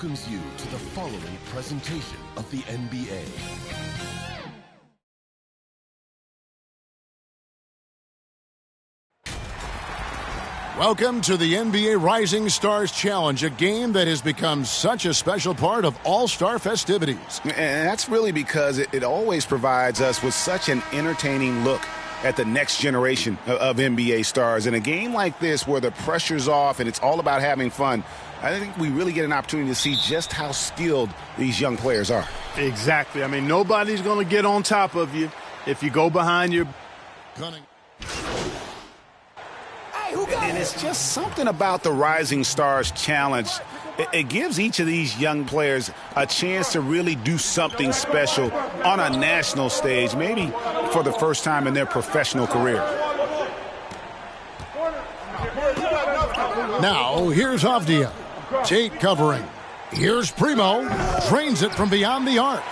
welcomes you to the following presentation of the NBA. Welcome to the NBA Rising Stars Challenge, a game that has become such a special part of all-star festivities. And that's really because it always provides us with such an entertaining look at the next generation of NBA stars. In a game like this where the pressure's off and it's all about having fun, I think we really get an opportunity to see just how skilled these young players are. Exactly. I mean, nobody's going to get on top of you if you go behind your... And it's just something about the Rising Stars Challenge. It gives each of these young players a chance to really do something special on a national stage, maybe for the first time in their professional career. Now, here's Avdia. Tate covering. Here's Primo. Drains it from beyond the arc.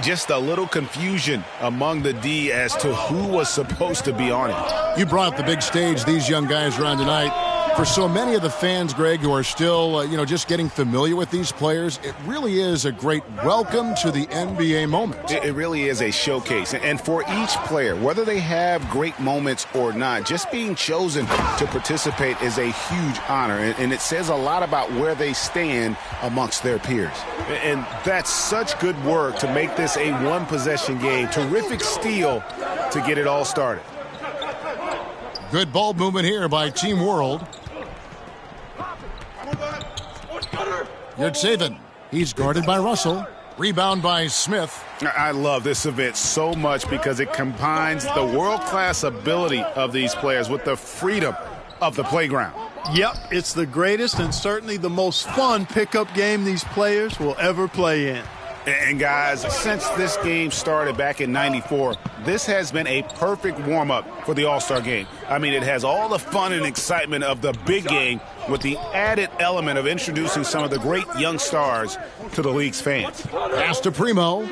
Just a little confusion among the D as to who was supposed to be on it. You brought up the big stage these young guys are on tonight. For so many of the fans, Greg, who are still, just getting familiar with these players, it really is a great welcome to the NBA moment. It really is a showcase. And for each player, whether they have great moments or not, just being chosen to participate is a huge honor. And it says a lot about where they stand amongst their peers. And that's such good work to make this a one-possession game. Terrific steal to get it all started. Good ball movement here by Team World. Yurtseven. He's guarded by Russell. Rebound by Smith. I love this event so much because it combines the world-class ability of these players with the freedom of the playground. Yep, it's the greatest and certainly the most fun pickup game these players will ever play in. And guys, since this game started back in '94, this has been a perfect warm-up for the All-Star game. I mean, it has all the fun and excitement of the big game with the added element of introducing some of the great young stars to the league's fans. Pass to Primo.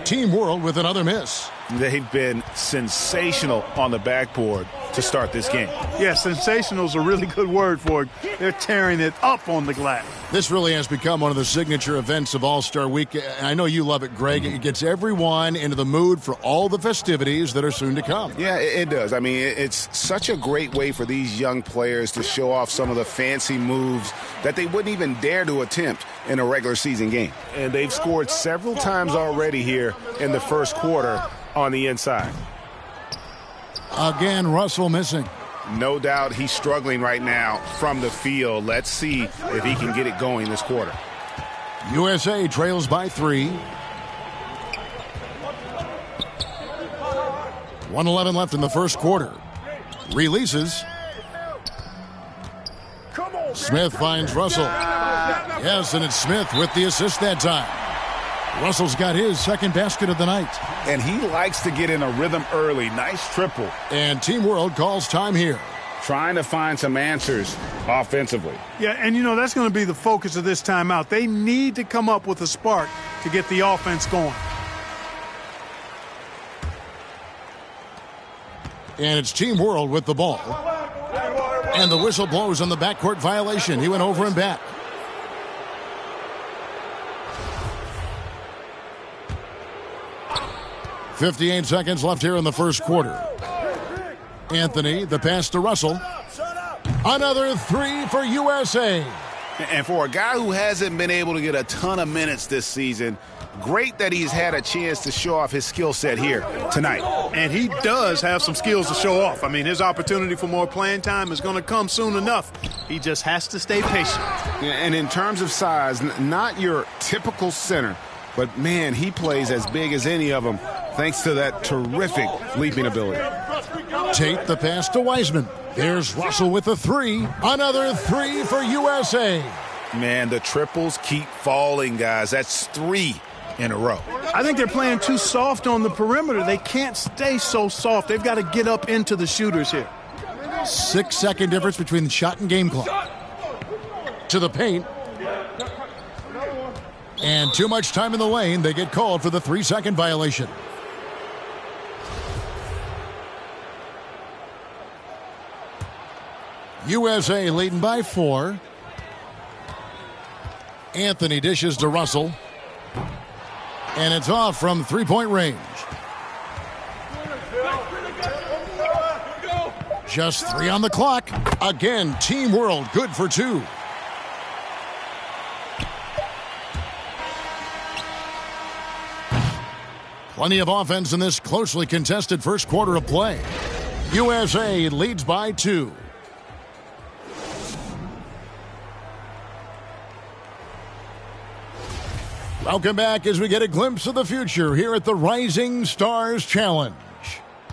Team World with another miss. They've been sensational on the backboard to start this game. Yeah, sensational is a really good word for it. They're tearing it up on the glass. This really has become one of the signature events of All-Star Week. I know you love it, Greg. It gets everyone into the mood for all the festivities that are soon to come. Yeah, it does. I mean, it's such a great way for these young players to show off some of the fancy moves that they wouldn't even dare to attempt in a regular season game. And they've scored several times already here in the first quarter on the inside. Again, Russell missing. No doubt he's struggling right now from the field. Let's see if he can get it going this quarter. USA trails by 3. 1:11 left in the first quarter. Releases. Smith finds Russell. Yes, and it's Smith with the assist that time. Russell's got his second basket of the night. And he likes to get in a rhythm early. Nice triple. And Team World calls time here. Trying to find some answers offensively. Yeah, and that's going to be the focus of this timeout. They need to come up with a spark to get the offense going. And it's Team World with the ball. And the whistle blows on the backcourt violation. He went over and back. .58 seconds left here in the first quarter. Anthony, the pass to Russell. Another three for USA. And for a guy who hasn't been able to get a ton of minutes this season, great that he's had a chance to show off his skill set here tonight. And he does have some skills to show off. I mean, his opportunity for more playing time is going to come soon enough. He just has to stay patient. And in terms of size, not your typical center, but, man, he plays as big as any of them thanks to that terrific leaping ability. Tate the pass to Wiseman. There's Russell with the three. Another three for USA. Man, the triples keep falling, guys. That's 3 in a row. I think they're playing too soft on the perimeter. They can't stay so soft. They've got to get up into the shooters here. 6-second difference between the shot and game clock. To the paint. And too much time in the lane. They get called for the 3-second violation. USA leading by 4. Anthony dishes to Russell. And it's off from three-point range. Just 3 on the clock. Again, Team World good for 2. Plenty of offense in this closely contested first quarter of play. USA leads by 2. Welcome back as we get a glimpse of the future here at the Rising Stars Challenge.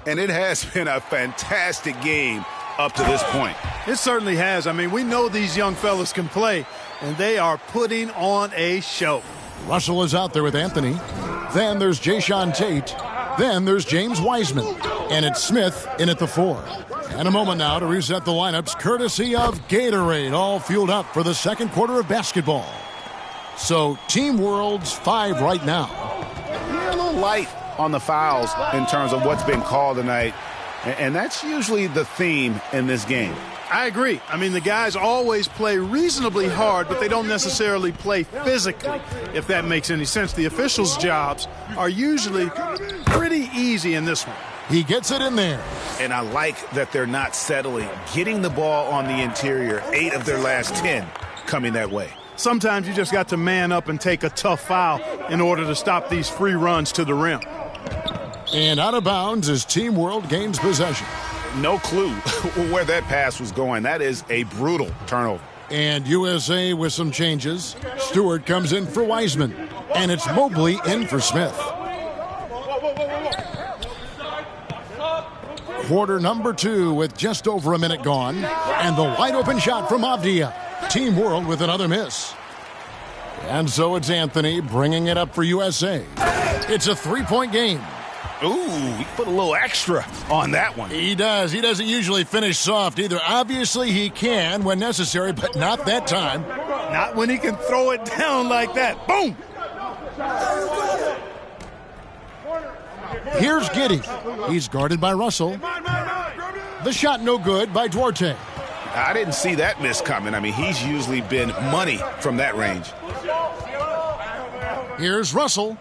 And it has been a fantastic game up to this point. It certainly has. I mean, we know these young fellas can play, and they are putting on a show. Russell is out there with Anthony. Then there's Jayshawn Tate. Then there's James Wiseman. And it's Smith in at the 4. And a moment now to reset the lineups courtesy of Gatorade, all fueled up for the second quarter of basketball. So Team World's 5 right now. You're a little light on the fouls in terms of what's been called tonight. And that's usually the theme in this game. I agree. I mean, the guys always play reasonably hard, but they don't necessarily play physically, if that makes any sense. The officials' jobs are usually pretty easy in this one. He gets it in there. And I like that they're not settling, getting the ball on the interior. 8 of their last 10 coming that way. Sometimes you just got to man up and take a tough foul in order to stop these free runs to the rim. And out of bounds as Team World gains possession. No clue where that pass was going. That is a brutal turnover. And USA with some changes. Stewart comes in for Wiseman. And it's Mobley in for Smith. Quarter number 2 with just over a minute gone. And the wide open shot from Avdia. Team World with another miss. And so it's Anthony bringing it up for USA. It's a 3-point game. Ooh, he put a little extra on that one. He does. He doesn't usually finish soft either. Obviously, he can when necessary, but not that time. Not when he can throw it down like that. Boom! Here's Giddey. He's guarded by Russell. The shot no good by Duarte. I didn't see that miss coming. I mean, he's usually been money from that range. Here's Russell.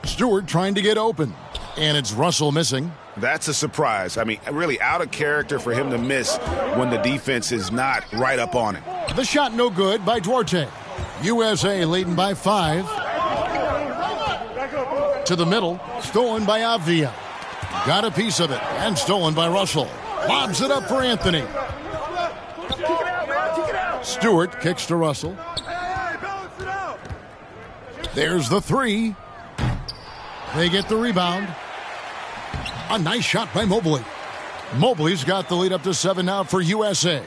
Stewart trying to get open. And it's Russell missing. That's a surprise. I mean, really out of character for him to miss when the defense is not right up on him. The shot no good by Duarte. USA leading by 5. To the middle. Stolen by Avdia. Got a piece of it. And stolen by Russell. Lobs it up for Anthony. Stewart kicks to Russell. There's the 3. They get the rebound. A nice shot by Mobley. Mobley's got the lead up to 7 now for USA.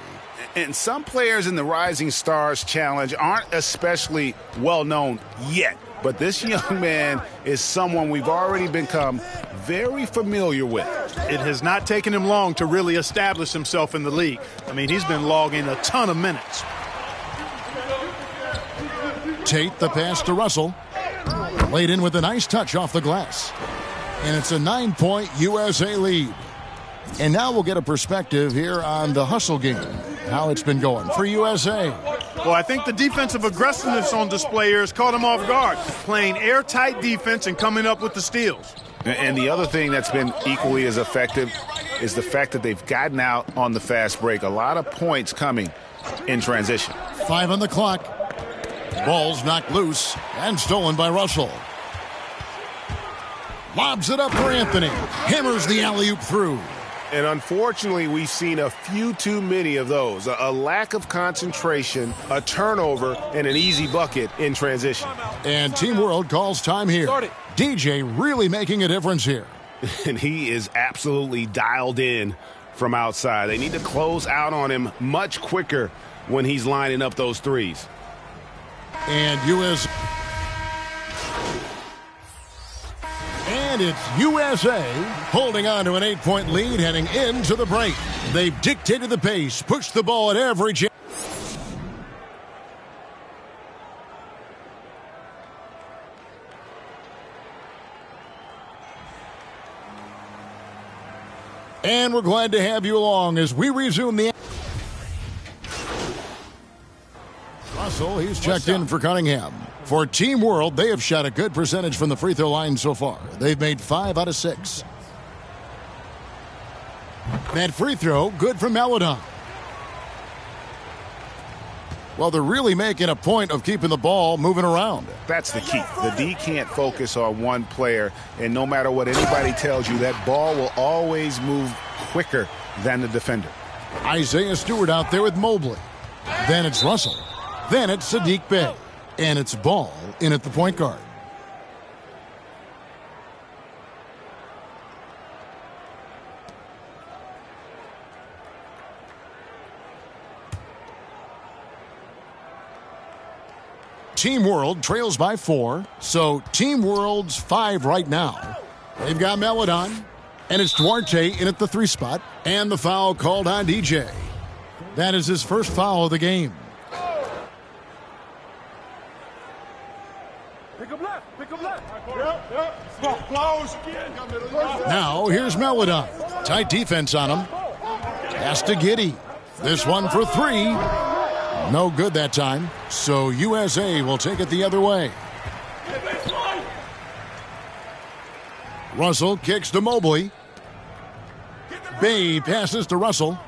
And some players in the Rising Stars Challenge aren't especially well known yet. But this young man is someone we've already become very familiar with. It has not taken him long to really establish himself in the league. I mean, he's been logging a ton of minutes. Tate the pass to Russell. Laid in with a nice touch off the glass. And it's a 9-point USA lead. And now we'll get a perspective here on the hustle game. How it's been going for USA. Well, I think the defensive aggressiveness on display here has caught him off guard. Playing airtight defense and coming up with the steals. And the other thing that's been equally as effective is the fact that they've gotten out on the fast break. A lot of points coming in transition. 5 on the clock. Ball's knocked loose and stolen by Russell. Lobs it up for Anthony. Hammers the alley-oop through. And unfortunately, we've seen a few too many of those. A lack of concentration, a turnover, and an easy bucket in transition. And Team World calls time here. DJ really making a difference here. And he is absolutely dialed in from outside. They need to close out on him much quicker when he's lining up those threes. And it's USA holding on to an 8-point lead heading into the break. They've dictated the pace, pushed the ball at every chance. And we're glad to have you along as we resume the Russell, he's checked in for Cunningham. For Team World, they have shot a good percentage from the free throw line so far. They've made 5 out of 6. That free throw, good for Melodon. Well, they're really making a point of keeping the ball moving around. That's the key. The D can't focus on one player, and no matter what anybody tells you, that ball will always move quicker than the defender. Isaiah Stewart out there with Mobley. Then it's Russell. Then it's Sadiq Bey. And it's Ball in at the point guard. Team World trails by 4, so Team World's 5 right now. They've got Melodon, and it's Duarte in at the 3 spot, and the foul called on DJ. That is his first foul of the game. Now here's Melodon. Tight defense on him. Pass to Giddey. This one for 3. No good that time, so USA will take it the other way. Russell kicks to Mobley. Bey passes to Russell.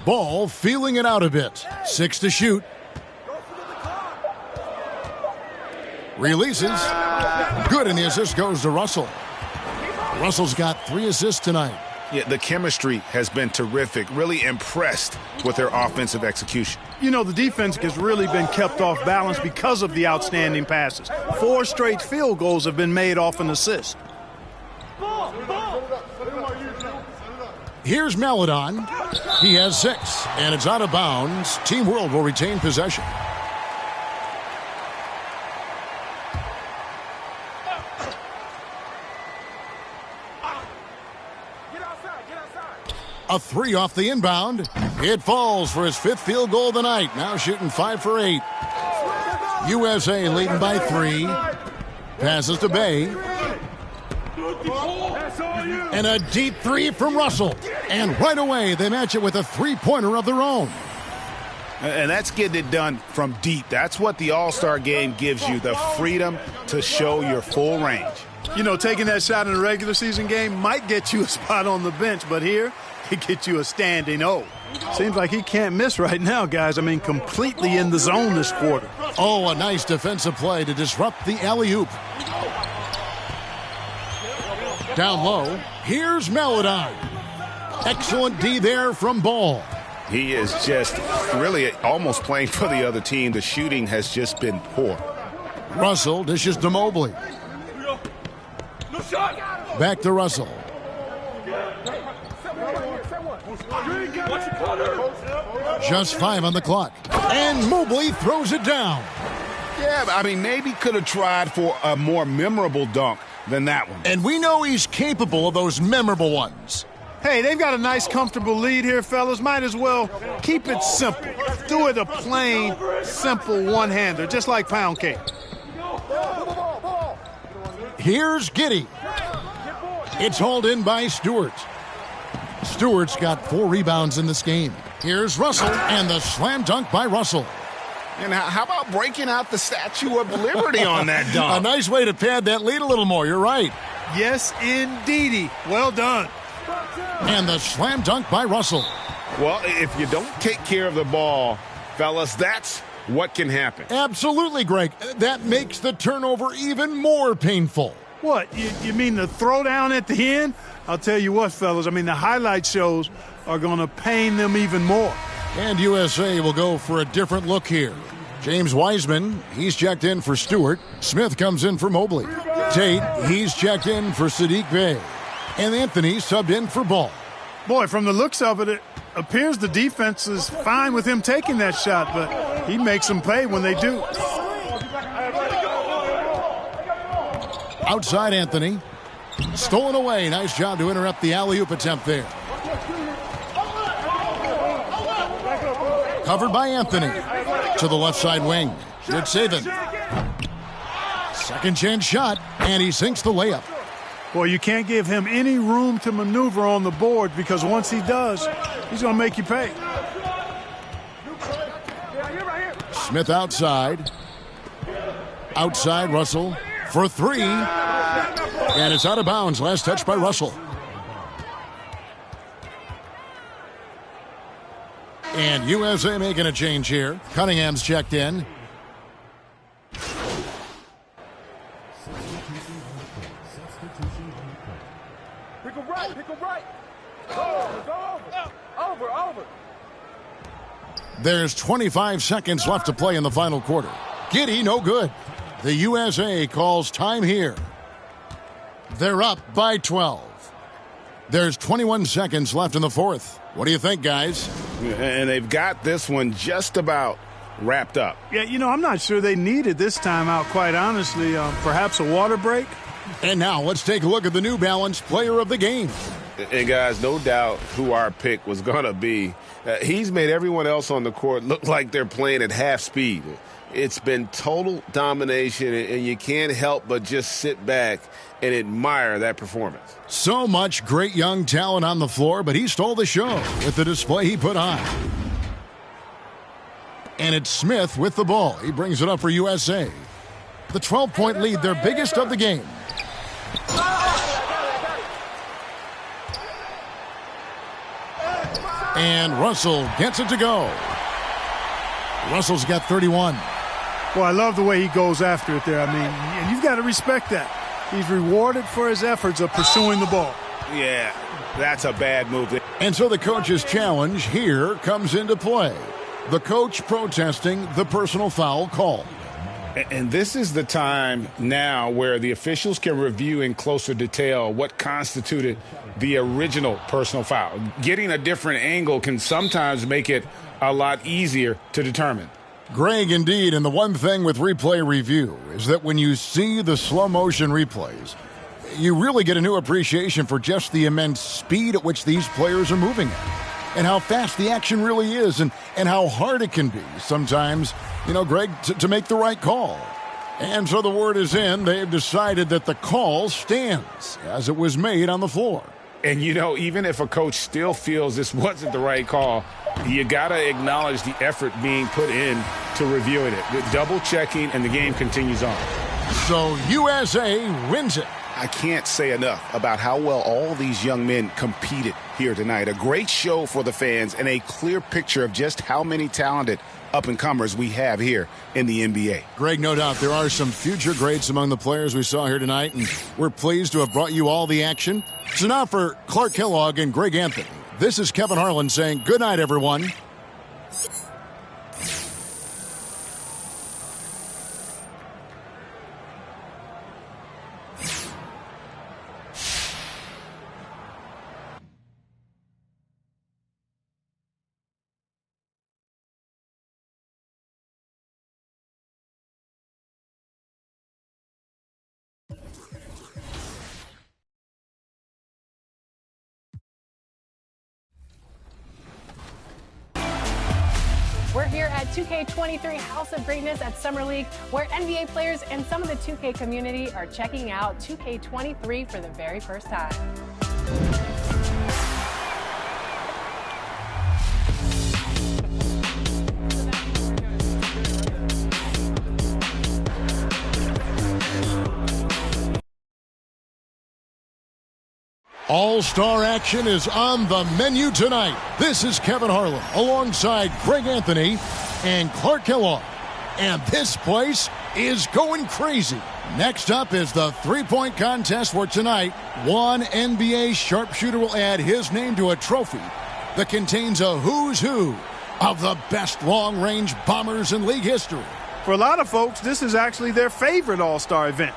Ball feeling it out a bit. 6 to shoot. Releases. Good, and the assist goes to Russell. Russell's got 3 assists tonight. Yeah, the chemistry has been terrific. Really impressed with their offensive execution. You know, the defense has really been kept off balance because of the outstanding passes. 4 straight field goals have been made off an assist. Here's Melodon. He has 6, and it's out of bounds. Team World will retain possession. A 3 off the inbound. It falls for his 5th field goal of the night. Now shooting 5 for 8. USA leading by 3. Passes to Bey. And a deep 3 from Russell. And right away they match it with a 3-pointer of their own. And that's getting it done from deep. That's what the All-Star game gives you, the freedom to show your full range. You know, taking that shot in a regular season game might get you a spot on the bench, but here, it gets you a standing O. Seems like he can't miss right now, guys. I mean, completely in the zone this quarter. Oh, a nice defensive play to disrupt the alley-oop. Down low, here's Melodon. Excellent D there from Ball. He is just really almost playing for the other team. The shooting has just been poor. Russell dishes to Mobley. Back to Russell. Just 5 on the clock. And Mobley throws it down. Yeah, I mean, maybe could have tried for a more memorable dunk than that one. And we know he's capable of those memorable ones. Hey, they've got a nice, comfortable lead here, fellas. Might as well keep it simple. Do it a plain, simple one-hander, just like pound cake. Here's Giddey. It's hauled in by Stewart. Stewart's got 4 rebounds in this game. Here's Russell, and the slam dunk by Russell. And how about breaking out the Statue of Liberty on that dunk? A nice way to pad that lead a little more, you're right. Yes, indeedy. Well done. And the slam dunk by Russell. Well, if you don't take care of the ball, fellas, that's what can happen. Absolutely, Greg. That makes the turnover even more painful. What, you mean the throwdown at the end? I'll tell you what, fellas, I mean, the highlight shows are going to pain them even more. And USA will go for a different look here. James Wiseman, he's checked in for Stewart. Smith comes in for Mobley. Tate, he's checked in for Sadiq Bey. And Anthony subbed in for Ball. Boy, from the looks of it, it appears the defense is fine with him taking that shot, but he makes them pay when they do. Outside Anthony. Stolen away. Nice job to interrupt the alley-oop attempt there. Covered by Anthony. To the left side wing. Good saving. Second chance shot, and he sinks the layup. Boy, you can't give him any room to maneuver on the board because once he does, he's going to make you pay. Smith outside. Outside Russell for three. And it's out of bounds. Last touch by Russell. And USA making a change here. Cunningham's checked in. Pick him right. Go over. There's 25 seconds left to play in the final quarter. Giddy, no good. The USA calls time here. They're up by 12. There's 21 seconds left in the fourth. What do you think, guys? And they've got this one just about wrapped up. Yeah, I'm not sure they needed this timeout, quite honestly. Perhaps a water break? And now let's take a look at the New Balance player of the game. And, guys, no doubt who our pick was going to be. He's made everyone else on the court look like they're playing at half speed. It's been total domination, and you can't help but just sit back and admire that performance. So much great young talent on the floor, but he stole the show with the display he put on. And it's Smith with the ball. He brings it up for USA. The 12-point lead, their biggest of the game. And Russell gets it to go. Russell's got 31. Well, I love the way he goes after it there. And you've got to respect that. He's rewarded for his efforts of pursuing the ball. Yeah, that's a bad move. And so the coach's challenge here comes into play. The coach protesting the personal foul call. And this is the time now where the officials can review in closer detail what constituted the original personal foul. Getting a different angle can sometimes make it a lot easier to determine. Greg, indeed, and the one thing with replay review is that when you see the slow motion replays, you really get a new appreciation for just the immense speed at which these players are moving at, and how fast the action really is, and how hard it can be sometimes, Greg, to make the right call. And so the word is in. They've decided that the call stands as it was made on the floor. And, even if a coach still feels this wasn't the right call, you got to acknowledge the effort being put in to reviewing it. The double checking, and the game continues on. So USA wins it. I can't say enough about how well all these young men competed here tonight. A great show for the fans and a clear picture of just how many talented up-and-comers we have here in the NBA. Greg, no doubt there are some future greats among the players we saw here tonight, and we're pleased to have brought you all the action. So now for Clark Kellogg and Greg Anthony, this is Kevin Harlan saying good night, everyone. We're here at 2K23 House of Greatness at Summer League, where NBA players and some of the 2K community are checking out 2K23 for the very first time. All-star action is on the menu tonight. This is Kevin Harlan alongside Greg Anthony and Clark Kellogg. And this place is going crazy. Next up is the three-point contest where tonight one NBA sharpshooter will add his name to a trophy that contains a who's who of the best long-range bombers in league history. For a lot of folks, this is actually their favorite All-Star event.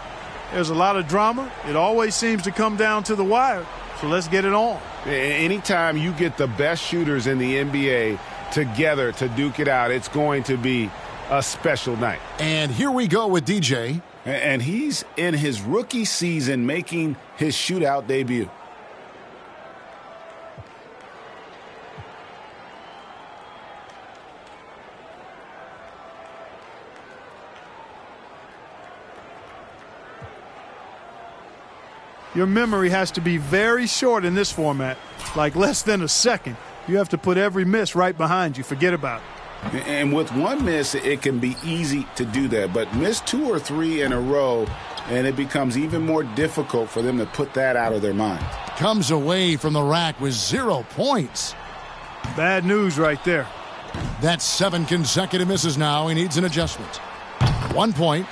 There's a lot of drama. It always seems to come down to the wire. So let's get it on. Anytime you get the best shooters in the NBA together to duke it out, it's going to be a special night. And here we go with DJ. And he's in his rookie season making his shootout debut. Your memory has to be very short in this format, like less than a second. You have to put every miss right behind you. Forget about it. And with one miss, it can be easy to do that. But miss 2 or 3 in a row, and it becomes even more difficult for them to put that out of their mind. Comes away from the rack with 0 points. Bad news right there. That's 7 consecutive misses now. He needs an adjustment. 1 point.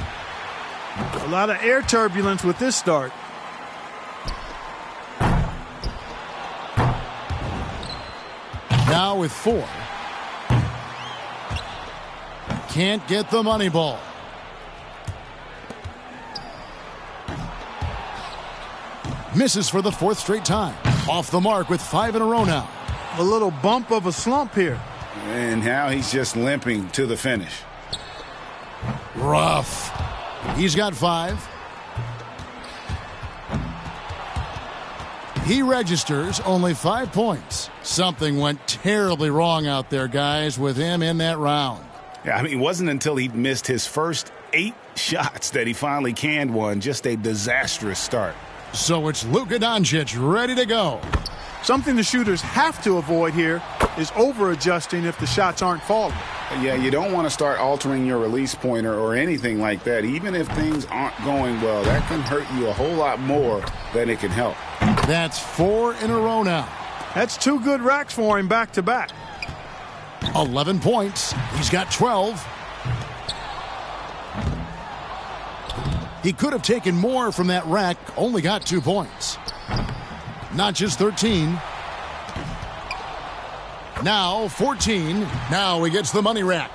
A lot of air turbulence with this start. Now with 4. Can't get the money ball. Misses for the 4th straight time. Off the mark with 5 in a row now. A little bump of a slump here. And now he's just limping to the finish. Rough. He's got 5. He registers only 5 points. Something went terribly wrong out there, guys, with him in that round. Yeah, I mean, it wasn't until he missed his first 8 shots that he finally canned one. Just a disastrous start. So it's Luka Doncic ready to go. Something the shooters have to avoid here is over-adjusting if the shots aren't falling. Yeah, you don't want to start altering your release pointer or anything like that. Even if things aren't going well, that can hurt you a whole lot more than it can help. That's 4 in a row now. That's 2 good racks for him back-to-back. 11 points. He's got 12. He could have taken more from that rack, only got 2 points. Notches 13. Now 14. Now he gets the money rack.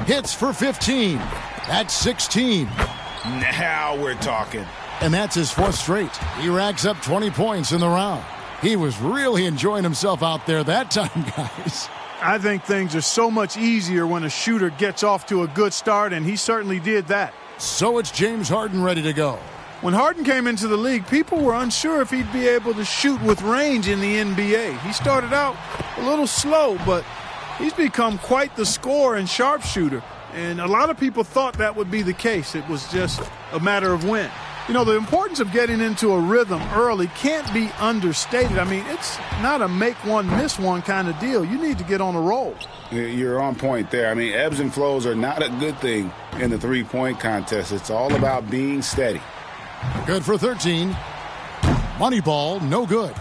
Hits for 15. That's 16. Now we're talking. And that's his 4th straight. He racks up 20 points in the round. He was really enjoying himself out there that time, guys. I think things are so much easier when a shooter gets off to a good start, and he certainly did that. So it's James Harden ready to go. When Harden came into the league, people were unsure if he'd be able to shoot with range in the NBA. He started out a little slow, but he's become quite the scorer and sharpshooter. And a lot of people thought that would be the case. It was just a matter of when. You know, the importance of getting into a rhythm early can't be understated. I mean, it's not a make one, miss one kind of deal. You need to get on a roll. You're on point there. I mean, ebbs and flows are not a good thing in the three-point contest. It's all about being steady. Good for 13. Money ball, no good.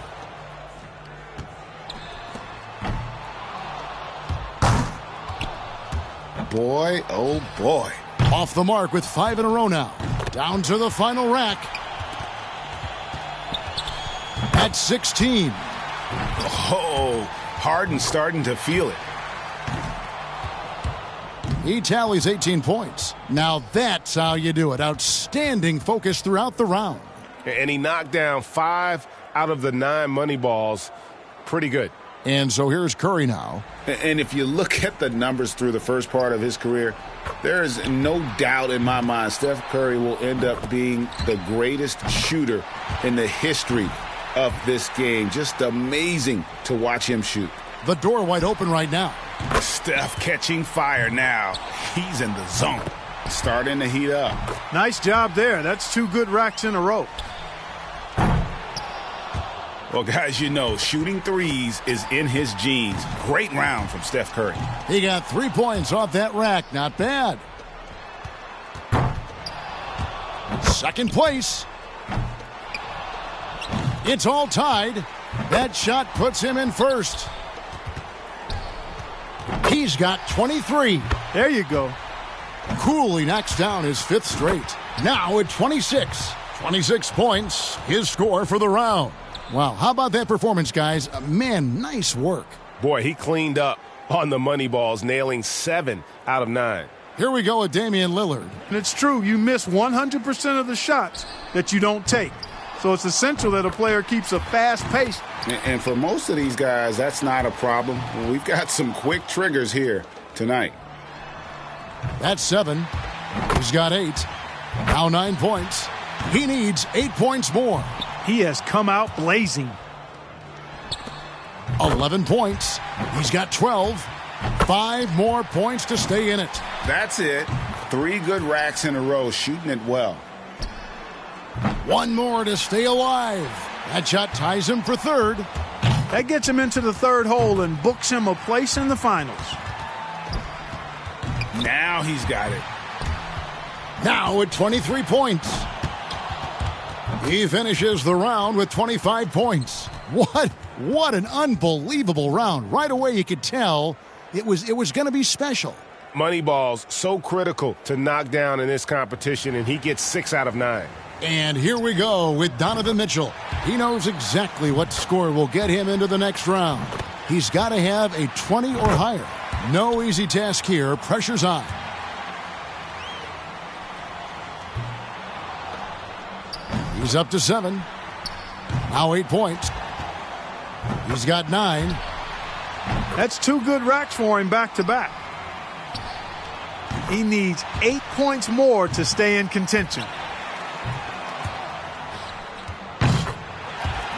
Boy, oh boy. Off the mark with 5 in a row now. Down to the final rack. At 16. Oh, Harden's starting to feel it. He tallies 18 points. Now that's how you do it. Outstanding focus throughout the round. And he knocked down 5 out of the 9 money balls. Pretty good. And so here's Curry now. And if you look at the numbers through the first part of his career, there is no doubt in my mind Steph Curry will end up being the greatest shooter in the history of this game. Just amazing to watch him shoot. The door wide open right now. Steph catching fire now. He's in the zone. Starting to heat up. Nice job there. That's 2 good racks in a row. Well, guys, you know, shooting threes is in his genes. Great round from Steph Curry. He got 3 points off that rack. Not bad. Second place. It's all tied. That shot puts him in first. He's got 23. There you go. Coolly knocks down his 5th straight. Now at 26. 26 points, his score for the round. Wow, how about that performance, guys? Man, nice work. Boy, he cleaned up on the money balls, nailing 7 out of 9. Here we go with Damian Lillard. And it's true, you miss 100% of the shots that you don't take. So it's essential that a player keeps a fast pace. And for most of these guys, that's not a problem. We've got some quick triggers here tonight. That's 7. He's got 8. Now 9 points. He needs 8 points more. He has come out blazing. 11 points. He's got 12. 5 more points to stay in it. That's it. 3 good racks in a row, shooting it well. 1 more to stay alive. That shot ties him for 3rd. That gets him into the third hole and books him a place in the finals. Now he's got it. Now at 23 points. He finishes the round with 25 points. What an unbelievable round. Right away you could tell it was going to be special. Money balls so critical to knock down in this competition, and he gets 6 out of 9. And here we go with Donovan Mitchell. He knows exactly what score will get him into the next round. He's got to have a 20 or higher. No easy task here. Pressure's on. He's up to 7. Now 8 points. He's got 9. That's 2 good racks for him back-to-back. He needs 8 points more to stay in contention.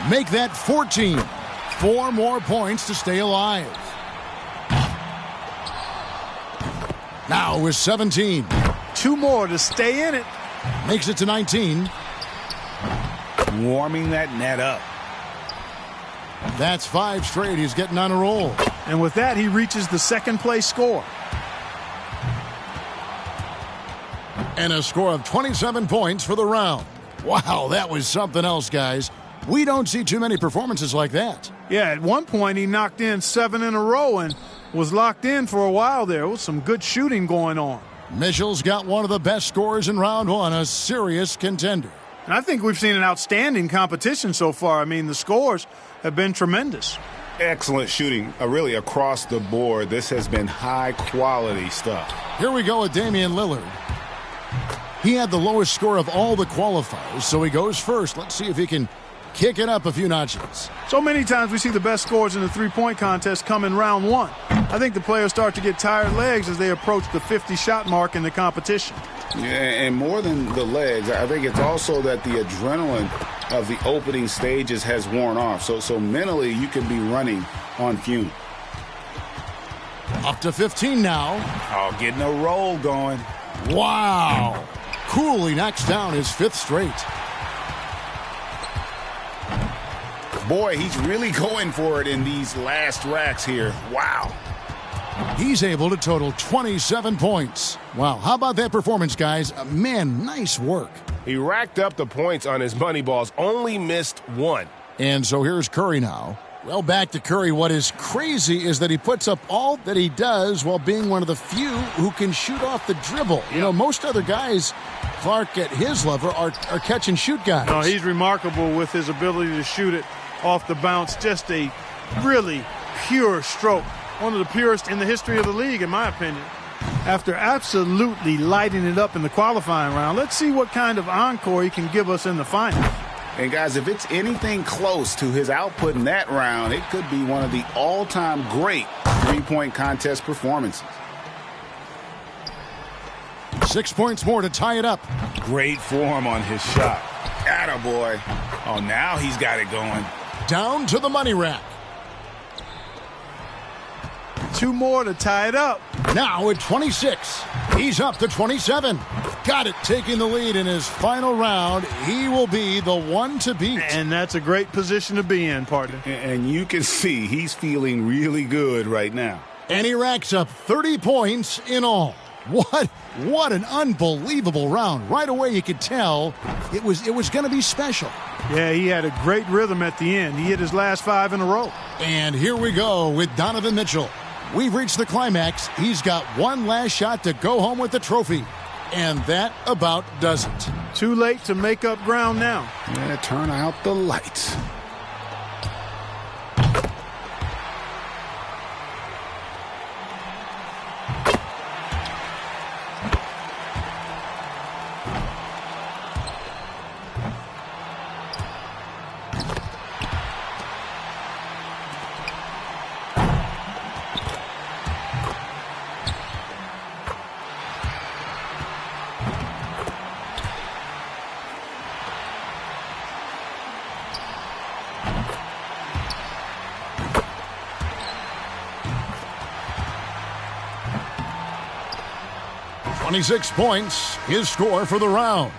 Make that 14. 4 more points to stay alive. Now with 17. 2 more to stay in it. Makes it to 19. Warming that net up. That's 5 straight. He's getting on a roll. And with that, he reaches the second-place score. And a score of 27 points for the round. Wow, that was something else, guys. We don't see too many performances like that. Yeah, at one point he knocked in 7 in a row and was locked in for a while there. With some good shooting going on. Mitchell's got one of the best scores in round 1, a serious contender. And I think we've seen an outstanding competition so far. I mean, the scores have been tremendous. Excellent shooting, really across the board. This has been high-quality stuff. Here we go with Damian Lillard. He had the lowest score of all the qualifiers, so he goes first. Let's see if he can kick it up a few notches. So many times we see the best scores in the three-point contest come in round 1. I think the players start to get tired legs as they approach the 50-shot mark in the competition. Yeah, and more than the legs, I think it's also that the adrenaline of the opening stages has worn off. So mentally, you can be running on fumes. Up to 15 now. Oh, getting a roll going. Wow. Coolly knocks down his 5th straight. Boy, he's really going for it in these last racks here. Wow. He's able to total 27 points. Wow, how about that performance, guys? Man, nice work. He racked up the points on his money balls, only missed 1. And so here's Curry now. Well, back to Curry. What is crazy is that he puts up all that he does while being one of the few who can shoot off the dribble. You know, most other guys, Clark, at his level, are catch-and-shoot guys. No, he's remarkable with his ability to shoot it off the bounce. Just a really pure stroke. One of the purest in the history of the league, in my opinion. After absolutely lighting it up in the qualifying round, let's see what kind of encore he can give us in the final. And, guys, if it's anything close to his output in that round, it could be one of the all-time great three-point contest performances. 6 points more to tie it up. Great form on his shot. Attaboy. Oh, now he's got it going. Down to the money rack. 2 more to tie it up. Now at 26. He's up to 27. Got it, taking the lead in his final round. He will be the one to beat. And that's a great position to be in, partner. And you can see he's feeling really good right now. And he racks up 30 points in all. What an unbelievable round. Right away you could tell it was going to be special. Yeah, he had a great rhythm at the end. He hit his last 5 in a row. And here we go with Donovan Mitchell. We've reached the climax. He's got one last shot to go home with the trophy. And that about does it. Too late to make up ground now. Yeah, turn out the lights. .26 points, his score for the round.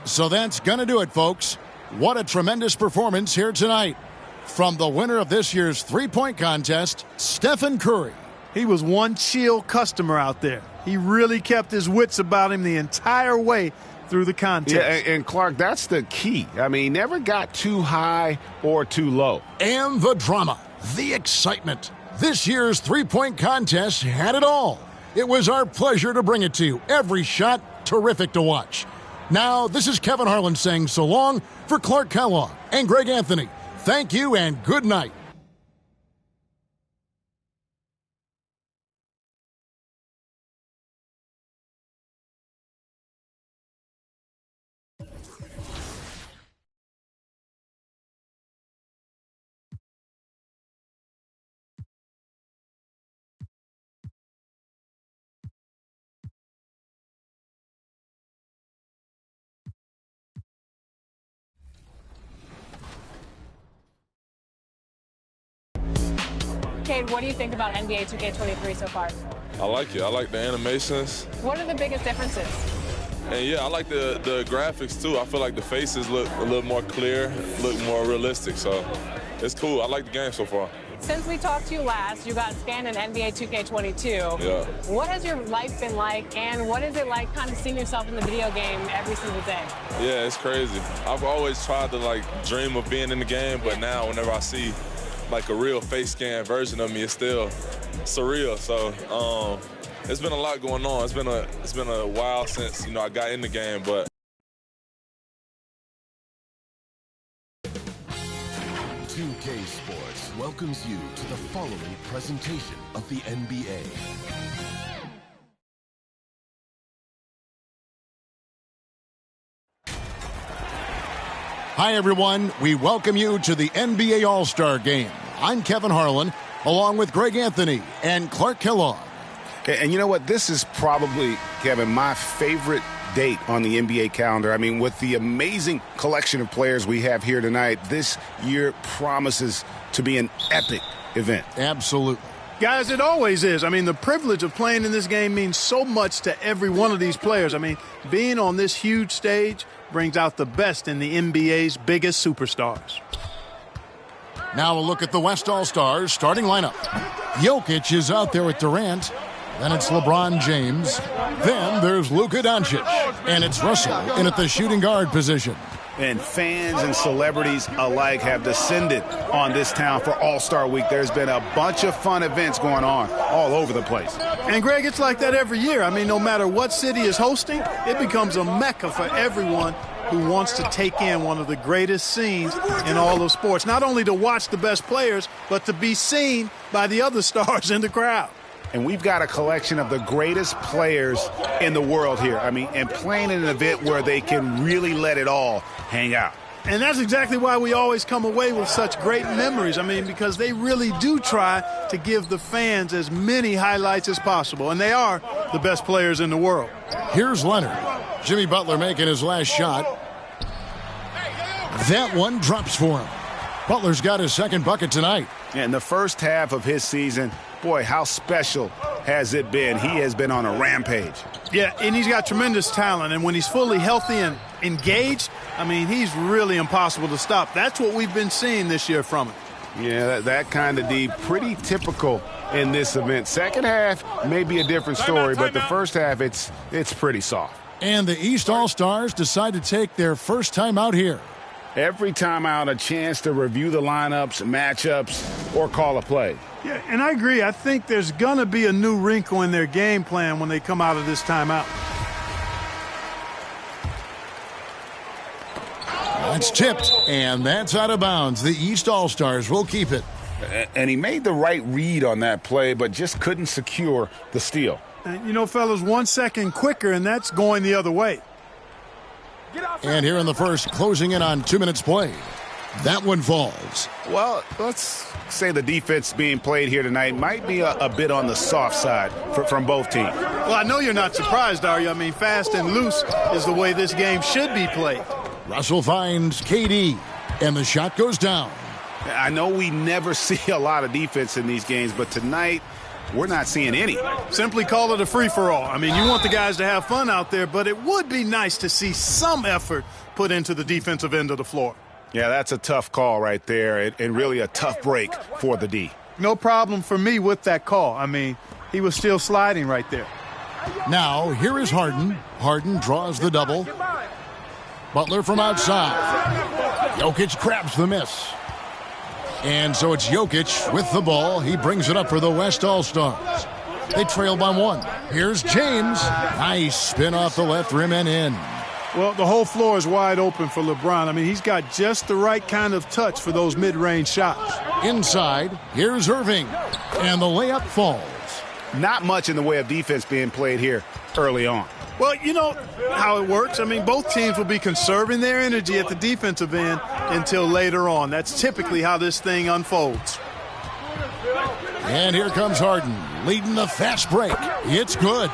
So that's going to do it, folks. What a tremendous performance here tonight from the winner of this year's three-point contest, Stephen Curry. He was one chill customer out there. He really kept his wits about him the entire way through the contest. Yeah, and Clark, that's the key. I mean, he never got too high or too low. And the drama, the excitement. This year's three-point contest had it all. It was our pleasure to bring it to you. Every shot, terrific to watch. Now, this is Kevin Harlan saying so long for Clark Kellogg and Greg Anthony. Thank you and good night. Cade, what do you think about NBA 2K23 so far? I like it. I like the animations. What are the biggest differences? And yeah, I like the graphics too. I feel like the faces look a little more clear, look more realistic. So it's cool. I like the game so far. Since we talked to you last, you got scanned in NBA 2K22. Yeah. What has your life been like, and what is it like kind of seeing yourself in the video game every single day? Yeah, it's crazy. I've always tried to like dream of being in the game, but now whenever I see like a real face scan version of me, it's still surreal. So it's been a lot going on. It's been a while since I got in the game, but 2K Sports welcomes you to the following presentation of the NBA. Hi, everyone. We welcome you to the NBA All-Star Game. I'm Kevin Harlan, along with Greg Anthony and Clark Kellogg. And you know what? This is probably, Kevin, my favorite date on the NBA calendar. I mean, with the amazing collection of players we have here tonight, this year promises to be an epic event. Absolutely. Guys, it always is. I mean, the privilege of playing in this game means so much to every one of these players. I mean, being on this huge stage brings out the best in the NBA's biggest superstars. Now a look at the West All-Stars starting lineup. Jokic is out there with Durant. Then it's LeBron James. Then there's Luka Doncic. And it's Russell in at the shooting guard position. And fans and celebrities alike have descended on this town for All-Star Week. There's been a bunch of fun events going on all over the place. And, Greg, it's like that every year. I mean, no matter what city is hosting, it becomes a mecca for everyone who wants to take in one of the greatest scenes in all of sports. Not only to watch the best players, but to be seen by the other stars in the crowd. And we've got a collection of the greatest players in the world here. I mean, and playing in an event where they can really let it all hang out. And that's exactly why we always come away with such great memories. I mean, because they really do try to give the fans as many highlights as possible. And they are the best players in the world. Here's Leonard. Jimmy Butler making his last shot. That one drops for him. Butler's got his second bucket tonight. In the first half of his season, boy, how special has it been? He has been on a rampage. Yeah, and he's got tremendous talent. And when he's fully healthy and engaged, I mean, he's really impossible to stop. That's what we've been seeing this year from him. Yeah, that kind of D, pretty typical in this event. Second half may be a different story, but the first half, it's pretty soft. And the East All-Stars decide to take their first time out here. Every time out, a chance to review the lineups, matchups, or call a play. Yeah, and I agree. I think there's going to be a new wrinkle in their game plan when they come out of this timeout. That's tipped, and that's out of bounds. The East All-Stars will keep it. And he made the right read on that play, but just couldn't secure the steal. And, you know, fellas, 1 second quicker, and that's going the other way. And here in the first, closing in on 2 minutes played. That one falls. Well, let's say the defense being played here tonight might be a bit on the soft side from both teams. Well, I know you're not surprised, are you? I mean, fast and loose is the way this game should be played. Russell finds KD, and the shot goes down. I know we never see a lot of defense in these games, but tonight we're not seeing any. Simply call it a free-for-all. I mean, you want the guys to have fun out there, but it would be nice to see some effort put into the defensive end of the floor. Yeah, that's a tough call right there, and really a tough break for the D. No problem for me with that call. I mean, he was still sliding right there. Now, here is Harden. Harden draws the double. Butler from outside. Jokic grabs the miss. And so it's Jokic with the ball. He brings it up for the West All-Stars. They trail by 1. Here's James. Nice spin off the left rim and in. Well, the whole floor is wide open for LeBron. I mean, he's got just the right kind of touch for those mid-range shots. Inside, here's Irving. And the layup falls. Not much in the way of defense being played here early on. Well, you know how it works. I mean, both teams will be conserving their energy at the defensive end until later on. That's typically how this thing unfolds. And here comes Harden, leading the fast break. It's good.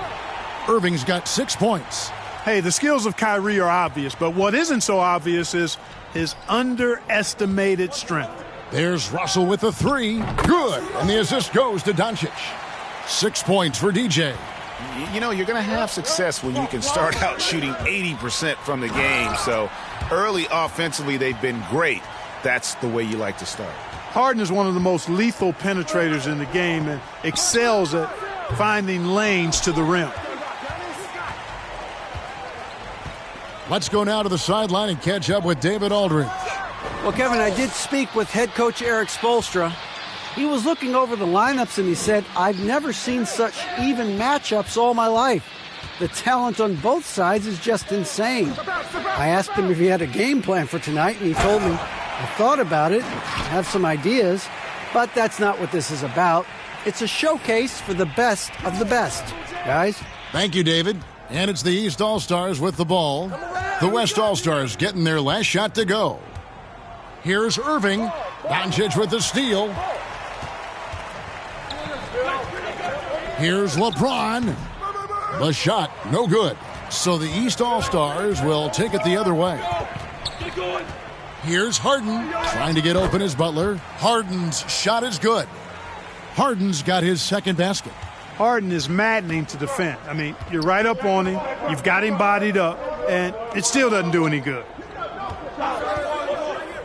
Irving's got 6 points. Hey, the skills of Kyrie are obvious, but what isn't so obvious is his underestimated strength. There's Russell with the 3. Good. And the assist goes to Doncic. 6 points for DJ. You know, you're going to have success when you can start out shooting 80% from the game. So early offensively, they've been great. That's the way you like to start. Harden is one of the most lethal penetrators in the game and excels at finding lanes to the rim. Let's go now to the sideline and catch up with David Aldridge. Well, Kevin, I did speak with head coach Eric Spoelstra. He was looking over the lineups and he said, I've never seen such even matchups all my life. The talent on both sides is just insane. I asked him if he had a game plan for tonight, and he told me, I thought about it, I have some ideas, but that's not what this is about. It's a showcase for the best of the best. Guys? Thank you, David. And it's the East All-Stars with the ball. The West All-Stars getting their last shot to go. Here's Irving. Doncic with the steal. Here's LeBron. The shot, no good. So the East All-Stars will take it the other way. Here's Harden, trying to get open as Butler. Harden's shot is good. Harden's got his second basket. Harden is maddening to defend. I mean, you're right up on him. You've got him bodied up, and it still doesn't do any good.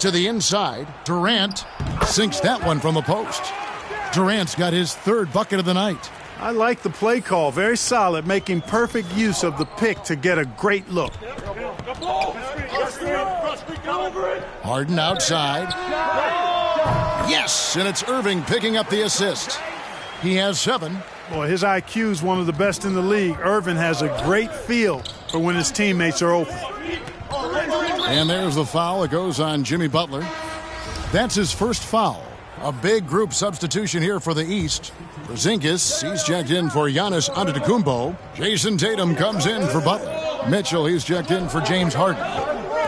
To the inside, Durant sinks that one from the post. Durant's got his third bucket of the night. I like the play call. Very solid, making perfect use of the pick to get a great look. Harden outside. Yes, and it's Irving picking up the assist. He has 7. Boy, his IQ is one of the best in the league. Irving has a great feel for when his teammates are open. And there's the foul. It goes on Jimmy Butler. That's his first foul. A big group substitution here for the East. Porzingis, he's checked in for Giannis Antetokounmpo. Jason Tatum comes in for Butler. Mitchell, he's checked in for James Harden.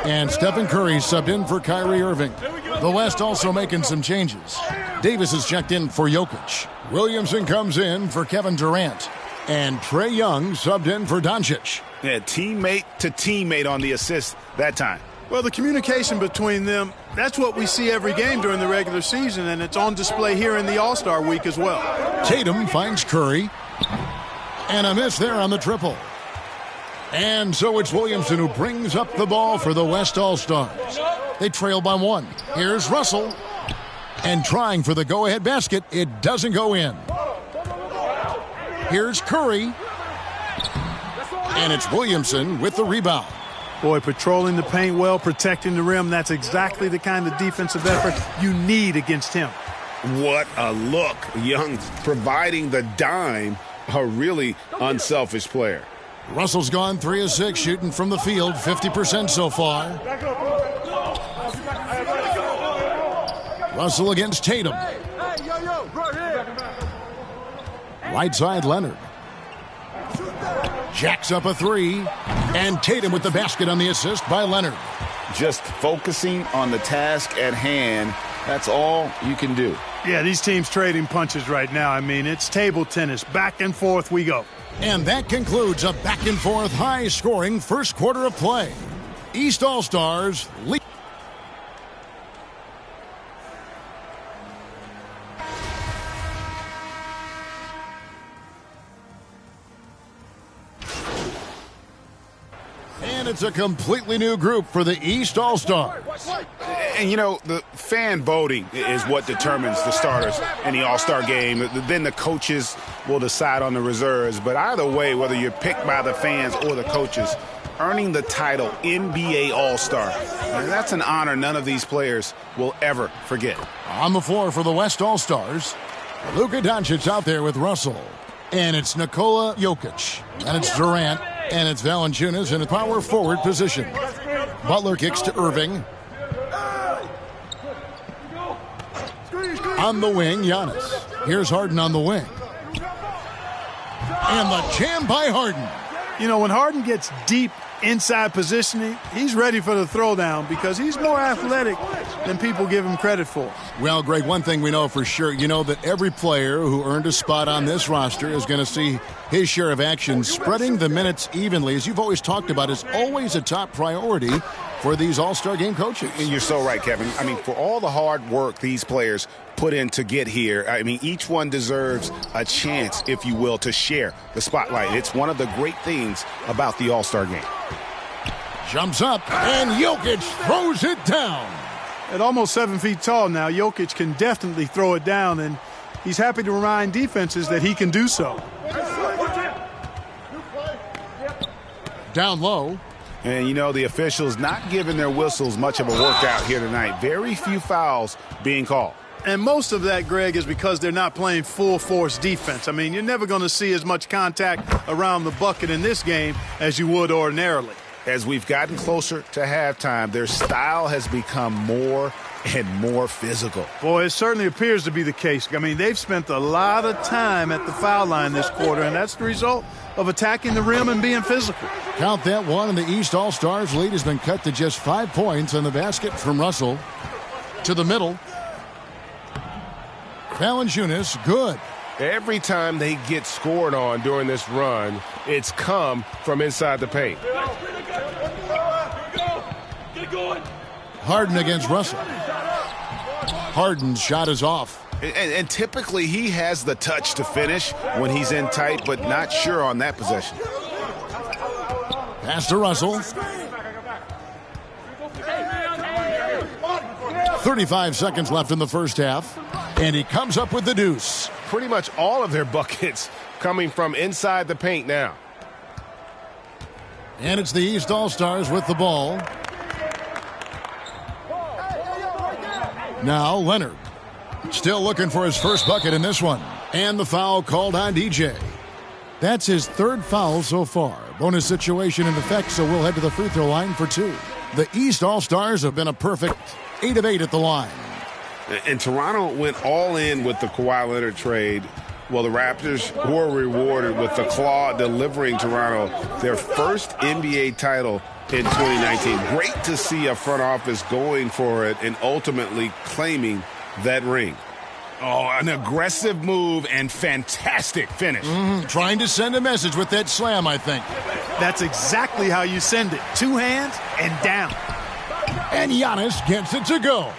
And Stephen Curry subbed in for Kyrie Irving. The West also making some changes. Davis is checked in for Jokic. Williamson comes in for Kevin Durant. And Trae Young subbed in for Doncic. Yeah, teammate to teammate on the assist that time. Well, the communication between them, that's what we see every game during the regular season, and it's on display here in the All-Star week as well. Tatum finds Curry. And a miss there on the triple. And so it's Williamson who brings up the ball for the West All-Stars. They trail by 1. Here's Russell. And trying for the go-ahead basket, it doesn't go in. Here's Curry. And it's Williamson with the rebound. Boy, patrolling the paint well, protecting the rim, that's exactly the kind of defensive effort you need against him. What a look. Young providing the dime, a really unselfish player. Russell's gone 3 of 6 shooting from the field, 50% so far. Russell against Tatum. Right side, Leonard. Jacks up a 3. And Tatum with the basket on the assist by Leonard. Just focusing on the task at hand, that's all you can do. Yeah, these teams trading punches right now. I mean, it's table tennis. Back and forth we go. And that concludes a back-and-forth, high-scoring first quarter of play. East All-Stars lead. And it's a completely new group for the East All-Stars. And, you know, the fan voting is what determines the starters in the All-Star game. Then the coaches will decide on the reserves. But either way, whether you're picked by the fans or the coaches, earning the title NBA All-Star, that's an honor none of these players will ever forget. On the floor for the West All-Stars, Luka Doncic out there with Russell. And it's Nikola Jokic. And it's Durant. And it's Valanciunas in a power forward position. Butler kicks to Irving. On the wing, Giannis. Here's Harden on the wing. And the jam by Harden. You know, when Harden gets deep inside positioning, he's ready for the throwdown because he's more athletic than people give him credit for. Well, Greg, one thing we know for sure, you know that every player who earned a spot on this roster is going to see his share of action. Spreading the minutes evenly, as you've always talked about, is always a top priority for these All-Star game coaches. And you're so right, Kevin. I mean, for all the hard work these players put in to get here, I mean, each one deserves a chance, if you will, to share the spotlight. It's one of the great things about the All-Star game. Jumps up, and Jokic throws it down. At almost 7 feet tall now, Jokic can definitely throw it down, and he's happy to remind defenses that he can do so. Down low. And, you know, the officials not giving their whistles much of a workout here tonight. Very few fouls being called. And most of that, Greg, is because they're not playing full-force defense. I mean, you're never going to see as much contact around the bucket in this game as you would ordinarily. As we've gotten closer to halftime, their style has become more and more physical. Boy, it certainly appears to be the case. I mean, they've spent a lot of time at the foul line this quarter, and that's the result of attacking the rim and being physical. Count that one, and the East All-Stars lead has been cut to just 5 points on the basket from Russell. To the middle. Valanciunas, good. Every time they get scored on during this run, it's come from inside the paint. Harden against Russell. Harden's shot is off. And typically he has the touch to finish when he's in tight, but not sure on that possession. Pass to Russell. 35 seconds left in the first half. And he comes up with the deuce. Pretty much all of their buckets coming from inside the paint now. And it's the East All-Stars with the ball. Now Leonard. Still looking for his first bucket in this one. And the foul called on DJ. That's his third foul so far. Bonus situation in effect, so we'll head to the free throw line for 2. The East All-Stars have been a perfect 8 of 8 at the line. And Toronto went all in with the Kawhi Leonard trade. Well, the Raptors were rewarded with the Claw delivering Toronto their first NBA title in 2019. Great to see a front office going for it and ultimately claiming that ring. Oh, an aggressive move and fantastic finish. Trying to send a message with that slam, I think. That's exactly how you send it. 2 hands and down. And Giannis gets it to go.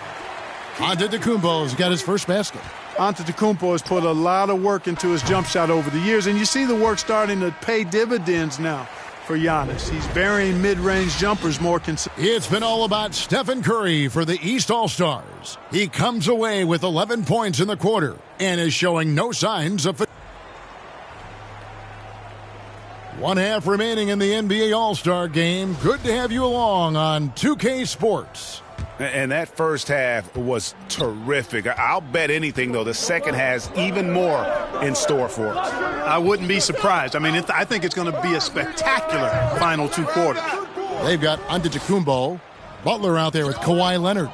Antetokounmpo's got his first basket. Antetokounmpo has put a lot of work into his jump shot over the years, and you see the work starting to pay dividends now for Giannis. He's burying mid-range jumpers more consistently. It's been all about Stephen Curry for the East All-Stars. He comes away with 11 points in the quarter and is showing no signs of... 1 half remaining in the NBA All-Star game. Good to have you along on 2K Sports. And that first half was terrific. I'll bet anything, though, the second has even more in store for us. I wouldn't be surprised. I mean, I think it's going to be a spectacular final 2 quarters. They've got Antetokounmpo, Butler out there with Kawhi Leonard.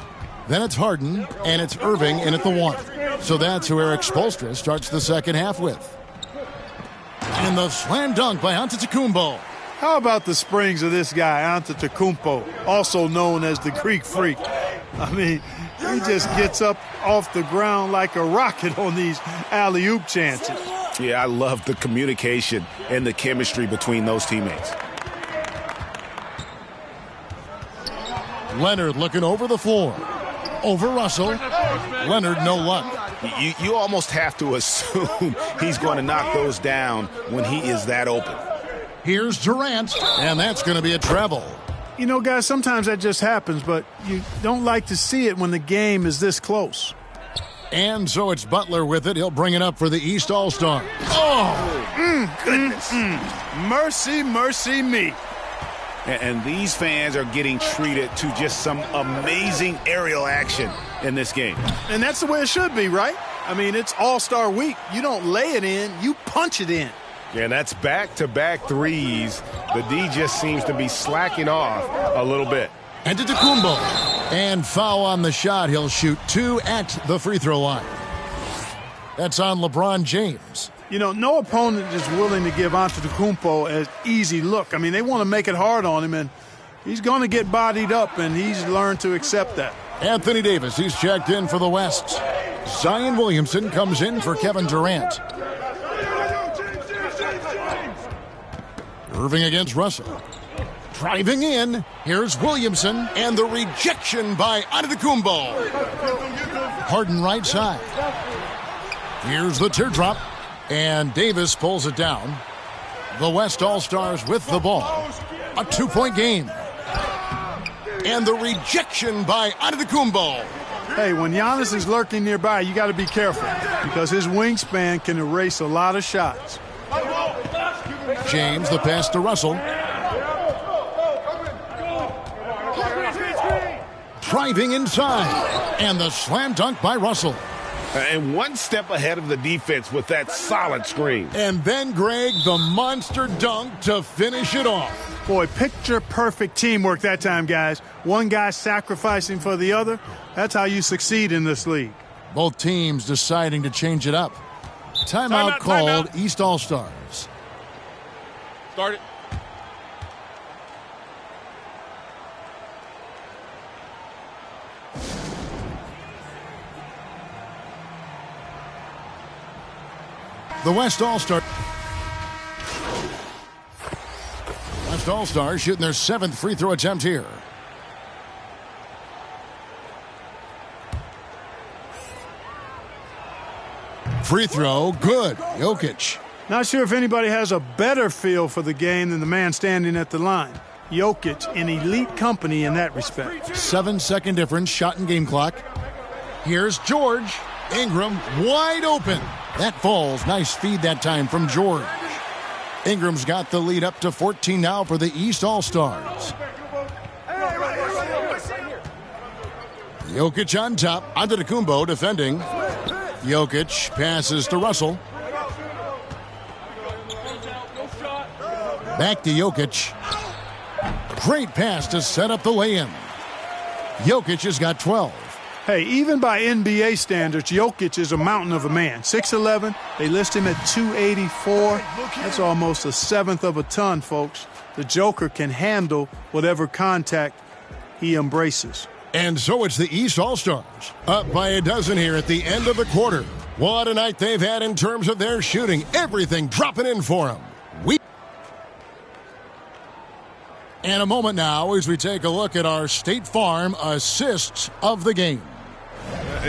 Then it's Harden, and it's Irving in at the 1. So that's who Eric Spoelstra starts the second half with. And the slam dunk by Antetokounmpo. How about the springs of this guy, Antetokounmpo, also known as the Greek Freak? I mean, he just gets up off the ground like a rocket on these alley-oop chances. Yeah, I love the communication and the chemistry between those teammates. Leonard looking over the floor. Over Russell. Leonard, no luck. You almost have to assume he's going to knock those down when he is that open. Here's Durant, and that's going to be a travel. You know, guys, sometimes that just happens, but you don't like to see it when the game is this close. And so it's Butler with it. He'll bring it up for the East All-Star. Goodness. Mercy, mercy me. And these fans are getting treated to just some amazing aerial action in this game. And that's the way it should be, right? I mean, it's All-Star week. You don't lay it in, you punch it in. Yeah, and that's back-to-back threes. The D just seems to be slacking off a little bit. And to Antetokounmpo. And foul on the shot. He'll shoot 2 at the free throw line. That's on LeBron James. You know, no opponent is willing to give Antetokounmpo an easy look. I mean, they want to make it hard on him, and he's going to get bodied up, and he's learned to accept that. Anthony Davis, he's checked in for the West. Zion Williamson comes in for Kevin Durant. Irving against Russell. Driving in, here's Williamson, and the rejection by Antetokounmpo. Harden right side. Here's the teardrop, and Davis pulls it down. The West All-Stars with the ball. A 2-point game. And the rejection by Antetokounmpo. Hey, when Giannis is lurking nearby, you got to be careful because his wingspan can erase a lot of shots. James, the pass to Russell. Driving inside. And the slam dunk by Russell. And one step ahead of the defense with that solid screen. And then, Greg, the monster dunk to finish it off. Boy, picture-perfect teamwork that time, guys. One guy sacrificing for the other. That's how you succeed in this league. Both teams deciding to change it up. Timeout called. East All-Stars. Start it. The West All-Stars shooting their 7th free throw attempt here. Free throw, good. Jokic. Not sure if anybody has a better feel for the game than the man standing at the line. Jokic in elite company in that respect. 7-second difference, shot and game clock. Here's George. Ingram wide open. That falls. Nice feed that time from George. Ingram's got the lead up to 14 now for the East All-Stars. Jokic on top. Antetokounmpo defending. Jokic passes to Russell. Back to Jokic. Great pass to set up the lay-in. Jokic has got 12. Hey, even by NBA standards, Jokic is a mountain of a man. 6'11", they list him at 284. That's almost 1/7 of a ton, folks. The Joker can handle whatever contact he embraces. And so it's the East All-Stars, up by a dozen here at the end of the quarter. What a night they've had in terms of their shooting. Everything dropping in for them. And a moment now as we take a look at our State Farm assists of the game.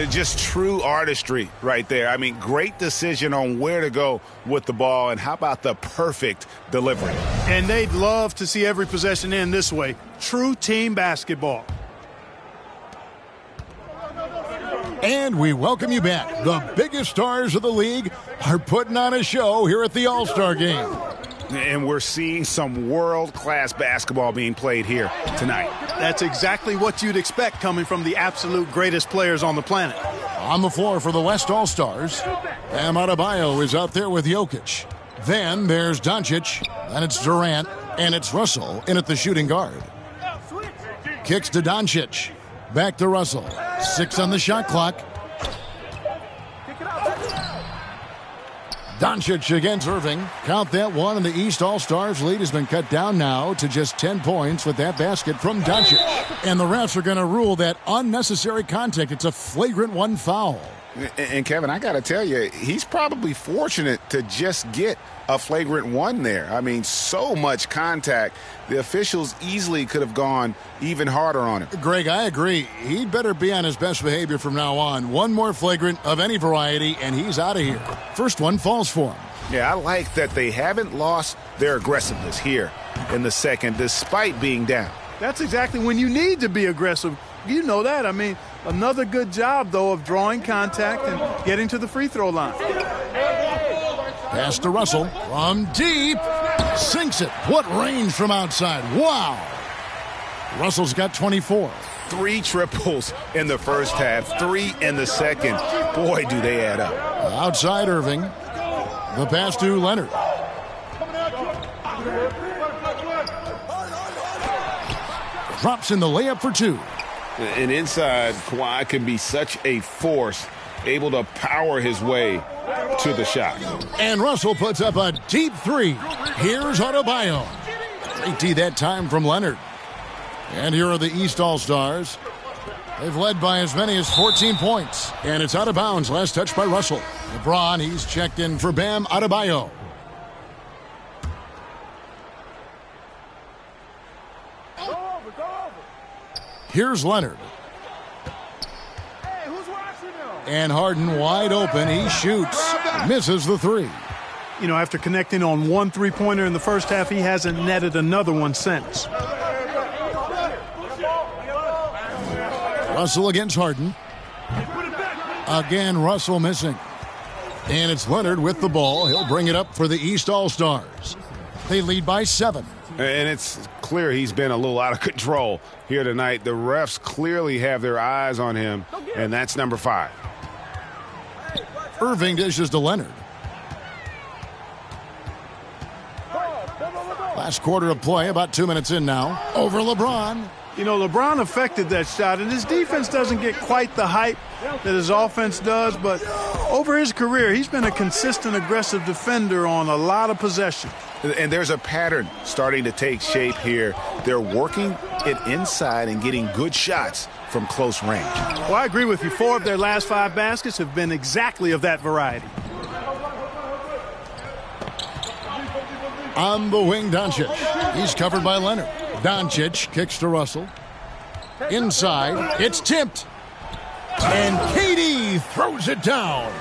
Just true artistry right there. I mean, great decision on where to go with the ball, and how about the perfect delivery? And they'd love to see every possession end this way. True team basketball. And we welcome you back. The biggest stars of the league are putting on a show here at the All-Star Game. And we're seeing some world-class basketball being played here tonight. That's exactly what you'd expect coming from the absolute greatest players on the planet. On the floor for the West All-Stars, Bam Adebayo is out there with Jokic. Then there's Doncic, and it's Durant, and it's Russell in at the shooting guard. Kicks to Doncic. Back to Russell. 6 on the shot clock. Doncic against Irving. Count that one, and the East All-Stars lead has been cut down now to just 10 points with that basket from Doncic. And the refs are going to rule that unnecessary contact. It's a flagrant 1 foul. And Kevin, I got to tell you, he's probably fortunate to just get a flagrant 1 there. I mean, so much contact. The officials easily could have gone even harder on him. Greg, I agree. He'd better be on his best behavior from now on. One more flagrant of any variety, and he's out of here. First one falls for him. Yeah, I like that they haven't lost their aggressiveness here in the second, despite being down. That's exactly when you need to be aggressive. You know that. I mean, another good job, though, of drawing contact and getting to the free throw line. Pass to Russell from deep. Sinks it. What range from outside. Wow. Russell's got 24. 3 triples in the first half, 3 in the second. Boy, do they add up. Outside Irving. The pass to Leonard. Drops in the layup for 2. And inside, Kawhi can be such a force, able to power his way to the shot. And Russell puts up a deep 3. Here's Adebayo. Great D that time from Leonard. And here are the East All-Stars. They've led by as many as 14 points. And it's out of bounds. Last touch by Russell. LeBron, he's checked in for Bam Adebayo. Here's Leonard. Hey, who's watching him? And Harden wide open. He shoots. Misses the 3. You know, after connecting on 1 3-pointer in the first half, he hasn't netted another one since. Russell against Harden. Again, Russell missing. And it's Leonard with the ball. He'll bring it up for the East All-Stars. They lead by 7. And it's clear he's been a little out of control here tonight. The refs clearly have their eyes on him, and that's number 5. Irving dishes to Leonard. Last quarter of play, about 2 minutes in now. Over LeBron. You know, LeBron affected that shot, and his defense doesn't get quite the hype that his offense does, but over his career, he's been a consistent, aggressive defender on a lot of possessions. And there's a pattern starting to take shape here. They're working it inside and getting good shots from close range. Well, I agree with you. 4 of their last 5 baskets have been exactly of that variety. On the wing, Doncic. He's covered by Leonard. Doncic kicks to Russell. Inside, it's tipped. And KD throws it down.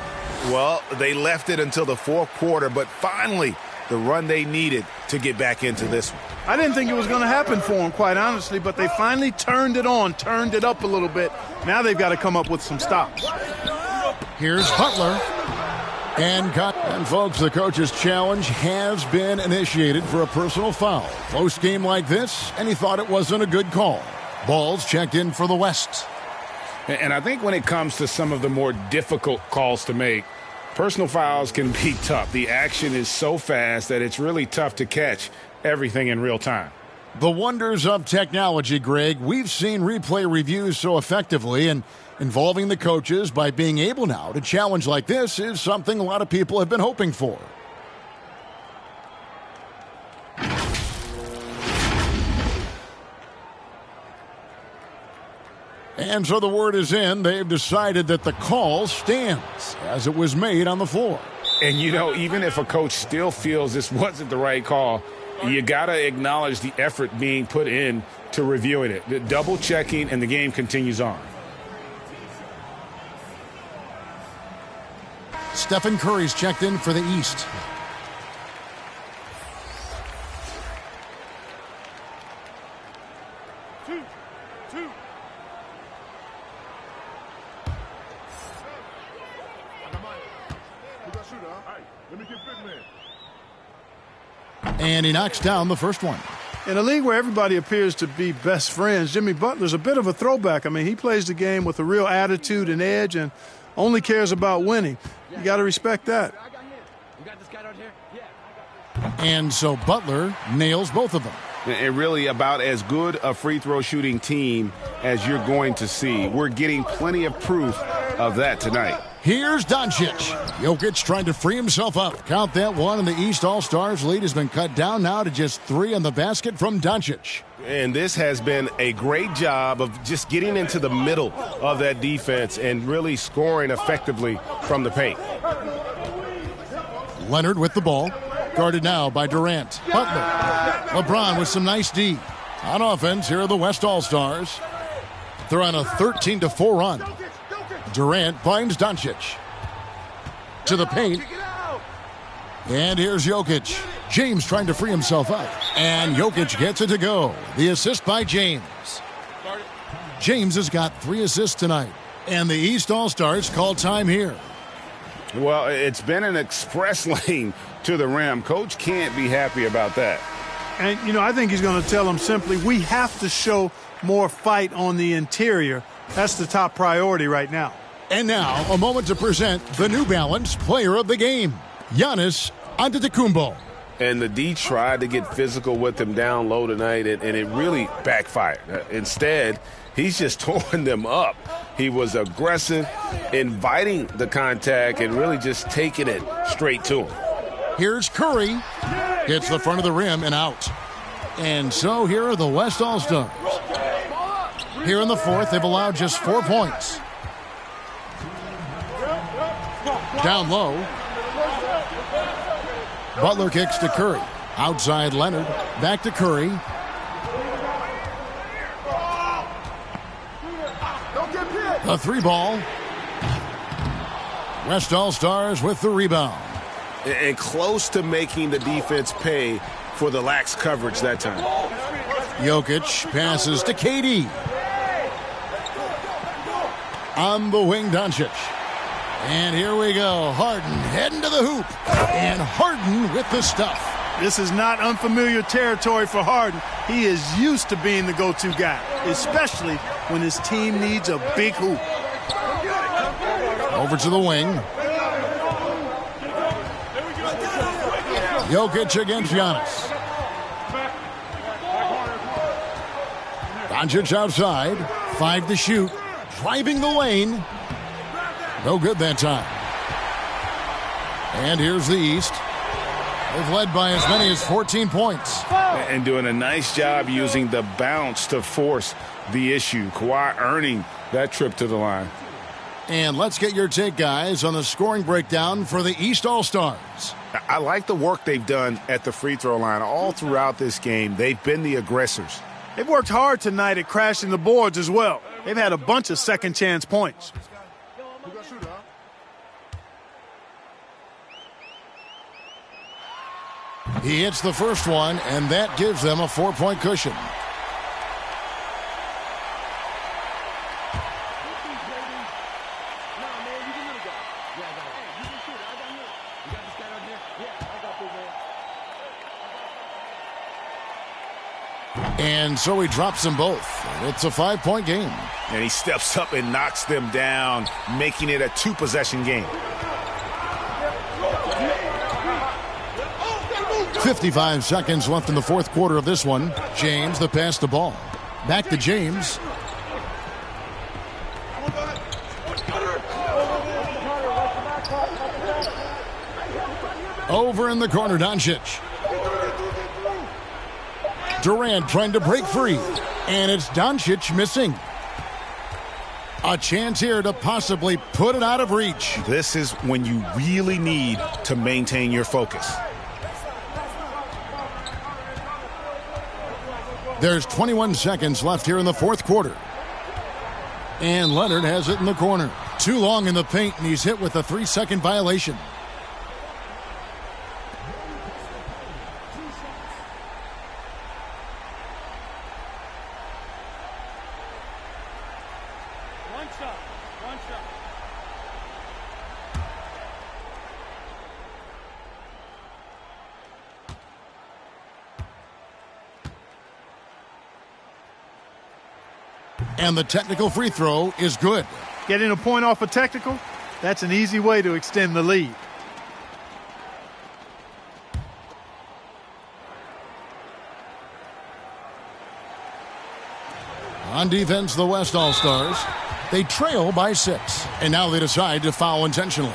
Well, they left it until the 4th quarter, but finally the run they needed to get back into this one. I didn't think it was going to happen for them, quite honestly, but they finally turned it on, turned it up a little bit. Now they've got to come up with some stops. Here's Butler. And cut. And folks, the coach's challenge has been initiated for a personal foul. Close game like this, and he thought it wasn't a good call. Ball's checked in for the West. And I think when it comes to some of the more difficult calls to make, personal fouls can be tough. The action is so fast that it's really tough to catch everything in real time. The wonders of technology, Greg. We've seen replay reviews so effectively, and involving the coaches by being able now to challenge like this is something a lot of people have been hoping for. And so the word is in. They've decided that the call stands as it was made on the floor. And, you know, even if a coach still feels this wasn't the right call, you got to acknowledge the effort being put in to reviewing it. The double checking, and the game continues on. Stephen Curry's checked in for the East. And he knocks down the first one. In a league where everybody appears to be best friends, Jimmy Butler's a bit of a throwback. I mean, he plays the game with a real attitude and edge and only cares about winning. You got to respect that. And so Butler nails both of them. And really about as good a free throw shooting team as you're going to see. We're getting plenty of proof of that tonight. Here's Doncic. Jokic trying to free himself up. Count that one, and the East All-Stars lead has been cut down now to just 3 on the basket from Doncic. And this has been a great job of just getting into the middle of that defense and really scoring effectively from the paint. Leonard with the ball. Guarded now by Durant. Butler. LeBron with some nice D. On offense, here are the West All-Stars. They're on a 13-4 run. Durant finds Doncic. To the paint. And here's Jokic. James trying to free himself up. And Jokic gets it to go. The assist by James. James has got 3 assists tonight. And the East All-Stars call time here. Well, it's been an express lane to the rim. Coach can't be happy about that. And, I think he's going to tell them simply, we have to show more fight on the interior. That's the top priority right now. And now, a moment to present the New Balance Player of the Game, Giannis Antetokounmpo. And the D tried to get physical with him down low tonight, and it really backfired. Instead, he's just torn them up. He was aggressive, inviting the contact, and really just taking it straight to him. Here's Curry. Hits the front of the rim and out. And so here are the West All-Stars. Here in the fourth, they've allowed just 4 points. Down low. Butler kicks to Curry. Outside Leonard. Back to Curry. The 3-ball. West All-Stars with the rebound. And close to making the defense pay for the lax coverage that time. Jokic passes to Cade. On the wing, Doncic. And here we go. Harden heading to the hoop. And Harden with the stuff. This is not unfamiliar territory for Harden. He is used to being the go-to guy, especially when his team needs a big hoop. Over to the wing. Jokic against Giannis. Doncic outside. 5 to shoot. Driving the lane. No good that time. And here's the East. They've led by as many as 14 points. And doing a nice job using the bounce to force the issue. Kawhi earning that trip to the line. And let's get your take, guys, on the scoring breakdown for the East All-Stars. I like the work they've done at the free throw line all throughout this game. They've been the aggressors. They've worked hard tonight at crashing the boards as well. They've had a bunch of second chance points. He hits the first one, and that gives them a 4-point cushion. And so he drops them both. It's a 5-point game. And he steps up and knocks them down, making it a 2-possession game. 55 seconds left in the fourth quarter of this one. James, the pass the ball. Back to James. Over in the corner, Doncic. Durant trying to break free. And it's Doncic missing. A chance here to possibly put it out of reach. This is when you really need to maintain your focus. There's 21 seconds left here in the fourth quarter. And Leonard has it in the corner. Too long in the paint, and he's hit with a 3-second violation. And the technical free throw is good. Getting a point off a technical, that's an easy way to extend the lead. On defense, the West All-Stars. They trail by 6. And now they decide to foul intentionally.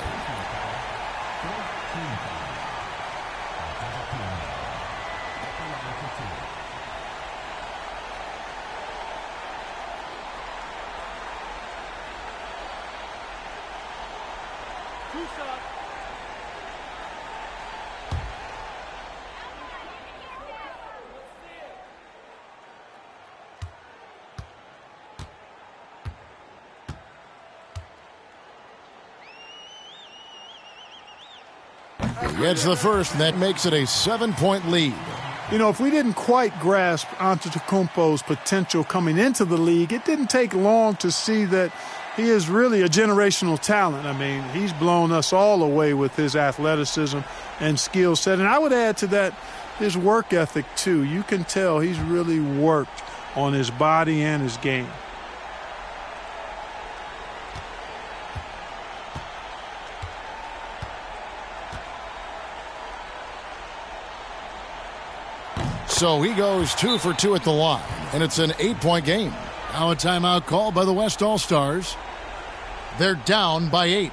He gets the first, and that makes it a 7-point lead. You know, if we didn't quite grasp Antetokounmpo's potential coming into the league, it didn't take long to see that he is really a generational talent. I mean, he's blown us all away with his athleticism and skill set. And I would add to that his work ethic, too. You can tell he's really worked on his body and his game. So he goes 2 for 2 at the line, and it's an 8-point game. Now a timeout called by the West All-Stars. They're down by 8.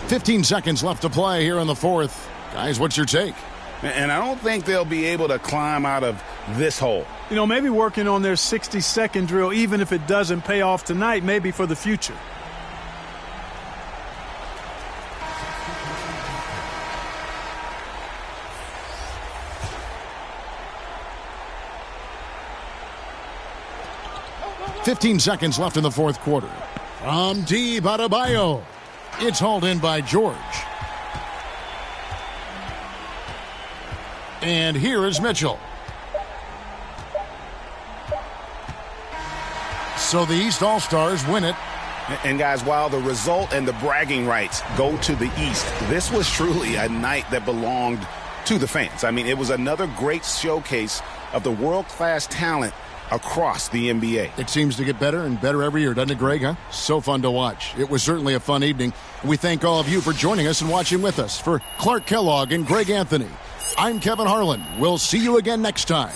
15 seconds left to play here in the fourth. Guys, what's your take? And I don't think they'll be able to climb out of this hole. You know, maybe working on their 60-second drill, even if it doesn't pay off tonight, maybe for the future. .15 seconds left in the fourth quarter. From deep Adebayo. It's hauled in by George. And here is Mitchell. So the East All-Stars win it. And guys, while the result and the bragging rights go to the East, this was truly a night that belonged to the fans. I mean, it was another great showcase of the world-class talent across the NBA. It seems to get better and better every year, doesn't it, Greg? Huh? So fun to watch. It was certainly a fun evening. We thank all of you for joining us and watching with us. For Clark Kellogg and Greg Anthony, I'm Kevin Harlan. We'll see you again next time.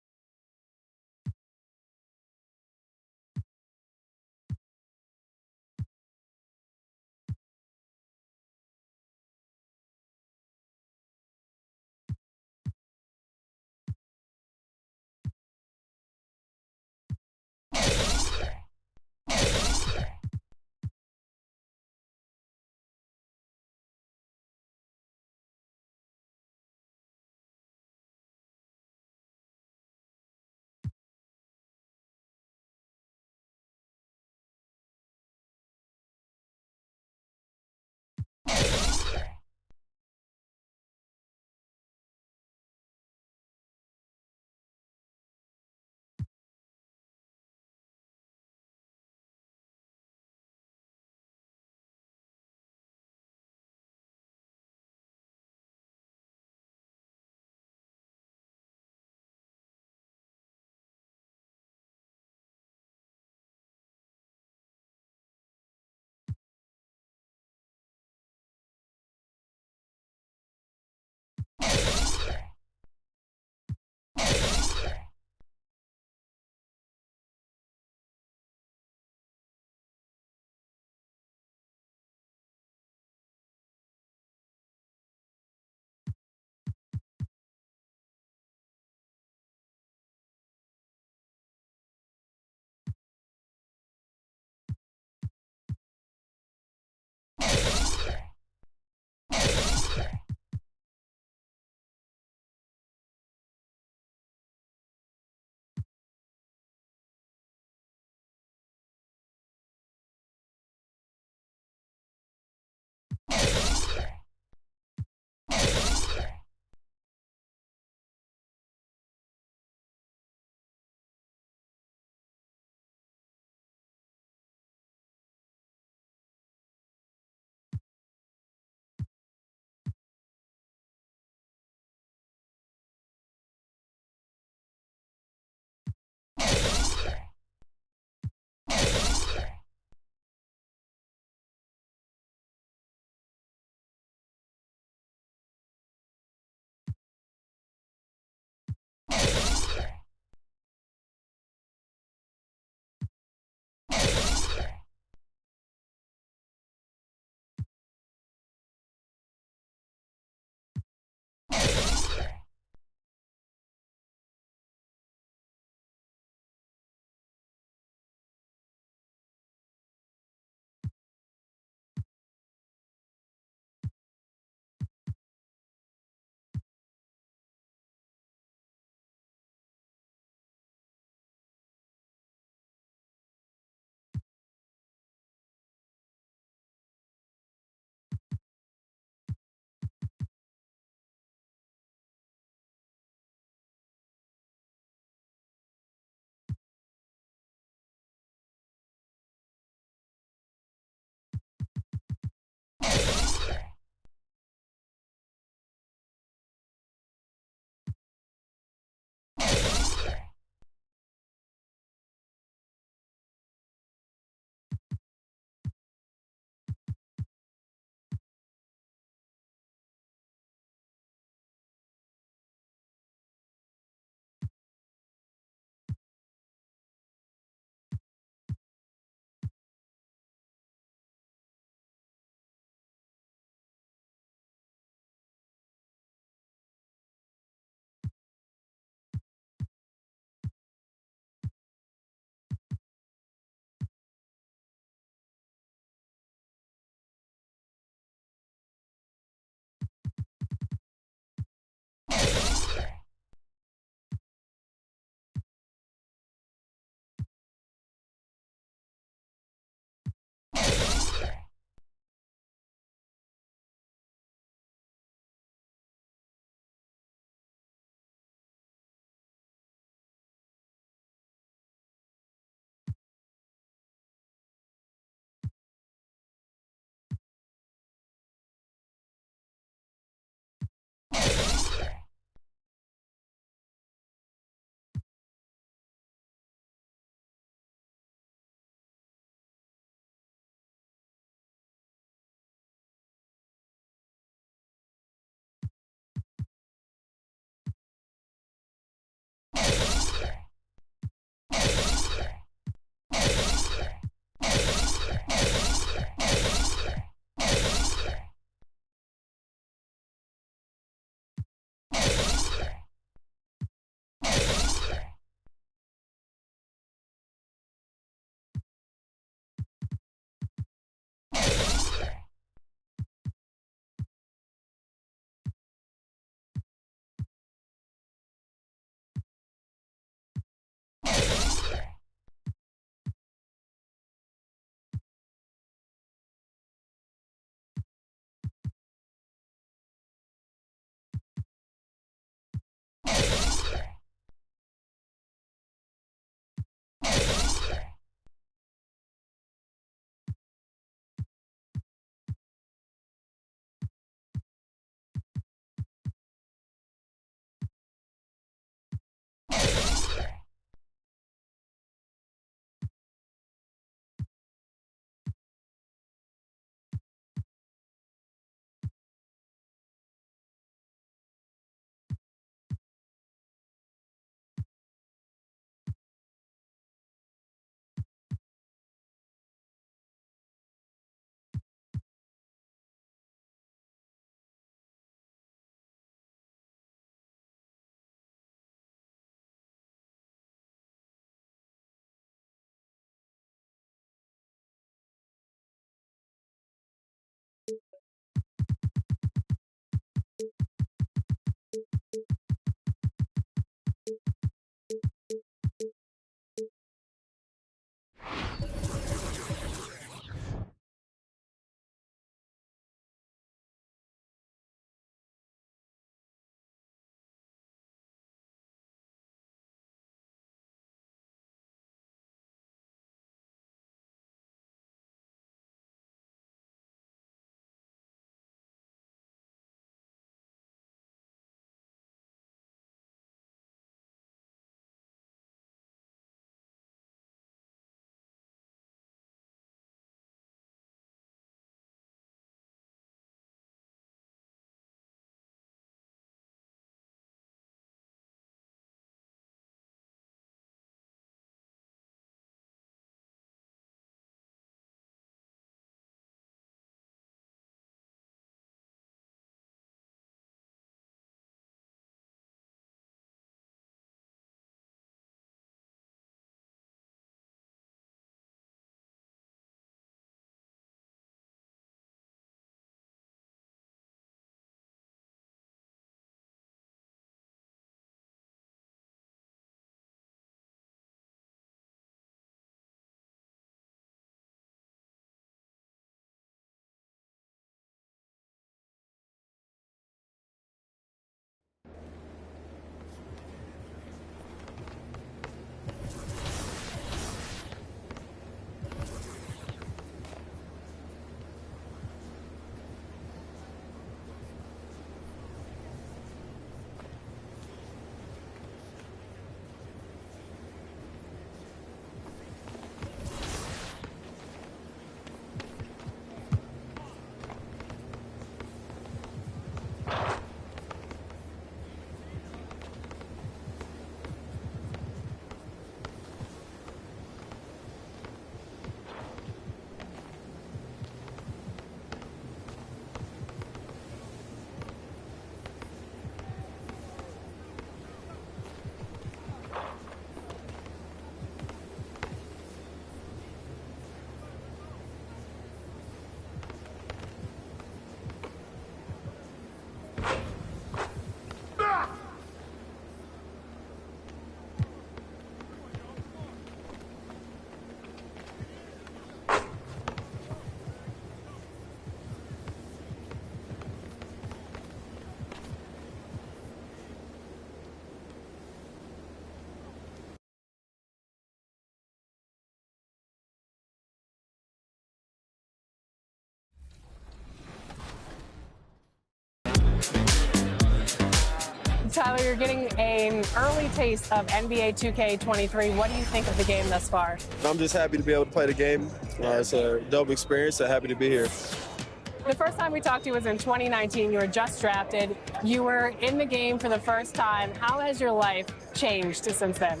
Tyler, you're getting an early taste of NBA 2K23. What do you think of the game thus far? I'm just happy to be able to play the game. It's a dope experience, so happy to be here. The first time we talked to you was in 2019. You were just drafted. You were in the game for the first time. How has your life changed since then?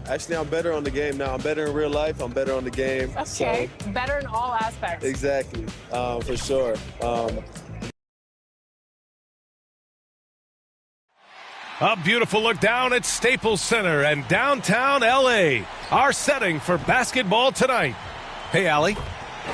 Actually, I'm better on the game now. I'm better in real life. I'm better on the game. Okay, so. Better in all aspects. Exactly, for sure. A beautiful look down at Staples Center and downtown L.A., our setting for basketball tonight. Hey, Allie.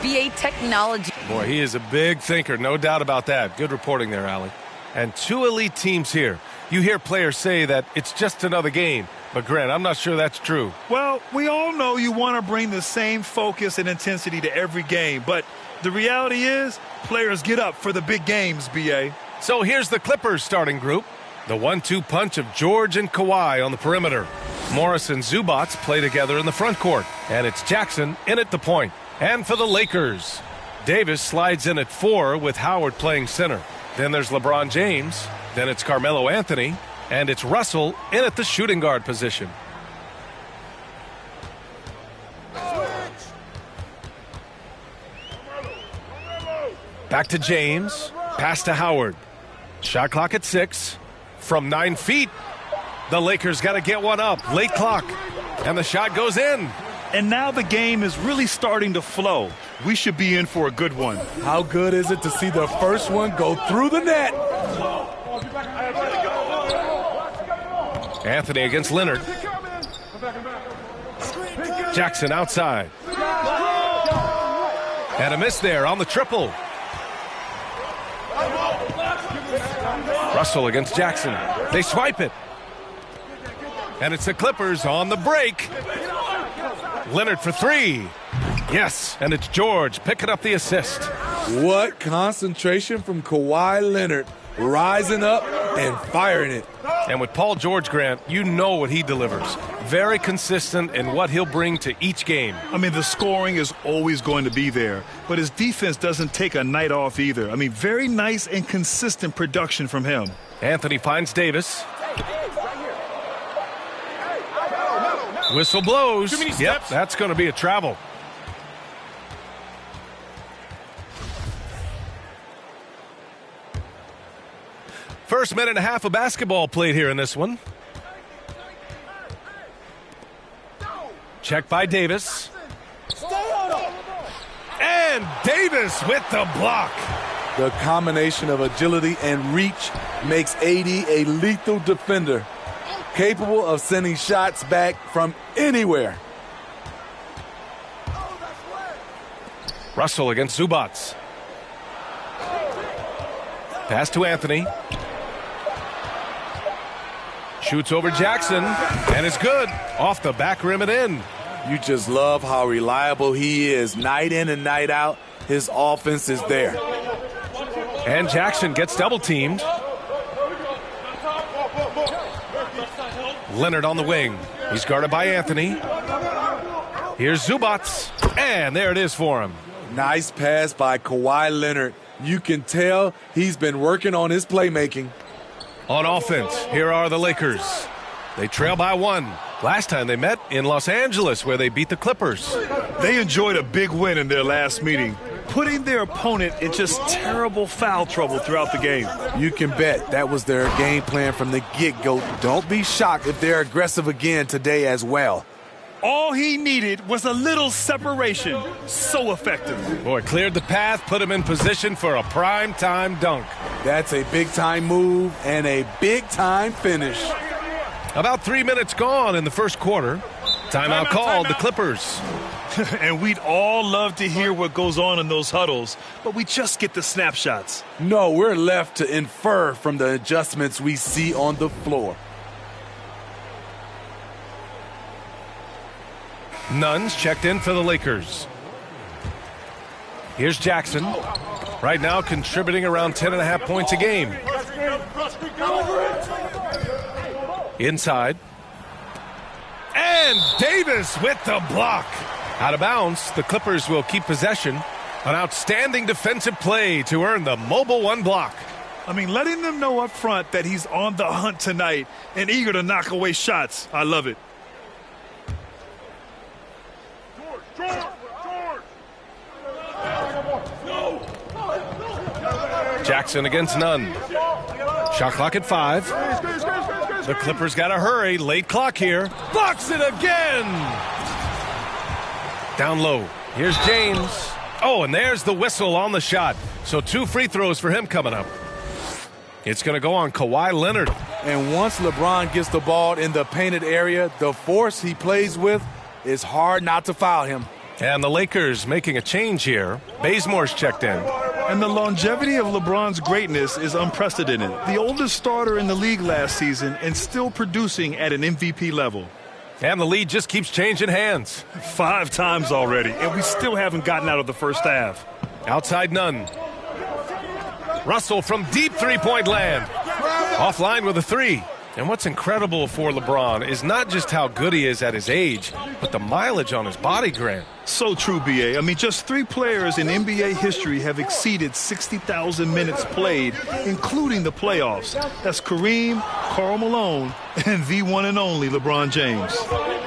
BA Technology. Boy, he is a big thinker, no doubt about that. Good reporting there, Allie. And two elite teams here. You hear players say that it's just another game. But, Grant, I'm not sure that's true. Well, we all know you want to bring the same focus and intensity to every game. But the reality is players get up for the big games, BA. So here's the Clippers starting group. The 1-2 punch of George and Kawhi on the perimeter. Morris and Zubac play together in the front court. And it's Jackson in at the point. And for the Lakers, Davis slides in at 4 with Howard playing center. Then there's LeBron James. Then it's Carmelo Anthony. And it's Russell in at the shooting guard position. Back to James. Pass to Howard. Shot clock at 6. From 9 feet. The Lakers got to get one up. Late clock. And the shot goes in. And now the game is really starting to flow. We should be in for a good one. How good is it to see the first one go through the net? Anthony against Leonard. Jackson outside. And a miss there on the triple. Russell against Jackson. They swipe it. And it's the Clippers on the break. Leonard for 3. Yes, and it's George picking up the assist. What concentration from Kawhi Leonard, rising up and firing it. And with Paul George, Grant, you know what he delivers. Very consistent in what he'll bring to each game. I mean, the scoring is always going to be there, but his defense doesn't take a night off either. I mean, very nice and consistent production from him. Anthony finds Davis. Whistle blows. Yep, that's going to be a travel. First minute and a half of basketball played here in this one. Check by Davis. And Davis with the block. The combination of agility and reach makes AD a lethal defender, capable of sending shots back from anywhere. Russell against Zubac. Pass to Anthony. Shoots over Jackson, and it's good. Off the back rim and in. You just love how reliable he is. Night in and night out, his offense is there. And Jackson gets double-teamed. Leonard on the wing. He's guarded by Anthony. Here's Zubac, and there it is for him. Nice pass by Kawhi Leonard. You can tell he's been working on his playmaking. On offense, here are the Lakers. They trail by 1. Last time they met in Los Angeles, where they beat the Clippers. They enjoyed a big win in their last meeting, putting their opponent in just terrible foul trouble throughout the game. You can bet that was their game plan from the get-go. Don't be shocked if they're aggressive again today as well. All he needed was a little separation. So effective. Boy, cleared the path, put him in position for a prime-time dunk. That's a big-time move and a big-time finish. About 3 minutes gone in the first quarter. Timeout called, the Clippers. And we'd all love to hear what goes on in those huddles, but we just get the snapshots. No, we're left to infer from the adjustments we see on the floor. Nunn's checked in for the Lakers. Here's Jackson. Right now contributing around 10.5 points a game. Inside. And Davis with the block. Out of bounds, the Clippers will keep possession. An outstanding defensive play to earn the Mobile 1 block. I mean, letting them know up front that he's on the hunt tonight and eager to knock away shots. I love it. Jackson against Nunn. Shot clock at 5. The Clippers got to hurry. Late clock here. Blocks it again. Down low. Here's James. Oh, and there's the whistle on the shot. So 2 free throws for him coming up. It's going to go on Kawhi Leonard. And once LeBron gets the ball in the painted area, the force he plays with, it's hard not to foul him. And the Lakers making a change here. Bazemore's checked in. And the longevity of LeBron's greatness is unprecedented. The oldest starter in the league last season and still producing at an MVP level. And the lead just keeps changing hands. 5 times already, and we still haven't gotten out of the first half. Outside Nunn. Russell from deep three-point land. Offline with a 3. And what's incredible for LeBron is not just how good he is at his age, but the mileage on his body, Grant. So true, B.A. I mean, just 3 players in NBA history have exceeded 60,000 minutes played, including the playoffs. That's Kareem, Karl Malone, and the one and only LeBron James.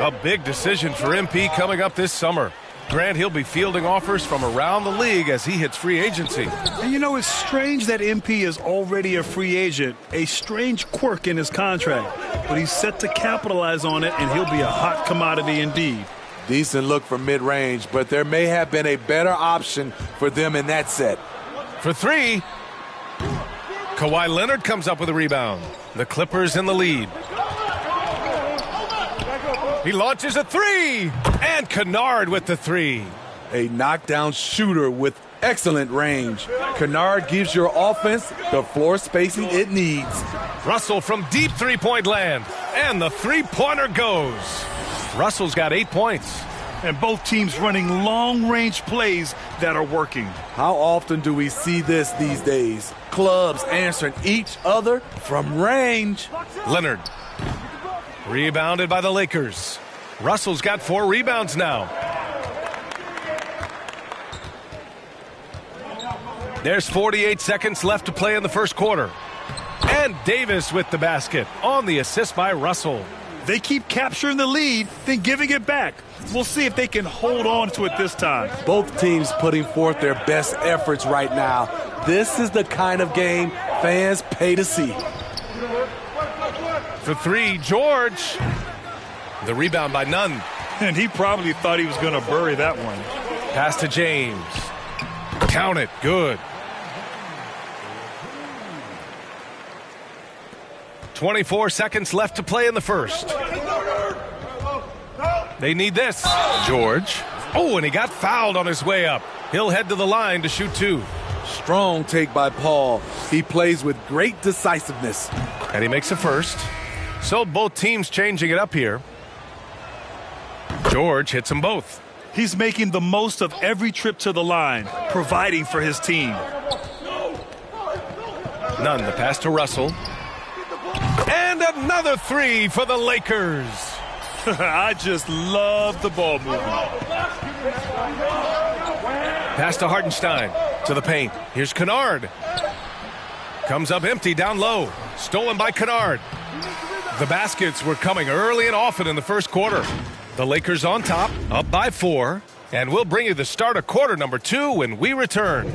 A big decision for MP coming up this summer. Grant, he'll be fielding offers from around the league as he hits free agency. And you know, it's strange that MP is already a free agent, a strange quirk in his contract. But he's set to capitalize on it, and he'll be a hot commodity indeed. Decent look for mid-range, but there may have been a better option for them in that set. For 3, Kawhi Leonard comes up with a rebound. The Clippers in the lead. He launches a 3, and Kennard with the 3. A knockdown shooter with excellent range. Kennard gives your offense the floor spacing it needs. Russell from deep three-point land, and the three-pointer goes. Russell's got 8 points. And both teams running long-range plays that are working. How often do we see this these days? Clubs answering each other from range. Leonard. Rebounded by the Lakers. Russell's got 4 rebounds now. There's 48 seconds left to play in the first quarter. And Davis with the basket on the assist by Russell. They keep capturing the lead, then giving it back. We'll see if they can hold on to it this time. Both teams putting forth their best efforts right now. This is the kind of game fans pay to see. For 3, George. The rebound by Nunn. And he probably thought he was going to bury that one. Pass to James. Count it. Good. 24 seconds left to play in the first. They need this. George. Oh, and he got fouled on his way up. He'll head to the line to shoot 2. Strong take by Paul. He plays with great decisiveness. And he makes a first. So both teams changing it up here. George hits them both. He's making the most of every trip to the line, providing for his team. Nunn, the pass to Russell. And another 3 for the Lakers. I just love the ball movement. Pass to Hartenstein. To the paint. Here's Kennard. Comes up empty down low. Stolen by Kennard. The baskets were coming early and often in the first quarter. The Lakers on top, up by 4. And we'll bring you the start of quarter number 2 when we return.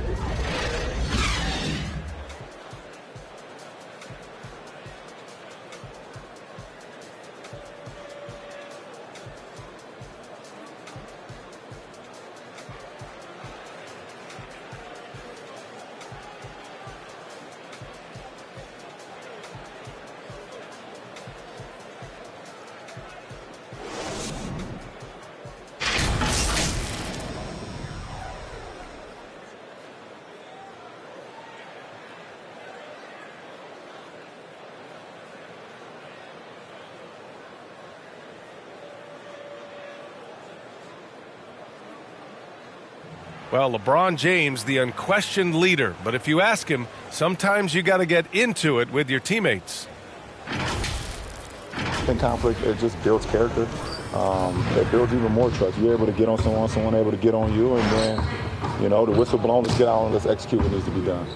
Well, LeBron James, the unquestioned leader. But if you ask him, sometimes you got to get into it with your teammates. I think conflict, it just builds character. It builds even more trust. You're able to get on someone able to get on you, and then, you know, the whistle blown, let's get out and let's execute what needs to be done.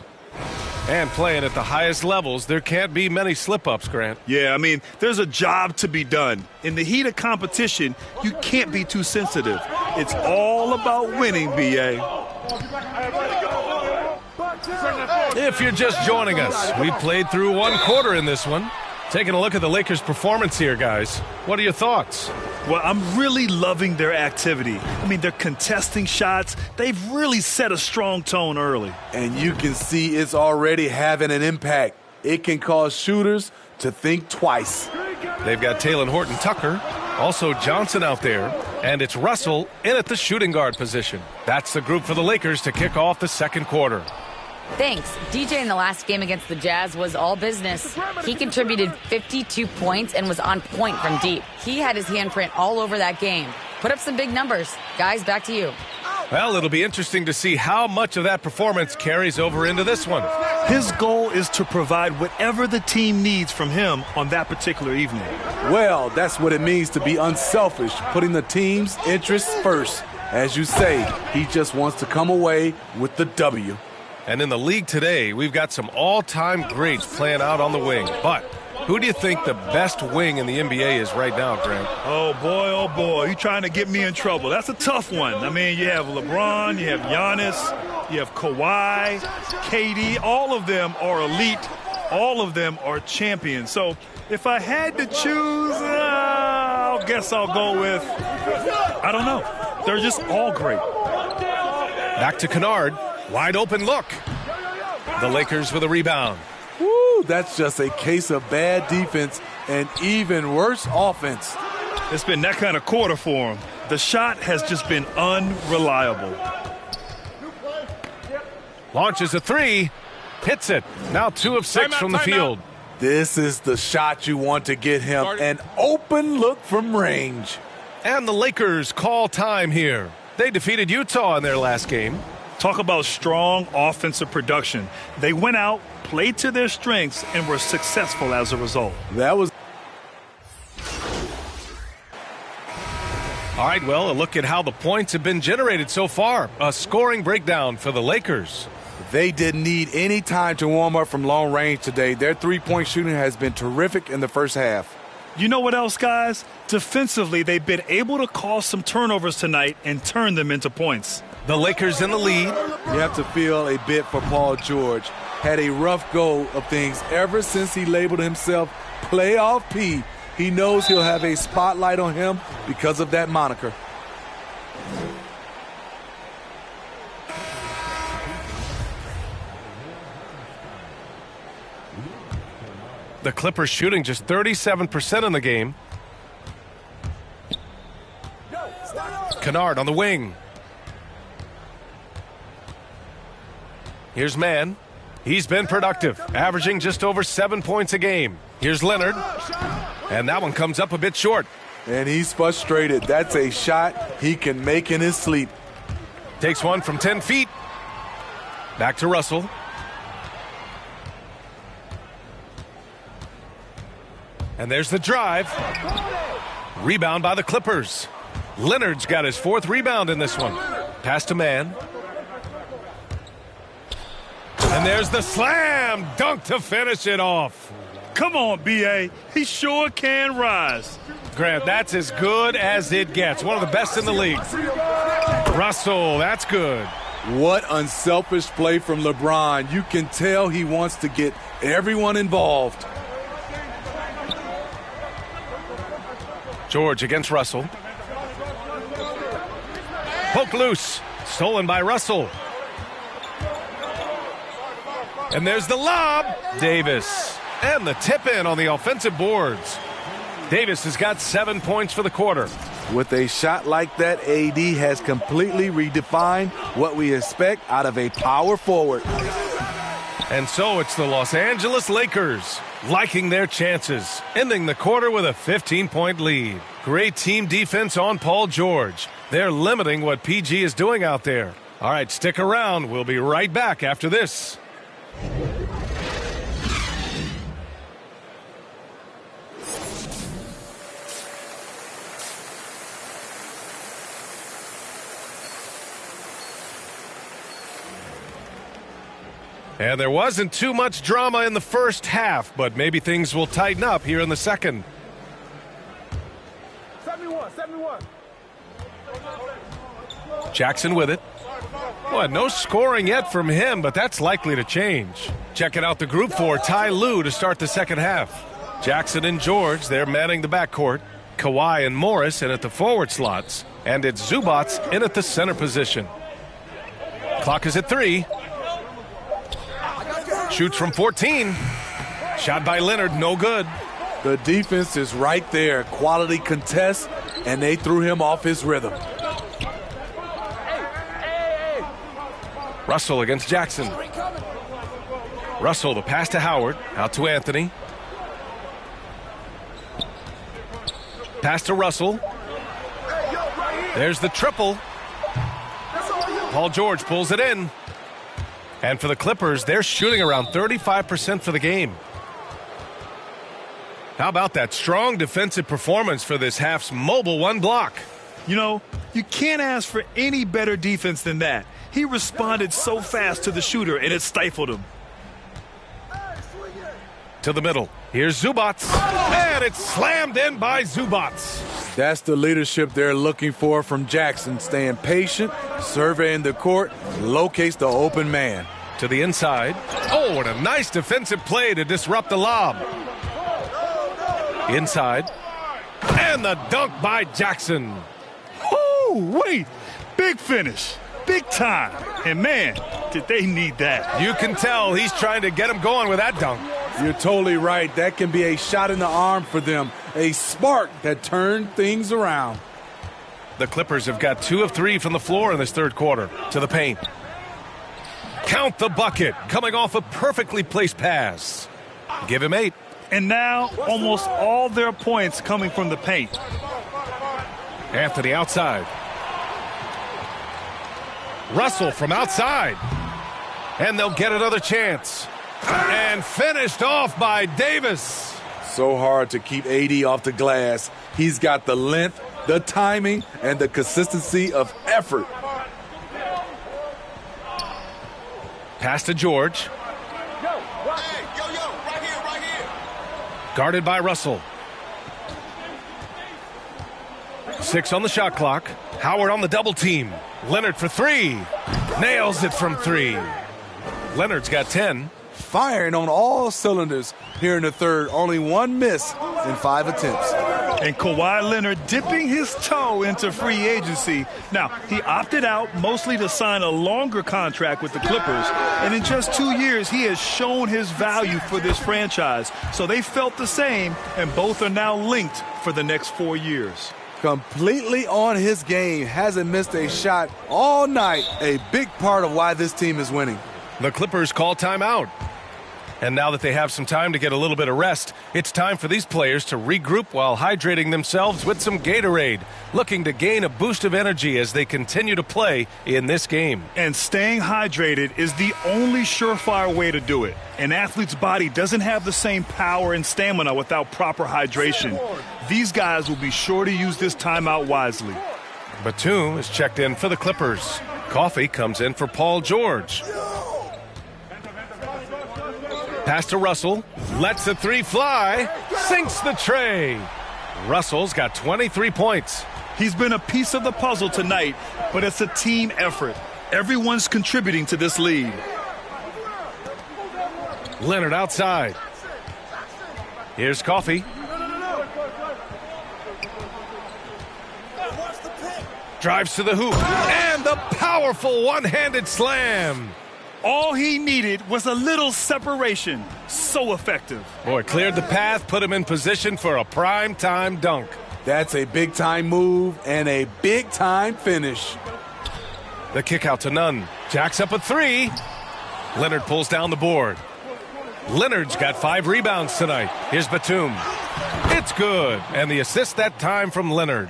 And playing at the highest levels, there can't be many slip-ups, Grant. Yeah, I mean, there's a job to be done. In the heat of competition, you can't be too sensitive. It's all about winning, B.A. If you're just joining us, we played through one quarter in this one. Taking a look at the Lakers' performance here, guys. What are your thoughts? Well, I'm really loving their activity. I mean, they're contesting shots. They've really set a strong tone early. And you can see it's already having an impact. It can cause shooters to think twice. They've got Talen Horton-Tucker, also Johnson out there, and it's Russell in at the shooting guard position. That's the group for the Lakers to kick off the second quarter. Thanks. DJ in the last game against the Jazz was all business. He contributed 52 points and was on point from deep. He had his handprint all over that game. Put up some big numbers. Guys, back to you. Well, it'll be interesting to see how much of that performance carries over into this one. His goal is to provide whatever the team needs from him on that particular evening. Well, that's what it means to be unselfish, putting the team's interests first. As you say, he just wants to come away with the W. And in the league today, we've got some all-time greats playing out on the wing. But who do you think the best wing in the NBA is right now, Grant? Oh, boy, you're trying to get me in trouble. That's a tough one. I mean, you have LeBron, you have Giannis, you have Kawhi, KD. All of them are elite. All of them are champions. So if I had to choose, I guess I'll go with, I don't know. They're just all great. Back to Kennard. Wide open look. The Lakers with a rebound. Woo, that's just a case of bad defense and even worse offense. It's been that kind of quarter for him. The shot has just been unreliable. Launches a three. Hits it. Now 2 of 6 from the field. This is the shot you want to get him. An open look from range. And the Lakers call time here. They defeated Utah in their last game. Talk about strong offensive production. They went out, played to their strengths, and were successful as a result. That was... All right, well, a look at how the points have been generated so far. A scoring breakdown for the Lakers. They didn't need any time to warm up from long range today. Their three-point shooting has been terrific in the first half. You know what else, guys? Defensively, they've been able to cause some turnovers tonight and turn them into points. The Lakers in the lead. You have to feel a bit for Paul George. Had a rough go of things ever since he labeled himself Playoff P. He knows he'll have a spotlight on him because of that moniker. The Clippers shooting just 37% in the game. Kennard on the wing. Here's Mann. He's been productive, averaging just over 7 points a game. Here's Leonard. And that one comes up a bit short. And he's frustrated. That's a shot he can make in his sleep. Takes one from 10 feet. Back to Russell. And there's the drive. Rebound by the Clippers. Leonard's got his 4th rebound in this one. Pass to Mann. And there's the slam dunk to finish it off. Come on, B.A. He sure can rise. Grant, that's as good as it gets. One of the best in the league. Russell, that's good. What unselfish play from LeBron. You can tell he wants to get everyone involved. George against Russell. Poke loose. Stolen by Russell. And there's the lob. Davis. And the tip-in on the offensive boards. Davis has got 7 points for the quarter. With a shot like that, AD has completely redefined what we expect out of a power forward. And so it's the Los Angeles Lakers liking their chances, ending the quarter with a 15-point lead. Great team defense on Paul George. They're limiting what PG is doing out there. All right, stick around. We'll be right back after this. And there wasn't too much drama in the first half, but maybe things will tighten up here in the second. 71. Jackson with it. Well, no scoring yet from him, but that's likely to change. Checking out the group for Ty Lue to start the second half. Jackson and George, they're manning the backcourt. Kawhi and Morris in at the forward slots. And it's Zubac in at the center position. Clock is at 3. Shoots from 14. Shot by Leonard, no good. The defense is right there. Quality contest, and they threw him off his rhythm. Russell against Jackson. Russell, the pass to Howard. Out to Anthony. Pass to Russell. There's the triple. Paul George pulls it in. And for the Clippers, they're shooting around 35% for the game. How about that strong defensive performance for this half's mobile one block? You know, you can't ask for any better defense than that. He responded so fast to the shooter, and it stifled him. To the middle. Here's Zubac. And it's slammed in by Zubac. That's the leadership they're looking for from Jackson. Staying patient, surveying the court, locates the open man. To the inside. Oh, and a nice defensive play to disrupt the lob. Inside. And the dunk by Jackson. Oh, wait. Big finish. Big time. And, man, did they need that. You can tell he's trying to get him going with that dunk. You're totally right. That can be a shot in the arm for them. A spark that turned things around. The Clippers have got 2 of 3 from the floor in this third quarter. To the paint. Count the bucket. Coming off a perfectly placed pass. Give him 8. And now almost all their points coming from the paint. Anthony outside. Russell from outside. And they'll get another chance. And finished off by Davis. So hard to keep AD off the glass. He's got the length, the timing, and the consistency of effort. Pass to George. Guarded by Russell. 6 on the shot clock. Howard on the double team. Leonard for 3. Nails it from 3. Leonard's got 10. Firing on all cylinders here in the third. Only 1 miss in 5 attempts. And Kawhi Leonard dipping his toe into free agency. Now, he opted out mostly to sign a longer contract with the Clippers. And in just 2 years, he has shown his value for this franchise. So they felt the same, and both are now linked for the next 4 years. Completely on his game. Hasn't missed a shot all night. A big part of why this team is winning. The Clippers call timeout. And now that they have some time to get a little bit of rest, it's time for these players to regroup while hydrating themselves with some Gatorade, looking to gain a boost of energy as they continue to play in this game. And staying hydrated is the only surefire way to do it. An athlete's body doesn't have the same power and stamina without proper hydration. These guys will be sure to use this timeout wisely. Batum is checked in for the Clippers. Coffee comes in for Paul George. Pass to Russell, lets the 3 fly, sinks the tray. Russell's got 23 points. He's been a piece of the puzzle tonight, but it's a team effort. Everyone's contributing to this lead. Leonard outside. Here's Coffee. Drives to the hoop, and the powerful one-handed slam. All he needed was a little separation. So effective. Boy, cleared the path, put him in position for a prime-time dunk. That's a big-time move and a big-time finish. The kick out to Nunn. Jacks up a 3. Leonard pulls down the board. Leonard's got 5 rebounds tonight. Here's Batum. It's good. And the assist that time from Leonard.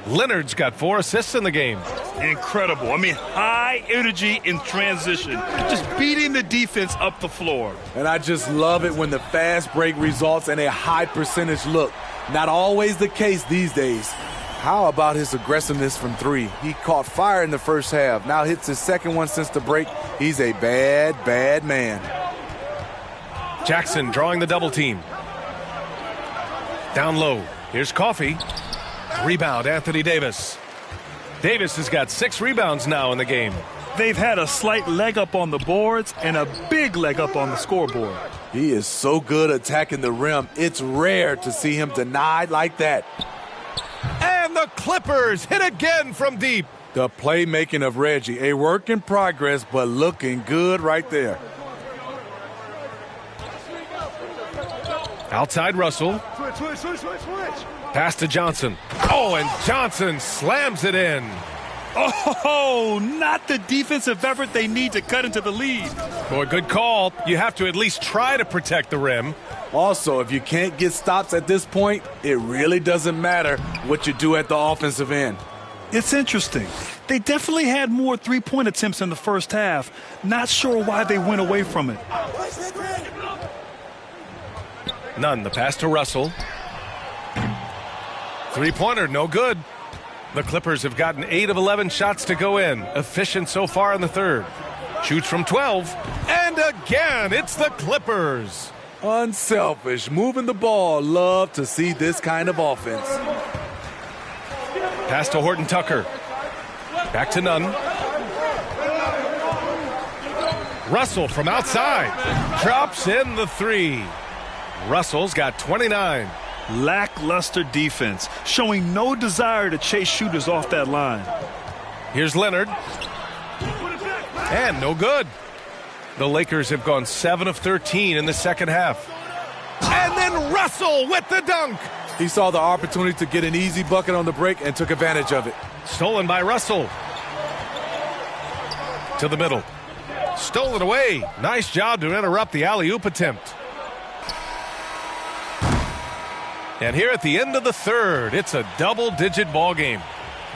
Leonard's got 4 assists in the game. Incredible. I mean, high energy in transition. Just beating the defense up the floor. And I just love it when the fast break results in a high percentage look. Not always the case these days. How about his aggressiveness from three? He caught fire in the first half. Now hits his second one since the break. He's a bad, bad man. Jackson drawing the double team. Down low. Here's Coffey. Rebound, Anthony Davis. Davis has got 6 rebounds now in the game. They've had a slight leg up on the boards and a big leg up on the scoreboard. He is so good attacking the rim. It's rare to see him denied like that. And the Clippers hit again from deep. The playmaking of Reggie, a work in progress, but looking good right there. Outside Russell. Switch. Pass to Johnson. Oh, and Johnson slams it in. Oh, not the defensive effort they need to cut into the lead. Boy, good call. You have to at least try to protect the rim. Also, if you can't get stops at this point, it really doesn't matter what you do at the offensive end. It's interesting. They definitely had more three-point attempts in the first half. Not sure why they went away from it. None. The pass to Russell. Three-pointer, no good. The Clippers have gotten 8 of 11 shots to go in. Efficient so far in the third. Shoots from 12. And again, it's the Clippers. Unselfish, moving the ball. Love to see this kind of offense. Pass to Horton Tucker. Back to Nunn. Russell from outside. Drops in the 3. Russell's got 29. Lackluster defense, showing no desire to chase shooters off that line. Here's Leonard. And no good. The Lakers have gone 7 of 13 in the second half. And then Russell with the dunk. He saw the opportunity to get an easy bucket on the break and took advantage of it. Stolen by Russell. To the middle. Stolen away. Nice job to interrupt the alley-oop attempt. And here at the end of the third, it's a double-digit ball game.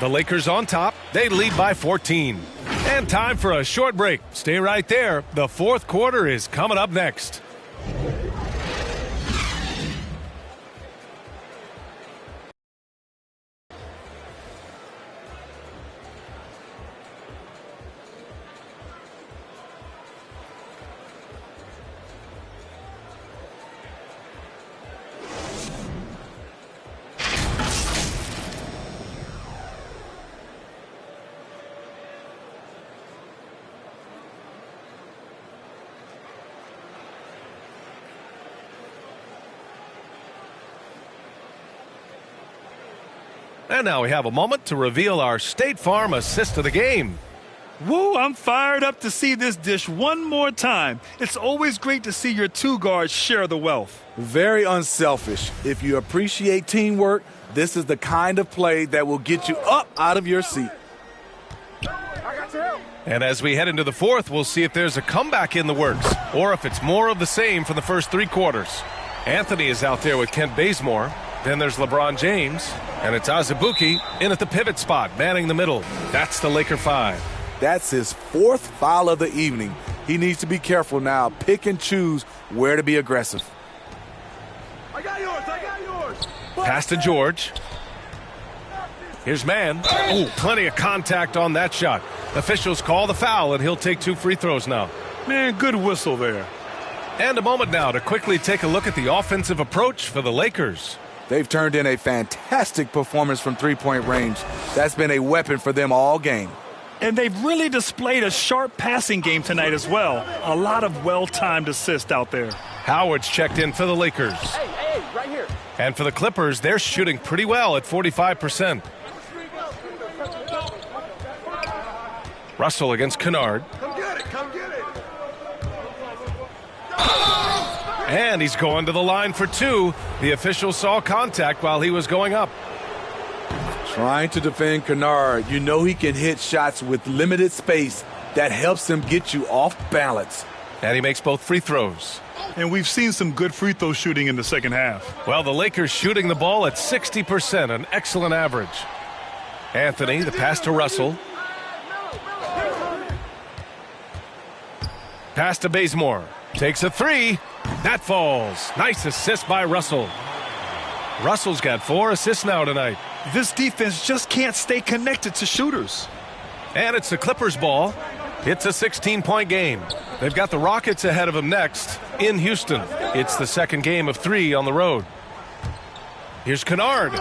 The Lakers on top. They lead by 14. And time for a short break. Stay right there. The fourth quarter is coming up next. And now we have a moment to reveal our State Farm assist of the game. Woo, I'm fired up to see this dish one more time. It's always great to see your two guards share the wealth. Very unselfish. If you appreciate teamwork, this is the kind of play that will get you up out of your seat. And as we head into the fourth, we'll see if there's a comeback in the works or if it's more of the same from the first 3 quarters. Anthony is out there with Kent Bazemore. Then there's LeBron James, and it's Azubuike in at the pivot spot, manning the middle. That's the Laker 5. That's his 4th foul of the evening. He needs to be careful now. Pick and choose where to be aggressive. I got yours. Pass to George. Here's Mann. Oh, plenty of contact on that shot. Officials call the foul, and he'll take 2 free throws now. Man, good whistle there. And a moment now to quickly take a look at the offensive approach for the Lakers. They've turned in a fantastic performance from three-point range. That's been a weapon for them all game. And they've really displayed a sharp passing game tonight as well. A lot of well-timed assists out there. Howard's checked in for the Lakers. Hey, right here. And for the Clippers, they're shooting pretty well at 45%. Russell against Kennard. Come get it. And he's going to the line for 2. The official saw contact while he was going up. Trying to defend Kennard. You know he can hit shots with limited space. That helps him get you off balance. And he makes both free throws. And we've seen some good free throw shooting in the second half. Well, the Lakers shooting the ball at 60%, an excellent average. Anthony, the pass to Russell. Pass to Bazemore. Takes a 3. That falls. Nice assist by Russell. Russell's got 4 assists now tonight. This defense just can't stay connected to shooters. And it's the Clippers' ball. It's a 16-point game. They've got the Rockets ahead of them next in Houston. It's the second game of 3 on the road. Here's Kennard.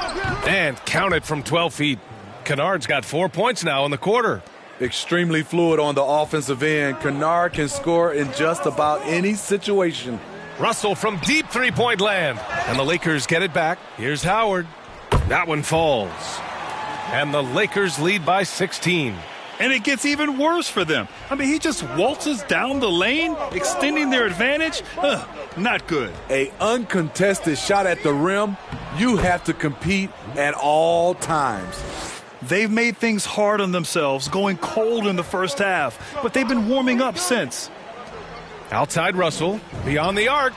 And count it from 12 feet. Kennard's got 4 points now in the quarter. Extremely fluid on the offensive end. Kennard can score in just about any situation. Russell from deep three-point land. And the Lakers get it back. Here's Howard. That one falls. And the Lakers lead by 16. And it gets even worse for them. I mean, he just waltzes down the lane, extending their advantage. Not good. A uncontested shot at the rim. You have to compete at all times. They've made things hard on themselves, going cold in the first half, but they've been warming up since. Outside Russell, beyond the arc,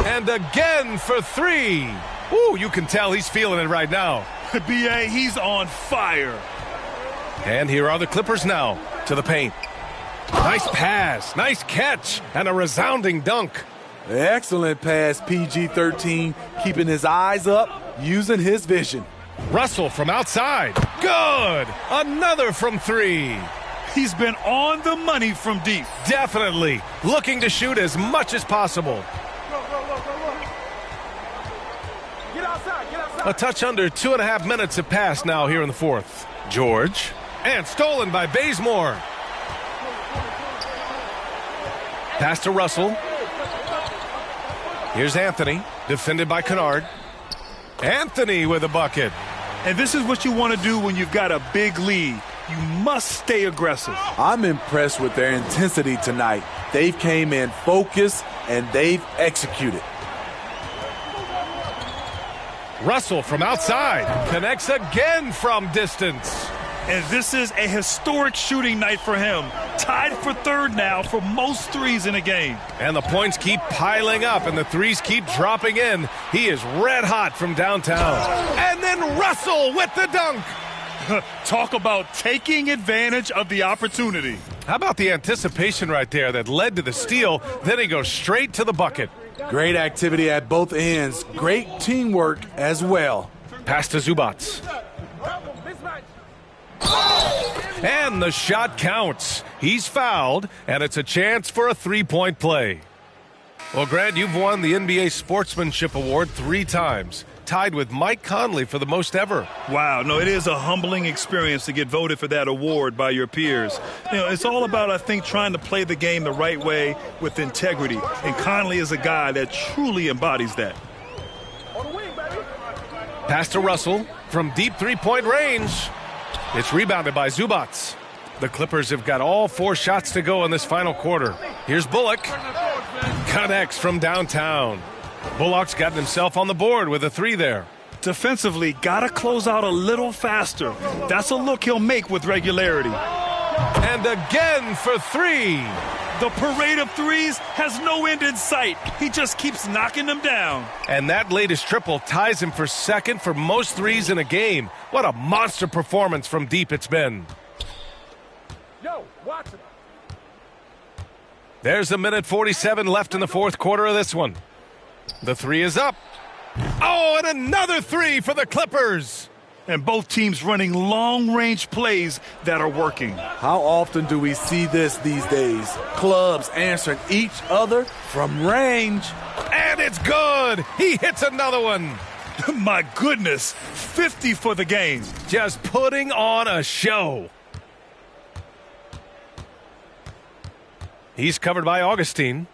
and again for 3. Ooh, you can tell he's feeling it right now. B.A., he's on fire. And here are the Clippers now to the paint. Nice pass, nice catch, and a resounding dunk. Excellent pass, PG-13, keeping his eyes up, using his vision. Russell from outside. Good! Another from 3. He's been on the money from deep. Definitely. Looking to shoot as much as possible. Get outside, get outside. A touch under 2.5 minutes have passed now here in the fourth. George. And stolen by Bazemore. Pass to Russell. Here's Anthony. Defended by Kennard. Anthony with a bucket. And this is what you want to do when you've got a big lead. You must stay aggressive. I'm impressed with their intensity tonight. They've came in focused and they've executed. Russell from outside. Connects again from distance. And this is a historic shooting night for him. Tied for 3rd now for most threes in a game. And the points keep piling up and the threes keep dropping in. He is red hot from downtown. And then Russell with the dunk. Talk about taking advantage of the opportunity. How about the anticipation right there that led to the steal? Then he goes straight to the bucket. Great activity at both ends. Great teamwork as well. Pass to Zubac. And the shot counts. He's fouled, and it's a chance for a 3-point play. Well, Grant, you've won the NBA Sportsmanship Award 3 times, tied with Mike Conley for the most ever. Wow, no, it is a humbling experience to get voted for that award by your peers. You know, it's all about, I think, trying to play the game the right way with integrity, and Conley is a guy that truly embodies that. Pass to Russell from deep 3-point range. It's rebounded by Zubac. The Clippers have got all 4 shots to go in this final quarter. Here's Bullock. Connects from downtown. Bullock's gotten himself on the board with a 3 there. Defensively, got to close out a little faster. That's a look he'll make with regularity. And again for 3. The parade of threes has no end in sight. He just keeps knocking them down. And that latest triple ties him for 2nd for most threes in a game. What a monster performance from deep it's been. Yo, watch him. There's 1:47 left in the fourth quarter of this one. The 3 is up. Oh, and another 3 for the Clippers. And both teams running long-range plays that are working. How often do we see this these days? Clubs answering each other from range. And it's good. He hits another one. My goodness, 50 for the game. Just putting on a show. He's covered by Augustine.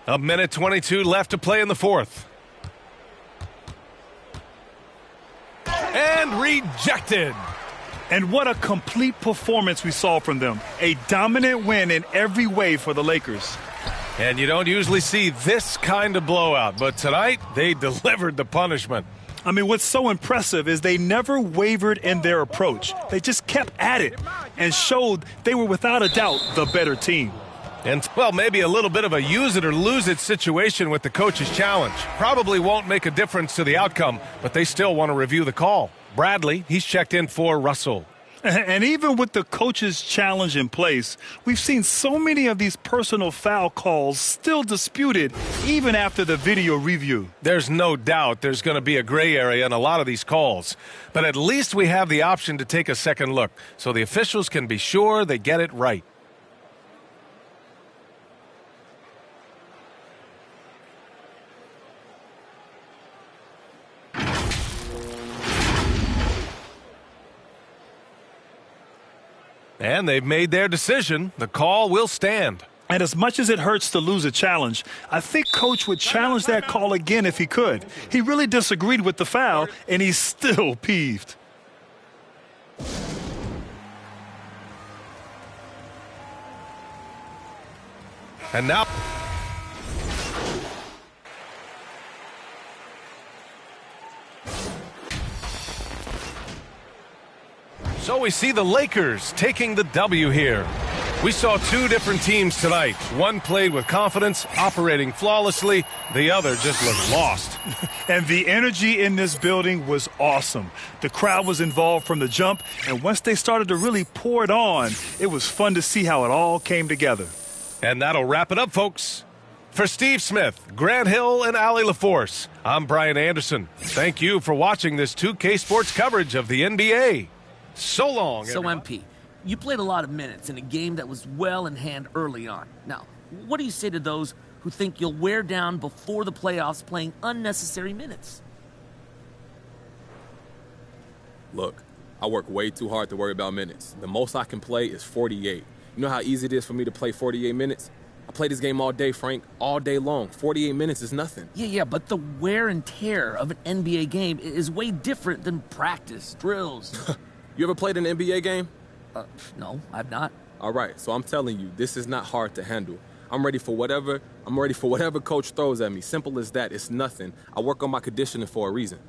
1:22 left to play in the fourth. And rejected. And what a complete performance we saw from them. A dominant win in every way for the Lakers. And you don't usually see this kind of blowout, but tonight they delivered the punishment. I mean, what's so impressive is they never wavered in their approach. They just kept at it and showed they were without a doubt the better team. And, well, maybe a little bit of a use it or lose it situation with the coach's challenge. Probably won't make a difference to the outcome, but they still want to review the call. Bradley, he's checked in for Russell. And even with the coach's challenge in place, we've seen so many of these personal foul calls still disputed even after the video review. There's no doubt there's going to be a gray area in a lot of these calls. But at least we have the option to take a second look so the officials can be sure they get it right. And they've made their decision. The call will stand. And as much as it hurts to lose a challenge, I think Coach would challenge that call again if he could. He really disagreed with the foul, and he's still peeved. And now... So we see the Lakers taking the W here. We saw two different teams tonight. One played with confidence, operating flawlessly. The other just looked lost. And the energy in this building was awesome. The crowd was involved from the jump, and once they started to really pour it on, it was fun to see how it all came together. And that'll wrap it up, folks. For Steve Smith, Grant Hill, and Allie LaForce, I'm Brian Anderson. Thank you for watching this 2K Sports coverage of the NBA. So long, everyone. So, MP, you played a lot of minutes in a game that was well in hand early on. Now, what do you say to those who think you'll wear down before the playoffs playing unnecessary minutes? Look, I work way too hard to worry about minutes. The most I can play is 48. You know how easy it is for me to play 48 minutes? I play this game all day, Frank, all day long. 48 minutes is nothing. Yeah, but the wear and tear of an NBA game is way different than practice, drills. You ever played an NBA game? No, I've not. All right, so I'm telling you, this is not hard to handle. I'm ready for whatever coach throws at me. Simple as that. It's nothing. I work on my conditioning for a reason.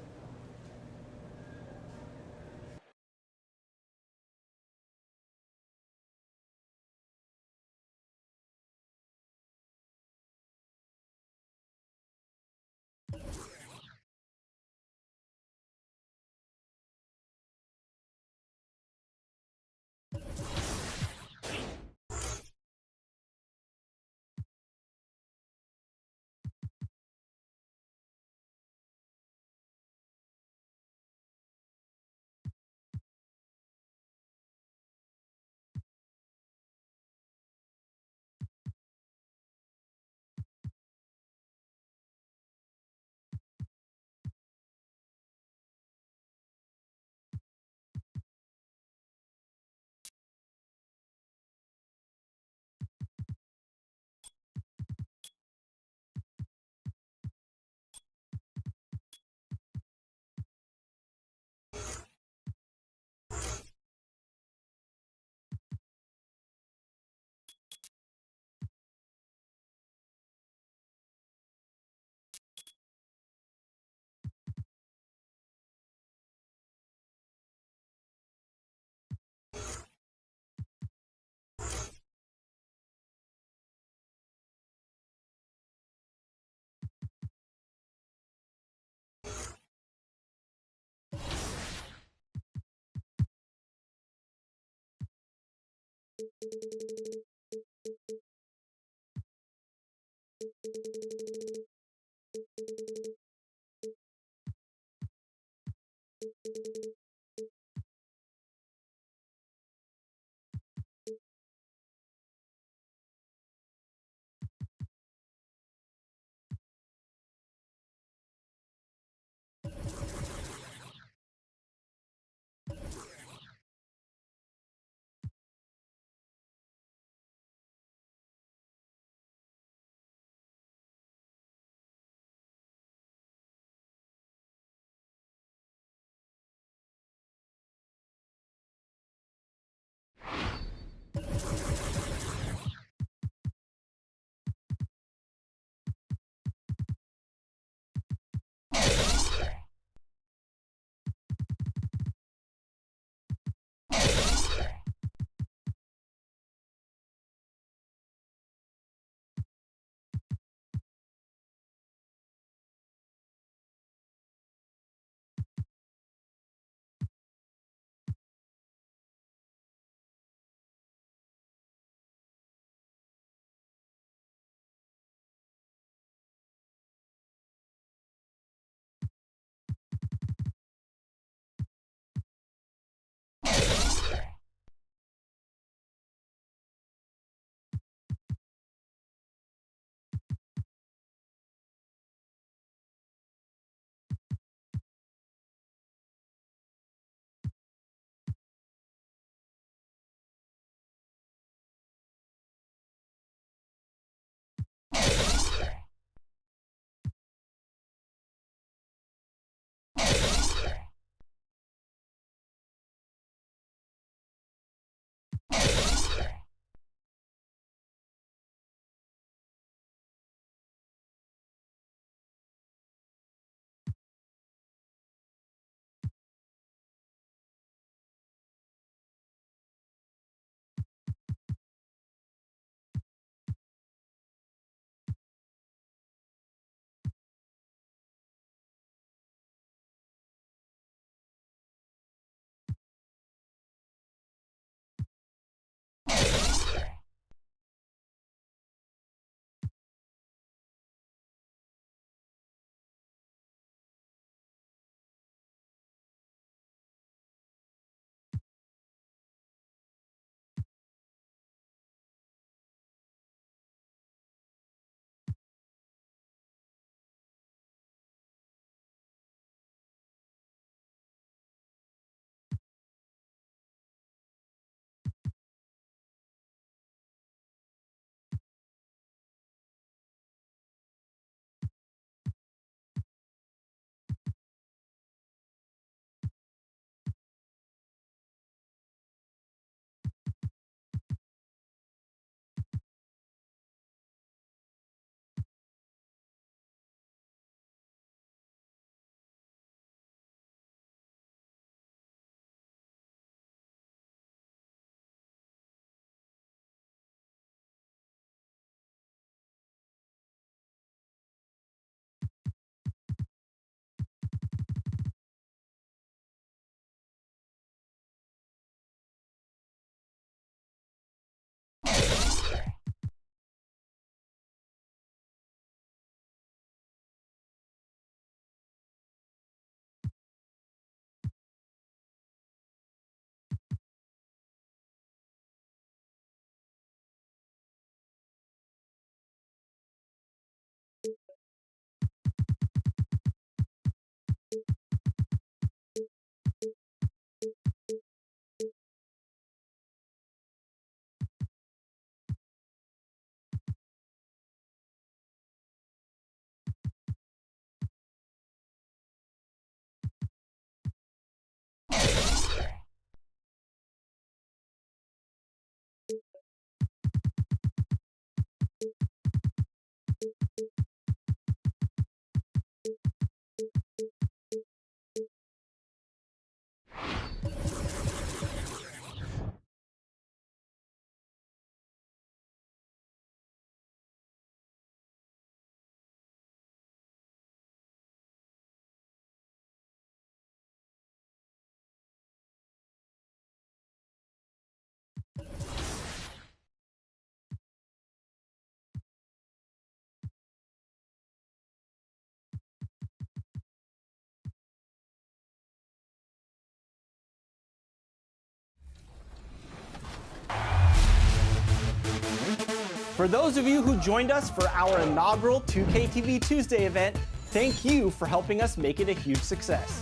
For those of you who joined us for our inaugural 2K TV Tuesday event, thank you for helping us make it a huge success.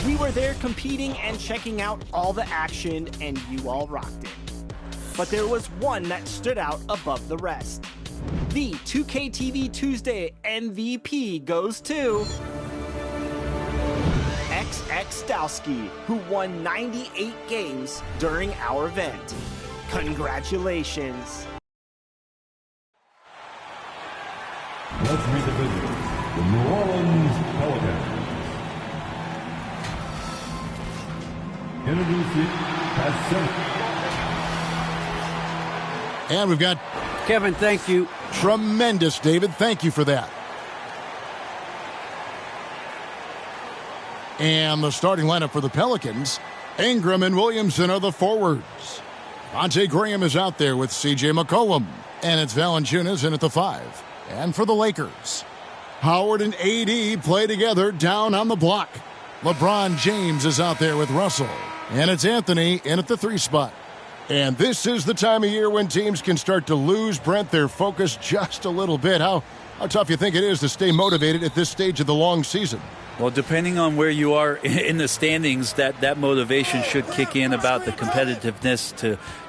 We were there competing and checking out all the action, and you all rocked it. But there was one that stood out above the rest. The 2K TV Tuesday MVP goes to XX Dowski, who won 98 games during our event. Congratulations. Let's meet the visitors, the New Orleans Pelicans. Introducing And we've got Kevin, thank you. Tremendous, David. Thank you for that. And the starting lineup for the Pelicans, Ingram and Williamson are the forwards. Devontae Graham is out there with C.J. McCollum. And it's Valanciunas in at the 5. And for the Lakers, Howard and AD play together down on the block. LeBron James is out there with Russell. And it's Anthony in at the 3 spot. And this is the time of year when teams can start to lose, Brent, their focus just a little bit. How tough you think it is to stay motivated at this stage of the long season? Well, depending on where you are in the standings, that motivation should kick in about the competitiveness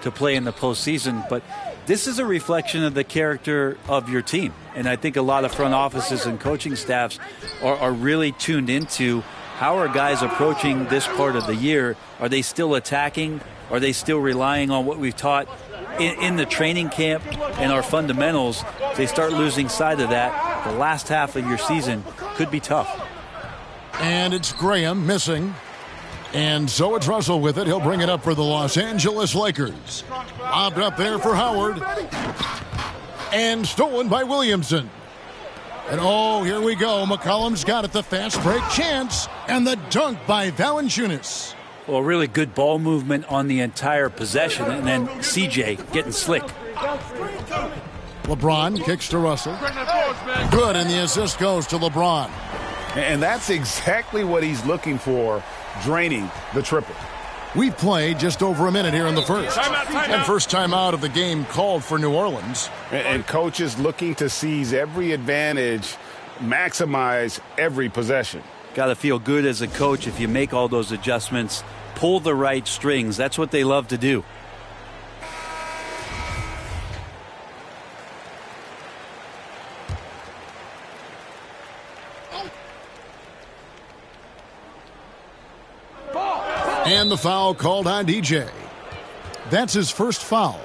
to play in the postseason. But this is a reflection of the character of your team. And I think a lot of front offices and coaching staffs are really tuned into how are guys approaching this part of the year. Are they still attacking? Are they still relying on what we've taught in the training camp and our fundamentals? If they start losing sight of that, the last half of your season could be tough. And it's Graham missing. And so it's Russell with it. He'll bring it up for the Los Angeles Lakers. Lobbed up there for Howard. And stolen by Williamson. And here we go. McCollum's got it. The fast break chance. And the dunk by Valanciunas. Well, really good ball movement on the entire possession. And then CJ getting slick. LeBron kicks to Russell. Good, and the assist goes to LeBron. And that's exactly what he's looking for, draining the triple. We've played just over a minute here in the first. And first time out of the game called for New Orleans. And coaches looking to seize every advantage, maximize every possession. Got to feel good as a coach if you make all those adjustments, pull the right strings. That's what they love to do. And the foul called on DJ. That's his first foul.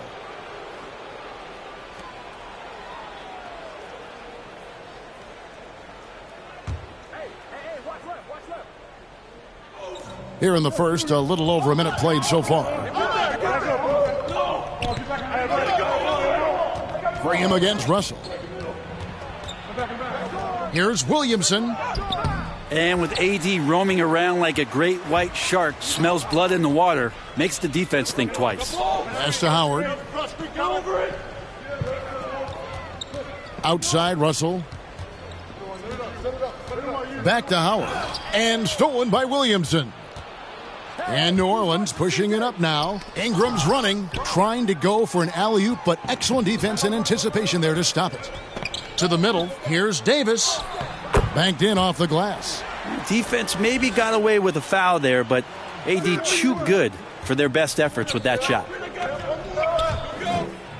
Here in the first, a little over a minute played so far. Graham against Russell. Here's Williamson. And with AD roaming around like a great white shark, smells blood in the water, makes the defense think twice. Pass to Howard. Outside Russell. Back to Howard. And stolen by Williamson. And New Orleans pushing it up now. Ingram's running, trying to go for an alley-oop, but excellent defense and anticipation there to stop it. To the middle, here's Davis. Banked in off the glass. Defense maybe got away with a foul there, but AD too good for their best efforts with that shot.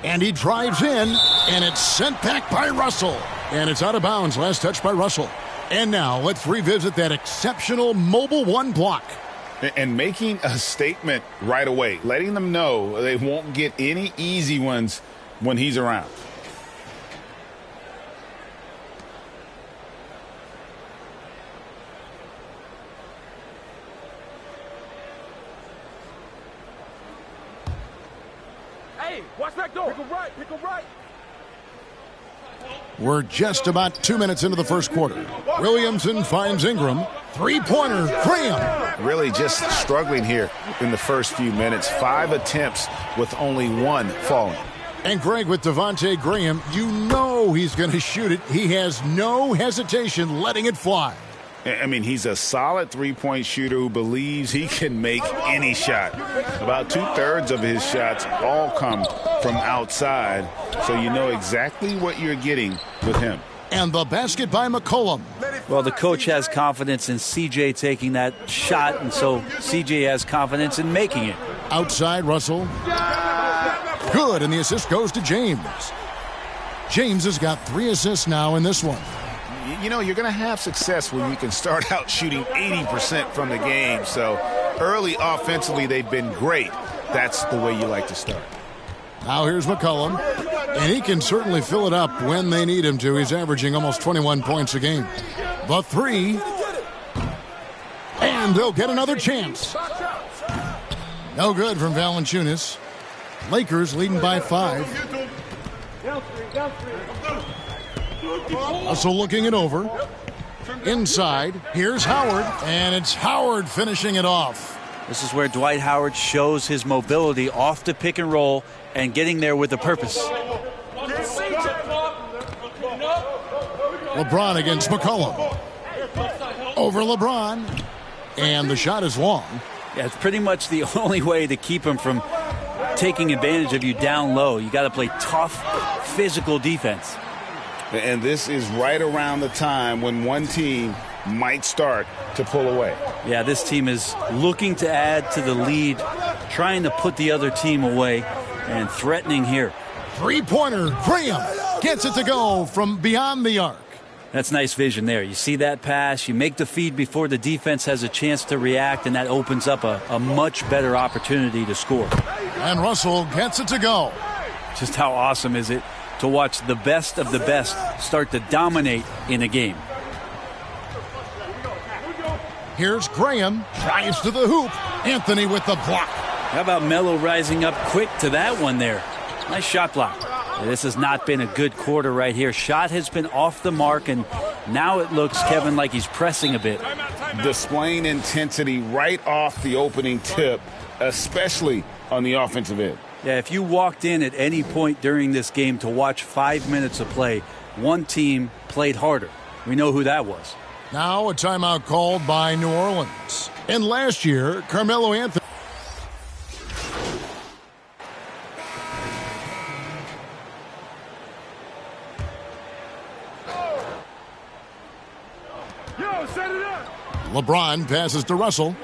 And he drives in, and it's sent back by Russell. And it's out of bounds, last touch by Russell. And now let's revisit that exceptional mobile one block. And making a statement right away, letting them know they won't get any easy ones when he's around. Hey, watch back door. Pick him right. Pick him right. We're just about 2 minutes into the first quarter. Williamson finds Ingram. Three-pointer, Graham. Really just struggling here in the first few minutes. 5 attempts with only 1 falling. And Greg, with Devontae Graham, you know he's going to shoot it. He has no hesitation letting it fly. I mean, he's a solid three-point shooter who believes he can make any shot. About 2/3 of his shots all come from outside, so you know exactly what you're getting with him. And the basket by McCollum. Well, the coach has confidence in C.J. taking that shot, and so C.J. has confidence in making it. Outside, Russell. Good, and the assist goes to James. James has got 3 assists now in this one. You know, you're going to have success when you can start out shooting 80% from the game. So early offensively, they've been great. That's the way you like to start. Now here's McCollum, and he can certainly fill it up when they need him to. He's averaging almost 21 points a game. The 3, and they'll get another chance. No good from Valanciunas. Lakers leading by 5. Russell looking it over. Inside, here's Howard, and it's Howard finishing it off. This is where Dwight Howard shows his mobility off the pick and roll and getting there with a purpose. LeBron against McCollum. Over LeBron. And the shot is long. Yeah, it's pretty much the only way to keep him from taking advantage of you down low. You got to play tough, physical defense. And this is right around the time when one team might start to pull away. Yeah, this team is looking to add to the lead, trying to put the other team away, and threatening here. Three-pointer, Graham gets it to go from beyond the arc. That's nice vision there. You see that pass, you make the feed before the defense has a chance to react, and that opens up a much better opportunity to score. And Russell gets it to go. Just how awesome is it to watch the best of the best start to dominate in a game. Here's Graham, drives to the hoop. Anthony with the block. How about Melo rising up quick to that one there? Nice shot block. This has not been a good quarter right here. Shot has been off the mark, and now it looks, Kevin, like he's pressing a bit. Displaying intensity right off the opening tip, especially on the offensive end. Yeah, if you walked in at any point during this game to watch 5 minutes of play, one team played harder. We know who that was. Now a timeout called by New Orleans. And last year, Carmelo Anthony. LeBron passes to Russell.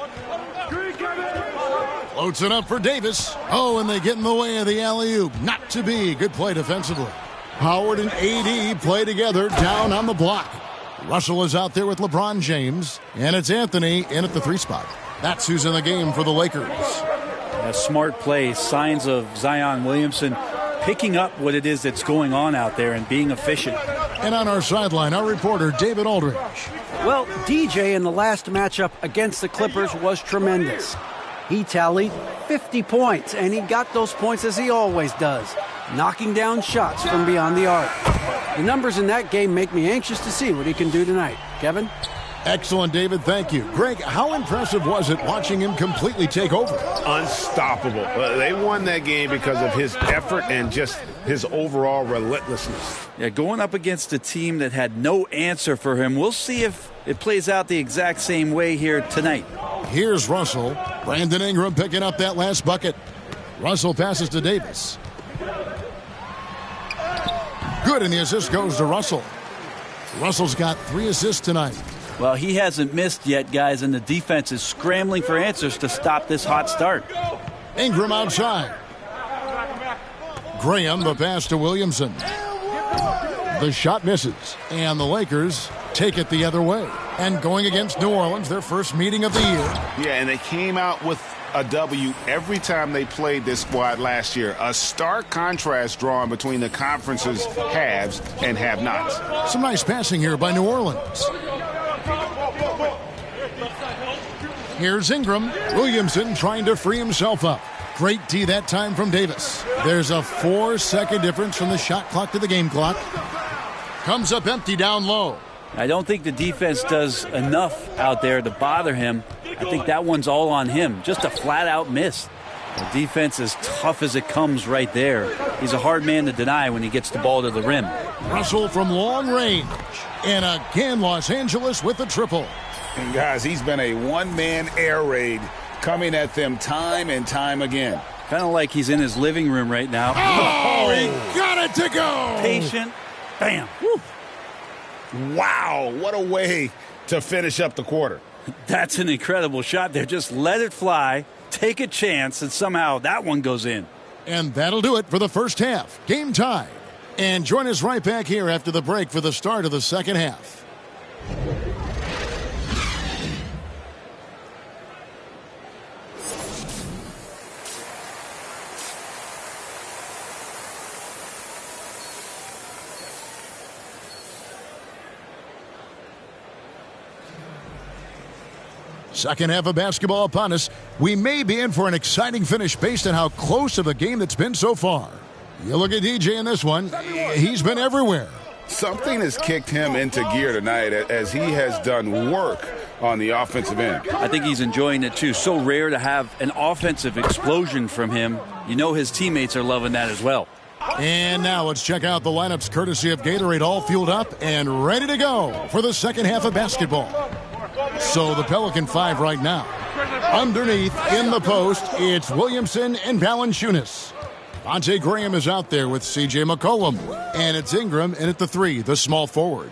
Floats it up for Davis. Oh, and they get in the way of the alley-oop. Not to be. Good play defensively. Howard and AD play together down on the block. Russell is out there with LeBron James, and it's Anthony in at the 3 spot. That's who's in the game for the Lakers. A smart play, signs of Zion Williamson picking up what it is that's going on out there and being efficient. And on our sideline, our reporter, David Aldridge. Well, DJ in the last matchup against the Clippers was tremendous. He tallied 50 points, and he got those points as he always does, knocking down shots from beyond the arc. The numbers in that game make me anxious to see what he can do tonight. Kevin? Excellent, David. Thank you. Greg, how impressive was it watching him completely take over? Unstoppable. They won that game because of his effort and just his overall relentlessness. Yeah, going up against a team that had no answer for him. We'll see if it plays out the exact same way here tonight. Here's Russell. Brandon Ingram picking up that last bucket. Russell passes to Davis. Good, and the assist goes to Russell. Russell's got 3 assists tonight. Well, he hasn't missed yet, guys, and the defense is scrambling for answers to stop this hot start. Ingram outside. Graham, the pass to Williamson. The shot misses, and the Lakers take it the other way. And going against New Orleans, their first meeting of the year. Yeah, and they came out with a W every time they played this squad last year. A stark contrast drawn between the conference's haves and have-nots. Some nice passing here by New Orleans. Here's Ingram. Williamson trying to free himself up. Great D that time from Davis. There's a 4-second difference from the shot clock to the game clock. Comes up empty down low. I don't think the defense does enough out there to bother him. I think that one's all on him. Just a flat-out miss. The defense is tough as it comes right there. He's a hard man to deny when he gets the ball to the rim. Russell from long range. And again, Los Angeles with the triple. And guys, he's been a one-man air raid coming at them time and time again. Kind of like he's in his living room right now. Oh, he got it to go. Patient. Bam. Woo. Wow, what a way to finish up the quarter. That's an incredible shot there. Just let it fly, take a chance, and somehow that one goes in. And that'll do it for the first half. Game tied. And join us right back here after the break for the start of the second half. Second half of basketball upon us. We may be in for an exciting finish based on how close of a game that's been so far. You look at DJ in this one. He's been everywhere. Something has kicked him into gear tonight as he has done work on the offensive end. I think he's enjoying it too. So rare to have an offensive explosion from him. You know his teammates are loving that as well. And now let's check out the lineups courtesy of Gatorade, all fueled up and ready to go for the second half of basketball. So the Pelican 5 right now. Underneath in the post, it's Williamson and Valanciunas. Devontae Graham is out there with C.J. McCollum. And it's Ingram in at the 3, the small forward.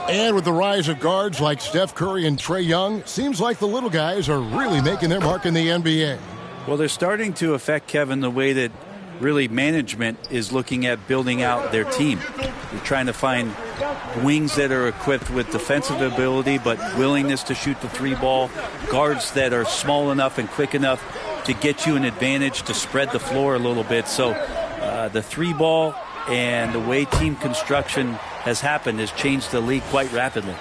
And with the rise of guards like Steph Curry and Trae Young, seems like the little guys are really making their mark in the NBA. Well, they're starting to affect, Kevin, the way that really management is looking at building out their team. They're trying to find wings that are equipped with defensive ability but willingness to shoot the 3 ball, guards that are small enough and quick enough to get you an advantage to spread the floor a little bit. So the 3 ball and the way team construction has happened has changed the league quite rapidly.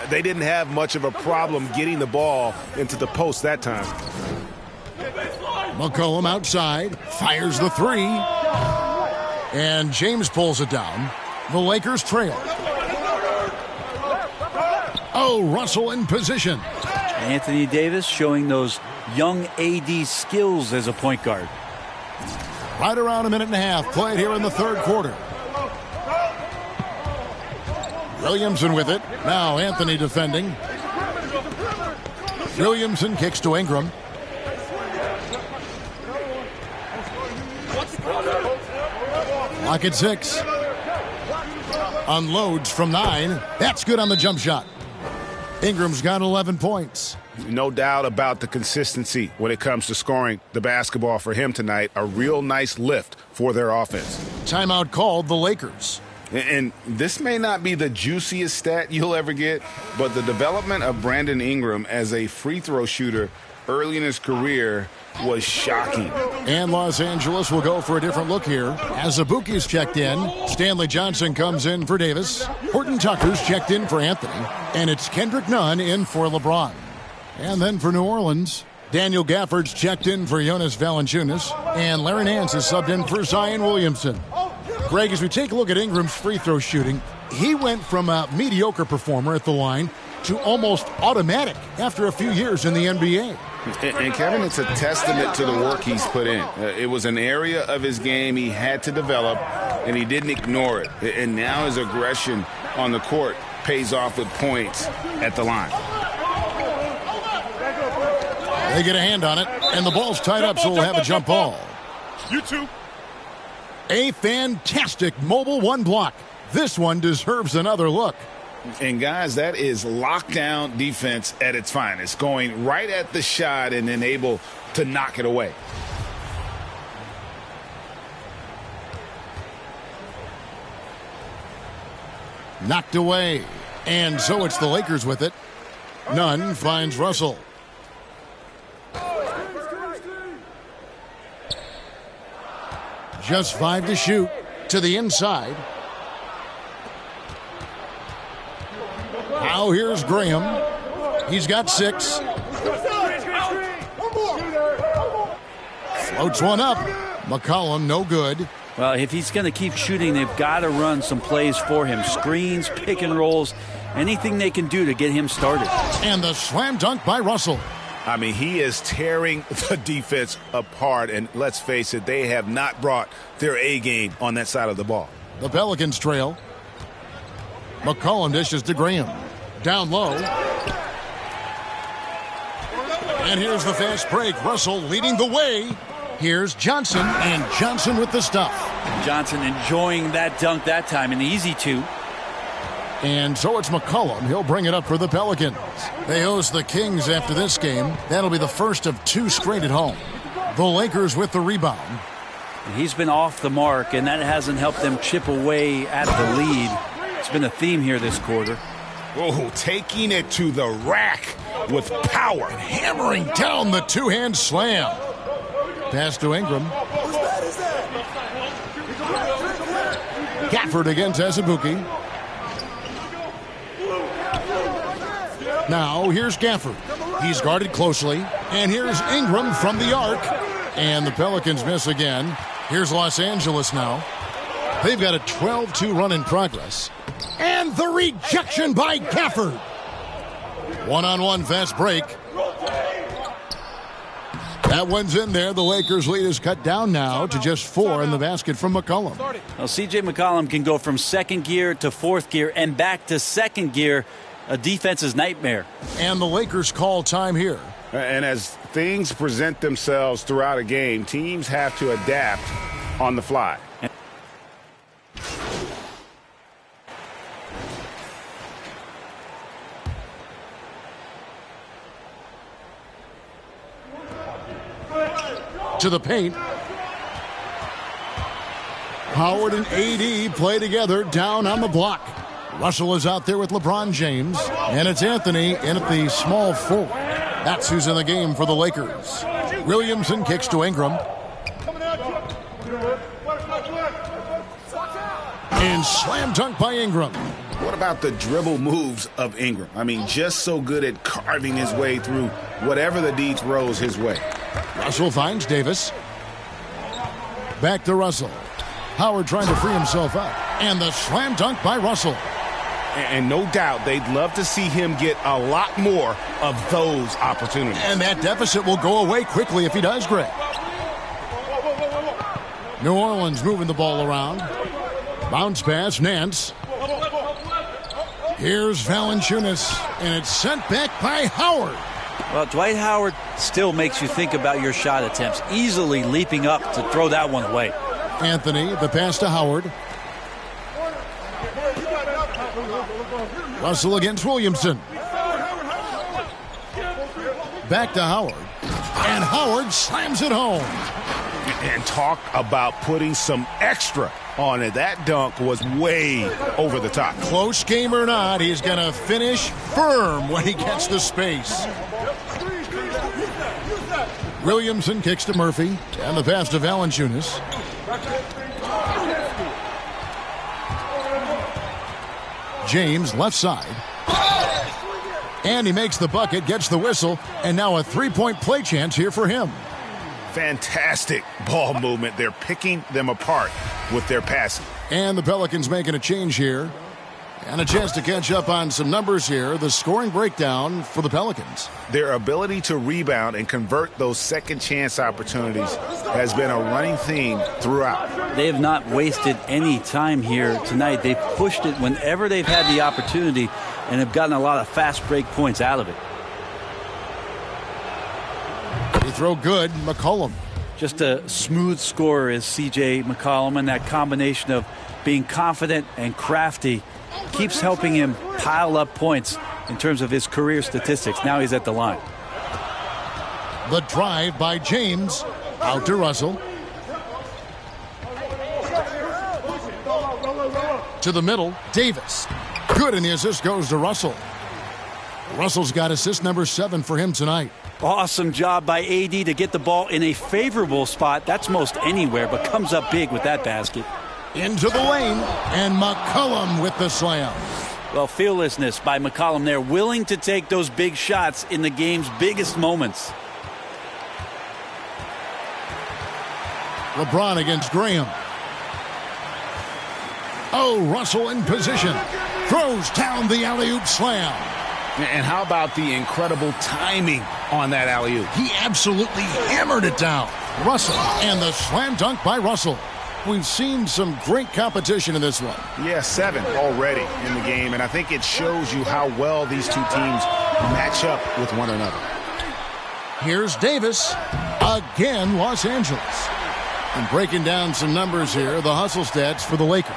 They didn't have much of a problem getting the ball into the post that time. McCollum outside, fires the 3. And James pulls it down. The Lakers trail. Oh, Russell in position. Anthony Davis showing those young AD skills as a point guard. Right around a minute and a half played here in the third quarter. Williamson with it. Now Anthony defending. Williamson kicks to Ingram. Lock at 6. Unloads from 9. That's good on the jump shot. Ingram's got 11 points. No doubt about the consistency when it comes to scoring the basketball for him tonight. A real nice lift for their offense. Timeout called the Lakers. And this may not be the juiciest stat you'll ever get, but the development of Brandon Ingram as a free throw shooter early in his career was shocking. And Los Angeles will go for a different look here. As Abuki's checked in, Stanley Johnson comes in for Davis. Horton Tucker's checked in for Anthony. And it's Kendrick Nunn in for LeBron. And then for New Orleans, Daniel Gafford's checked in for Jonas Valanciunas. And Larry Nance is subbed in for Zion Williamson. Greg, as we take a look at Ingram's free throw shooting, he went from a mediocre performer at the line to almost automatic after a few years in the NBA. And Kevin, it's a testament to the work he's put in. It was an area of his game he had to develop, and he didn't ignore it. And now his aggression on the court pays off with points at the line. They get a hand on it, and the ball's tied up, so we'll have a jump ball. You too. A fantastic mobile 1 block. This one deserves another look. And, guys, that is lockdown defense at its finest, going right at the shot and then able to knock it away. Knocked away. And so it's the Lakers with it. Nunn finds Russell. Just 5 to shoot. To the inside. Now here's Graham. He's got 6. Floats one up. McCollum, no good. Well, if he's going to keep shooting, they've got to run some plays for him. Screens, pick and rolls, anything they can do to get him started. And the slam dunk by Russell. I mean, he is tearing the defense apart, and let's face it, they have not brought their A game on that side of the ball. The Pelicans trail. McCollum dishes to Graham. Down low. And here's the fast break. Russell leading the way. Here's Johnson, and Johnson with the stuff. Johnson enjoying that dunk that time, an easy two. And so it's McCollum. He'll bring it up for the Pelicans. They host the Kings after this game. That'll be the first of 2 straight at home. The Lakers with the rebound. He's been off the mark, and that hasn't helped them chip away at the lead. It's been a theme here this quarter. Oh, taking it to the rack with power. And hammering down the two-hand slam. Pass to Ingram. Gafford against Azubuike. Now here's Gafford. He's guarded closely. And here's Ingram from the arc. And the Pelicans miss again. Here's Los Angeles now. They've got a 12-2 run in progress. And the rejection by Gafford. One-on-one fast break. That one's in there. The Lakers' lead is cut down now to just 4 in the basket from McCollum. Well, C.J. McCollum can go from second gear to fourth gear and back to second gear. A defense's nightmare. And the Lakers call time here. And as things present themselves throughout a game, teams have to adapt on the fly. To the paint. Howard and AD play together down on the block. Russell is out there with LeBron James. And it's Anthony in at the small forward. That's who's in the game for the Lakers. Williamson kicks to Ingram. And slam dunk by Ingram. What about the dribble moves of Ingram? I mean, just so good at carving his way through whatever the D throws his way. Russell finds Davis. Back to Russell. Howard trying to free himself up. And the slam dunk by Russell. And no doubt they'd love to see him get a lot more of those opportunities. And that deficit will go away quickly if he does, Greg. New Orleans moving the ball around. Bounce pass, Nance. Here's Valanciunas, and it's sent back by Howard. Well, Dwight Howard still makes you think about your shot attempts, easily leaping up to throw that one away. Anthony, the pass to Howard. Russell against Williamson. Back to Howard. And Howard slams it home. And talk about putting some extra on it. That dunk was way over the top. Close game or not, he's going to finish firm when he gets the space. Williamson kicks to Murphy. And the pass to Valanciunas. James, left side. And he makes the bucket, gets the whistle, and now a three-point play chance here for him. Fantastic ball movement. They're picking them apart with their passing. And the Pelicans making a change here. And a chance to catch up on some numbers here. The scoring breakdown for the Pelicans. Their ability to rebound and convert those second chance opportunities has been a running theme throughout. They have not wasted any time here tonight. They've pushed it whenever they've had the opportunity and have gotten a lot of fast break points out of it. They throw good. McCollum. Just a smooth scorer is C.J. McCollum, and that combination of being confident and crafty keeps helping him pile up points in terms of his career statistics. Now he's at the line. The drive by James. Out to Russell. To the middle, Davis. Good, and the assist goes to Russell. Russell's got assist number 7 for him tonight. Awesome job by AD to get the ball in a favorable spot. That's most anywhere, but comes up big with that basket. Into the lane, and McCollum with the slam. Well, fearlessness by McCollum there, willing to take those big shots in the game's biggest moments. LeBron against Graham. Oh, Russell in position. Throws down the alley-oop slam. And how about the incredible timing on that alley-oop? He absolutely hammered it down. Russell, and the slam dunk by Russell. We've seen some great competition in this one. Yeah, 7 already in the game, and I think it shows you how well these two teams match up with one another. Here's Davis. Again, Los Angeles. And breaking down some numbers here, the hustle stats for the Lakers.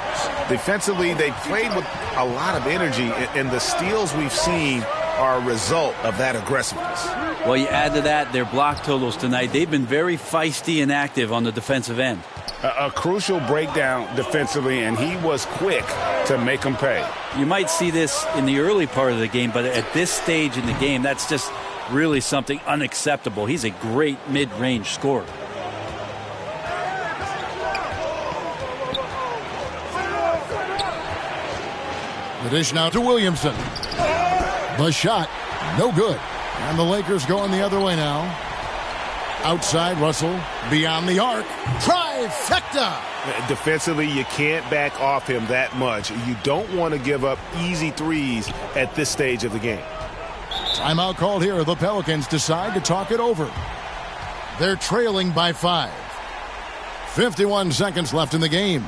Defensively, they played with a lot of energy, and the steals we've seen are a result of that aggressiveness. Well, you add to that their block totals tonight. They've been very feisty and active on the defensive end. A crucial breakdown defensively, and he was quick to make them pay. You might see this in the early part of the game, but at this stage in the game, that's just really something unacceptable. He's a great mid-range scorer. The dish now to Williamson. The shot, no good. And the Lakers going the other way now. Outside, Russell, beyond the arc. Trifecta! Defensively, you can't back off him that much. You don't want to give up easy threes at this stage of the game. Timeout called here. The Pelicans decide to talk it over. They're trailing by 5. 51 seconds left in the game.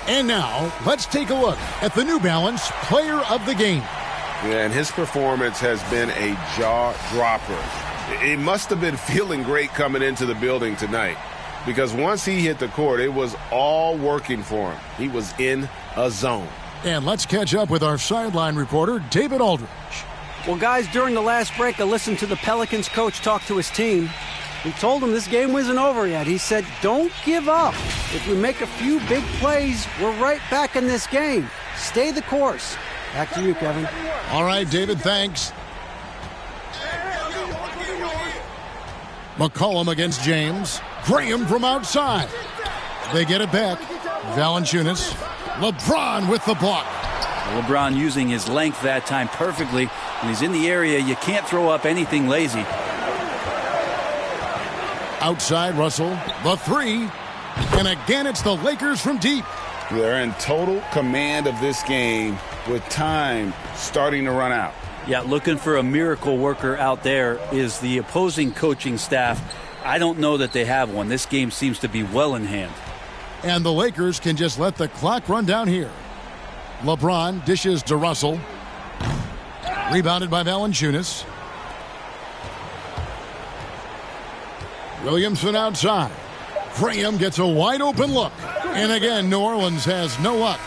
And now, let's take a look at the New Balance Player of the Game. Yeah, and his performance has been a jaw-dropper. It must have been feeling great coming into the building tonight, because once he hit the court, it was all working for him. He was in a zone. And let's catch up with our sideline reporter, David Aldridge. Well, guys, during the last break, I listened to the Pelicans coach talk to his team. He told them this game wasn't over yet. He said, don't give up. If we make a few big plays, we're right back in this game. Stay the course. Back to you, Kevin. All right, David, thanks. McCollum against James. Graham from outside. They get it back. Valanciunas. LeBron with the block. LeBron using his length that time perfectly. When he's in the area, you can't throw up anything lazy. Outside, Russell, the 3. And again, it's the Lakers from deep. They're in total command of this game with time starting to run out. Yeah, looking for a miracle worker out there is the opposing coaching staff. I don't know that they have one. This game seems to be well in hand. And the Lakers can just let the clock run down here. LeBron dishes to Russell. Rebounded by Valanciunas. Williamson outside. Graham gets a wide open look. And again, New Orleans has no luck.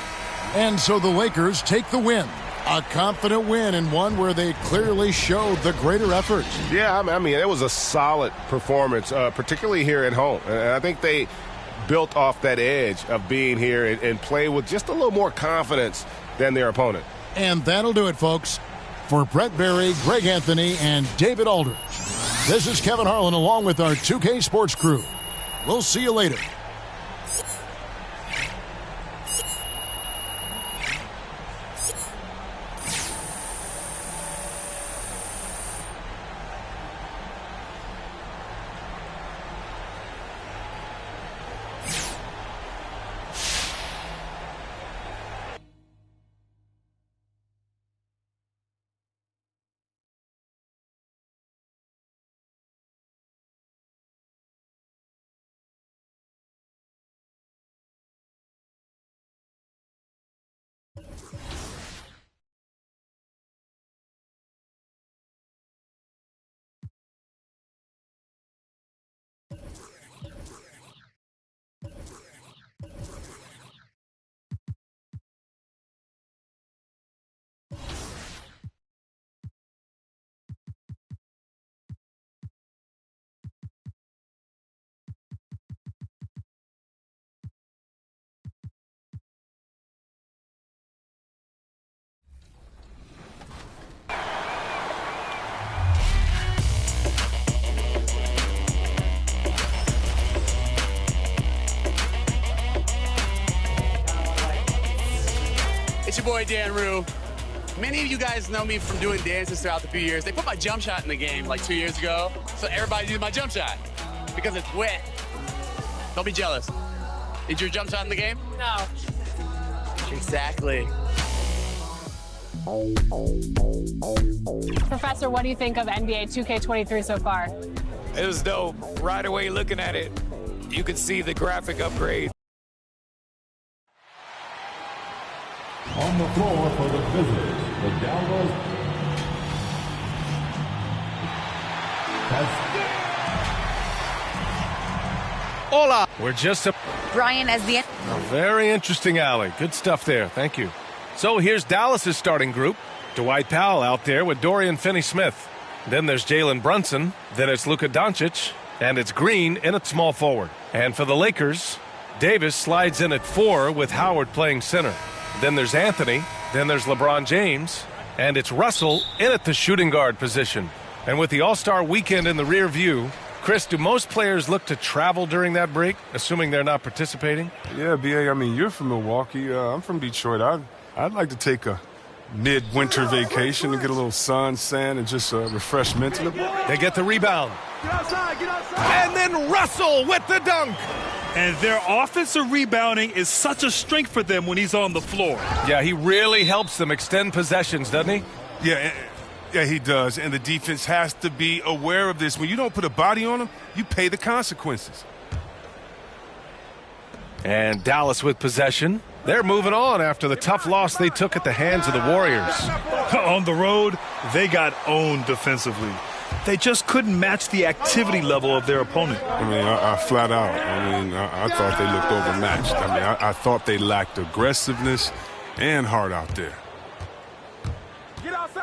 And so the Lakers take the win. A confident win, and one where they clearly showed the greater effort. Yeah, I mean, it was a solid performance, particularly here at home. And I think they built off that edge of being here and play with just a little more confidence than their opponent. And that'll do it, folks. For Brett Berry, Greg Anthony, and David Aldridge, this is Kevin Harlan along with our 2K Sports crew. We'll see you later. It's your boy, Dan Rue. Many of you guys know me from doing dances throughout the few years. They put my jump shot in the game like 2 years ago, so everybody did my jump shot because it's wet. Don't be jealous. Is your jump shot in the game? No. Exactly. Professor, what do you think of NBA 2K23 so far? It was dope. Right away looking at it, you could see the graphic upgrade. On the floor for the visitors, the Dallas Hola. We're just a Brian as the very interesting alley. Good stuff there. Thank you. So here's Dallas's starting group. Dwight Powell out there with Dorian Finney-Smith. Then there's Jalen Brunson. Then it's Luka Doncic. And it's Green in at small forward. And for the Lakers, Davis slides in at 4 with Howard playing center. Then there's Anthony. Then there's LeBron James. And it's Russell in at the shooting guard position. And with the All-Star weekend in the rear view, Chris, do most players look to travel during that break, assuming they're not participating? Yeah, B.A., I mean, you're from Milwaukee. I'm from Detroit. I'd like to take a mid-winter vacation and get a little sun, sand, and just refresh mentally. They get the rebound. Get outside, get outside. And then Russell with the dunk. And their offensive rebounding is such a strength for them when he's on the floor. Yeah, he really helps them extend possessions, doesn't he? Yeah, he does. And the defense has to be aware of this. When you don't put a body on them, you pay the consequences. And Dallas with possession. They're moving on after the tough loss they took at the hands of the Warriors. On the road, they got owned defensively. They just couldn't match the activity level of their opponent. I mean, I flat out. I thought they looked overmatched. I thought they lacked aggressiveness and heart out there.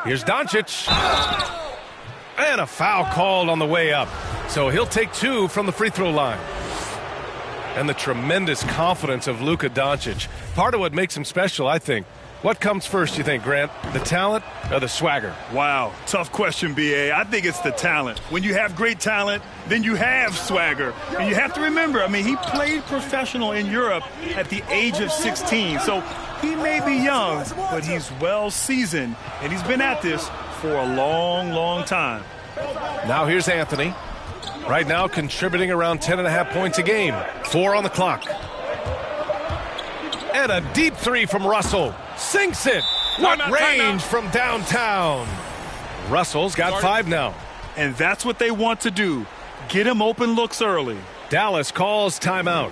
Here's Doncic. And a foul called on the way up. So he'll take 2 from the free throw line. And the tremendous confidence of Luka Doncic. Part of what makes him special, I think. What comes first, you think, Grant? The talent or the swagger? Wow, tough question, B.A. I think it's the talent. When you have great talent, then you have swagger. And you have to remember, he played professional in Europe at the age of 16. So he may be young, but he's well seasoned. And he's been at this for a long, long time. Now here's Anthony. Right now contributing around 10.5 points a game. 4 on the clock. And a deep 3 from Russell. Sinks it. What range from downtown. Russell's got 5 now. And that's what they want to do. Get him open looks early. Dallas calls timeout.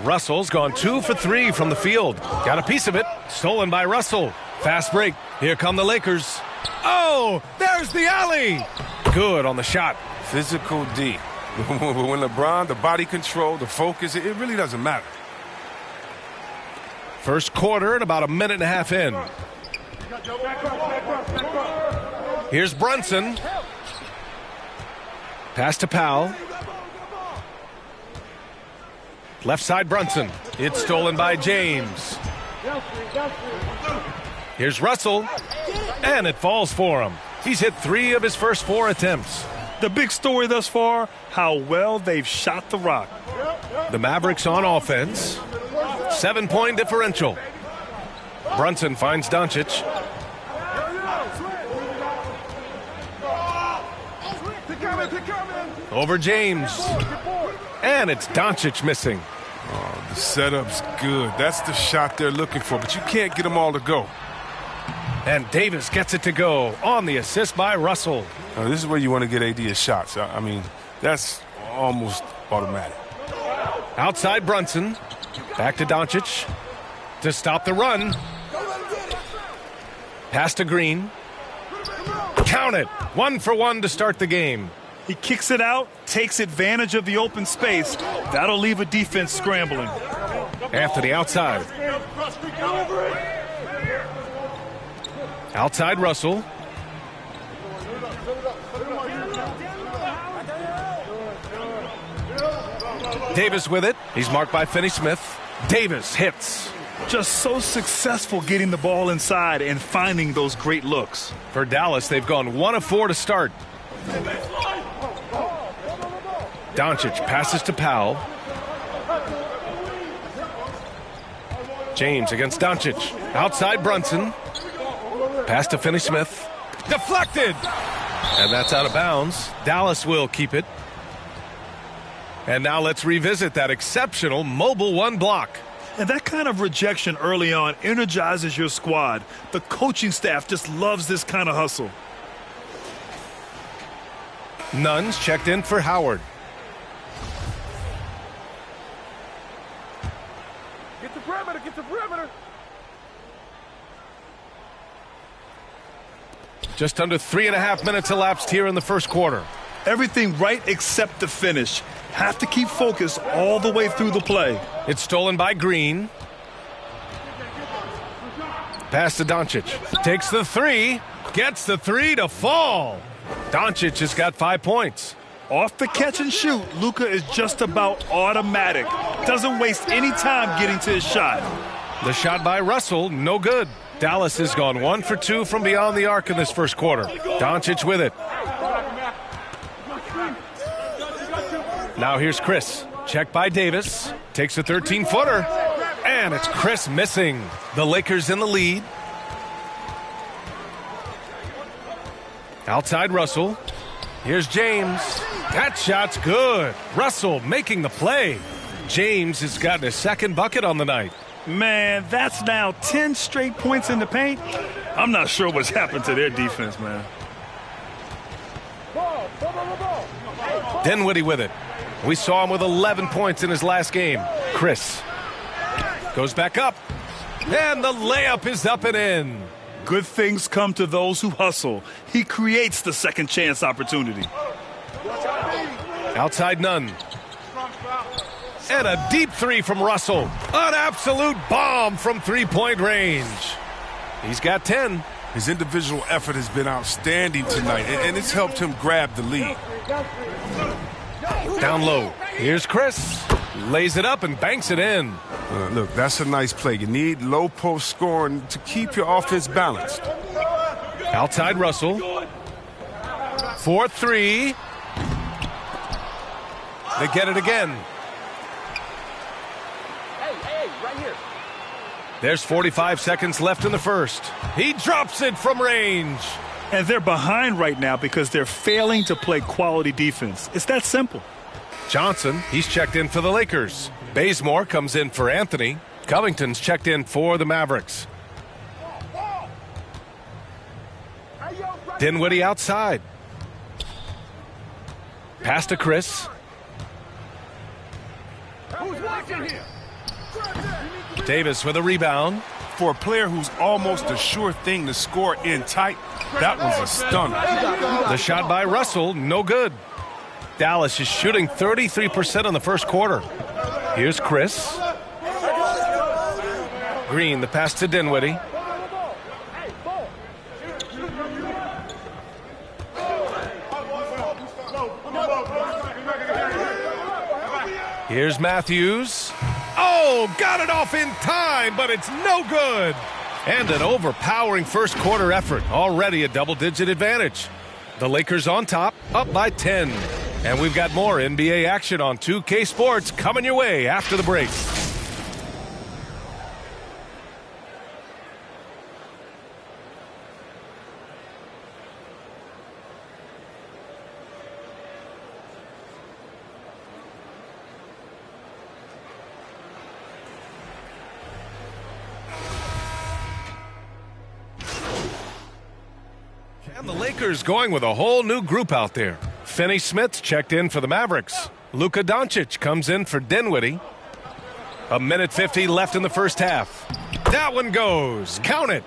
Russell's gone 2 for 3 from the field. Got a piece of it. Stolen by Russell. Fast break. Here come the Lakers. Oh, there's the alley. Good on the shot. Physical D. When LeBron, the body control, the focus, it really doesn't matter. First quarter and about a minute and a half in. Here's Brunson. Pass to Powell. Left side Brunson. It's stolen by James. Here's Russell. And it falls for him. He's hit 3 of his first 4 attempts. The big story thus far, how well they've shot the rock. The Mavericks on offense. 7-point differential. Brunson finds Doncic. Over James. And it's Doncic missing. Oh, the setup's good. That's the shot they're looking for, but you can't get them all to go. And Davis gets it to go on the assist by Russell. Now, this is where you want to get AD his shots. That's almost automatic. Outside Brunson. Back to Doncic to stop the run. Pass to Green. Count it. 1 for 1 to start the game. He kicks it out, takes advantage of the open space. That'll leave a defense scrambling. Anthony outside. Outside Russell. Davis with it. He's marked by Finney-Smith. Davis hits. Just so successful getting the ball inside and finding those great looks. For Dallas, they've gone 1 of 4 to start. Doncic passes to Powell. James against Doncic. Outside Brunson. Pass to Finney-Smith. Deflected! And that's out of bounds. Dallas will keep it. And now let's revisit that exceptional mobile 1 block. And that kind of rejection early on energizes your squad. The coaching staff just loves this kind of hustle. Nunn's checked in for Howard. Get the perimeter, get the perimeter. Just under 3.5 minutes elapsed here in the first quarter. Everything right except the finish. Have to keep focused all the way through the play. It's stolen by Green. Pass to Doncic. Takes the three. Gets the three to fall. Doncic has got 5 points. Off the catch and shoot, Luka is just about automatic. Doesn't waste any time getting to his shot. The shot by Russell, no good. Dallas has gone 1 for 2 from beyond the arc in this first quarter. Doncic with it. Now here's Chris. Check by Davis. Takes a 13-footer. And it's Chris missing. The Lakers in the lead. Outside Russell. Here's James. That shot's good. Russell making the play. James has gotten his second bucket on the night. Man, that's now 10 straight points in the paint. I'm not sure what's happened to their defense, man. Dinwiddie with it. We saw him with 11 points in his last game. Chris goes back up. And the layup is up and in. Good things come to those who hustle. He creates the second chance opportunity. Outside Nunn. And a deep three from Russell. An absolute bomb from three-point range. He's got 10. His individual effort has been outstanding tonight, and it's helped him grab the lead. Down low. Here's Chris. Lays it up and banks it in. Look, that's a nice play. You need low post scoring to keep your offense balanced. Outside Russell. 4-3. They get it again. Right here. There's 45 seconds left in the first. He drops it from range. And they're behind right now because they're failing to play quality defense. It's that simple. Johnson, he's checked in for the Lakers. Bazemore comes in for Anthony. Covington's checked in for the Mavericks. Dinwiddie outside. Pass to Chris. Davis with a rebound. For a player who's almost a sure thing to score in tight, that one's a stunner. The shot by Russell, no good. Dallas is shooting 33% in the first quarter. Here's Chris. Green, the pass to Dinwiddie. Here's Matthews. Oh, got it off in time, but it's no good. And an overpowering first quarter effort. Already a double-digit advantage. The Lakers on top, up by 10. And we've got more NBA action on 2K Sports coming your way after the break. And the Lakers going with a whole new group out there. Finney-Smith's checked in for the Mavericks. Luka Doncic comes in for Dinwiddie. 1:50 left in the first half. That one goes. Count it.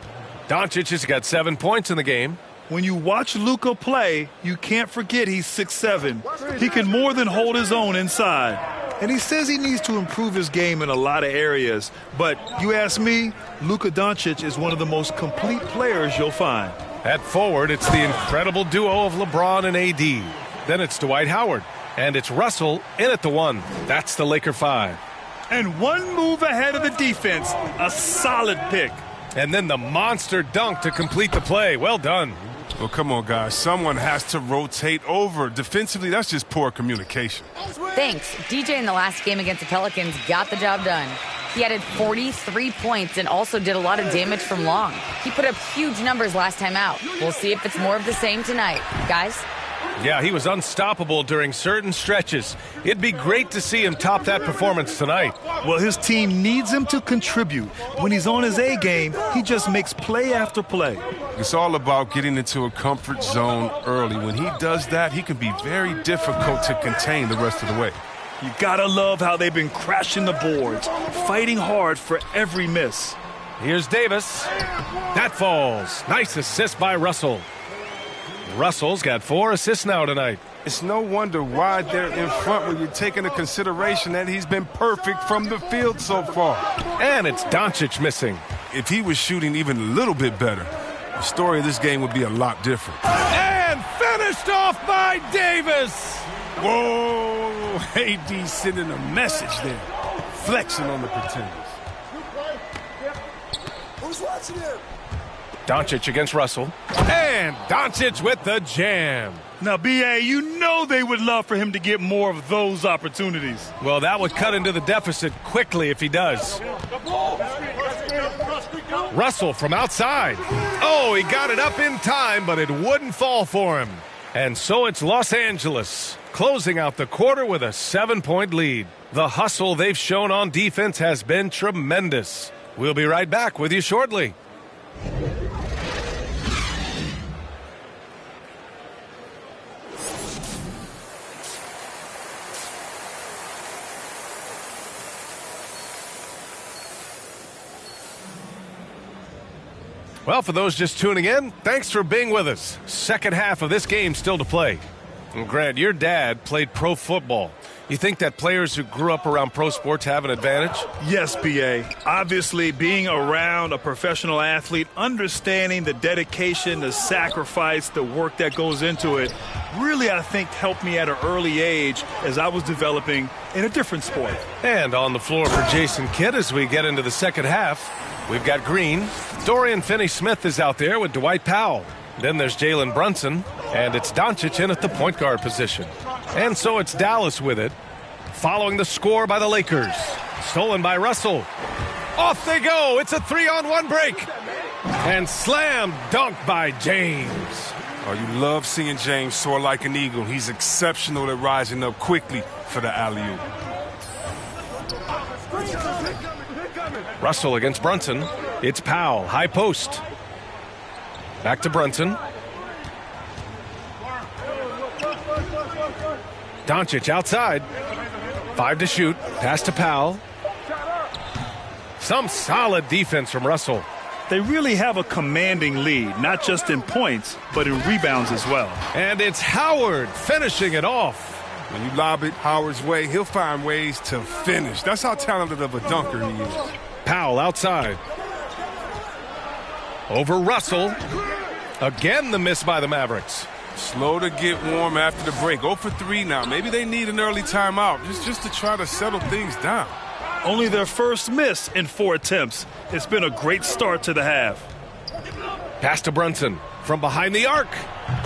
Doncic has got 7 points in the game. When you watch Luka play, you can't forget he's 6'7". He can more than hold his own inside. And he says he needs to improve his game in a lot of areas. But you ask me, Luka Doncic is one of the most complete players you'll find. At forward, it's the incredible duo of LeBron and AD. Then it's Dwight Howard. And it's Russell in at the 1. That's the Laker 5. And one move ahead of the defense. A solid pick. And then the monster dunk to complete the play. Well done. Well, come on, guys. Someone has to rotate over. Defensively, that's just poor communication. Thanks. DJ in the last game against the Pelicans got the job done. He added 43 points and also did a lot of damage from long. He put up huge numbers last time out. We'll see if it's more of the same tonight. Guys? Yeah, he was unstoppable during certain stretches. It'd be great to see him top that performance tonight. Well, his team needs him to contribute. When he's on his A game, he just makes play after play. It's all about getting into a comfort zone early. When he does that, he can be very difficult to contain the rest of the way. You gotta love how they've been crashing the boards, fighting hard for every miss. Here's Davis. That falls. Nice assist by Russell. Russell's got 4 assists now tonight. It's no wonder why they're in front when you take into consideration that he's been perfect from the field so far. And it's Doncic missing. If he was shooting even a little bit better, the story of this game would be a lot different. And finished off by Davis. Whoa, AD sending a message there. Flexing on the pretenders. Who's watching him? Doncic against Russell. And Doncic with the jam. Now, B.A., you know they would love for him to get more of those opportunities. Well, that would cut into the deficit quickly if he does. Russell from outside. Oh, he got it up in time, but it wouldn't fall for him. And so it's Los Angeles, closing out the quarter with a 7-point lead. The hustle they've shown on defense has been tremendous. We'll be right back with you shortly. Well, for those just tuning in, thanks for being with us. Second half of this game still to play. And Grant, your dad played pro football. You think that players who grew up around pro sports have an advantage? Yes, B.A. Obviously, being around a professional athlete, understanding the dedication, the sacrifice, the work that goes into it, really, I think, helped me at an early age as I was developing in a different sport. And on the floor for Jason Kidd as we get into the second half, we've got Green. Dorian Finney-Smith is out there with Dwight Powell. Then there's Jalen Brunson, and it's Doncic in at the point guard position. And so it's Dallas with it, following the score by the Lakers. Stolen by Russell. Off they go. It's a 3-on-1 break. And slam dunk by James. Oh, you love seeing James soar like an eagle. He's exceptional at rising up quickly for the alley-oop. Russell against Brunson. It's Powell, high post. Back to Brunson. Doncic outside. 5 to shoot. Pass to Powell. Some solid defense from Russell. They really have a commanding lead, not just in points, but in rebounds as well. And it's Howard finishing it off. When you lob it Howard's way, he'll find ways to finish. That's how talented of a dunker he is. Powell outside. Over Russell. Again, the miss by the Mavericks. Slow to get warm after the break. 0 for 3 now. Maybe they need an early timeout just to try to settle things down. Only their first miss in 4 attempts. It's been a great start to the half. Pass to Brunson from behind the arc.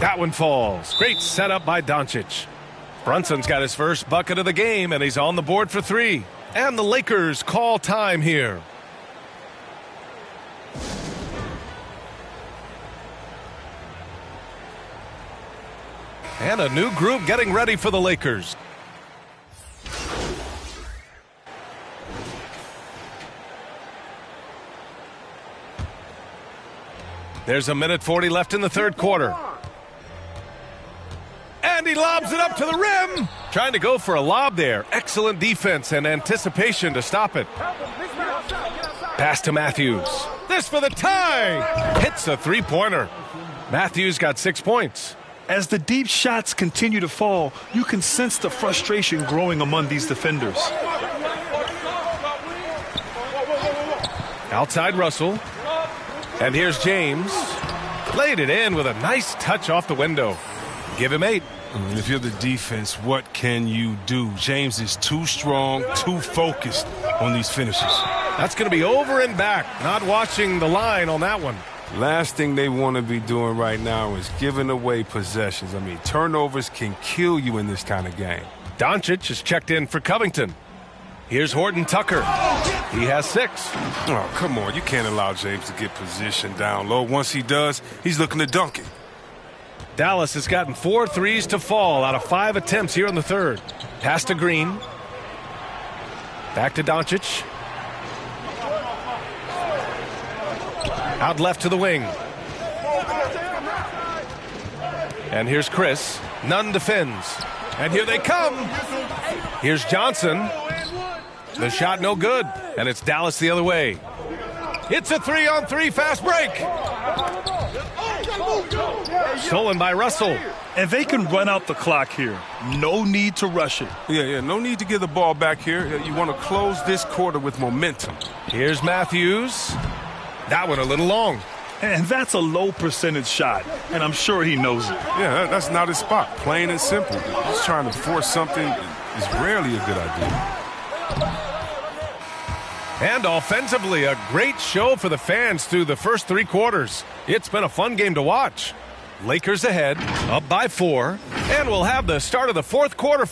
That one falls. Great setup by Doncic. Brunson's got his first bucket of the game, and he's on the board for 3. And the Lakers call time here. And a new group getting ready for the Lakers. There's 1:40 left in the third quarter. And he lobs it up to the rim. Trying to go for a lob there. Excellent defense and anticipation to stop it. Pass to Matthews. This for the tie. Hits a three-pointer. Matthews got 6 points. As the deep shots continue to fall, you can sense the frustration growing among these defenders. Outside Russell. And here's James. Laid it in with a nice touch off the window. Give him 8. If you're the defense, what can you do? James is too strong, too focused on these finishes. That's going to be over and back. Not watching the line on that one. Last thing they want to be doing right now is giving away possessions. I mean, turnovers can kill you in this kind of game. Doncic is checked in for Covington. Here's Horton Tucker. He has 6. Oh, come on. You can't allow James to get positioned down low. Once he does, he's looking to dunk it. Dallas has gotten 4 threes to fall out of 5 attempts here in the third. Pass to Green. Back to Doncic. Out left to the wing. And here's Chris. Nunn defends. And here they come. Here's Johnson. The shot no good. And it's Dallas the other way. It's a 3-on-3 fast break. Stolen by Russell. And they can run out the clock here. No need to rush it. Yeah, no need to give the ball back here. You want to close this quarter with momentum. Here's Matthews. That one a little long. And that's a low percentage shot, and I'm sure he knows it. Yeah, that's not his spot. Plain and simple. Just trying to force something is rarely a good idea. And offensively, a great show for the fans through the first 3 quarters. It's been a fun game to watch. Lakers ahead, up by 4, and we'll have the start of the 4th quarter.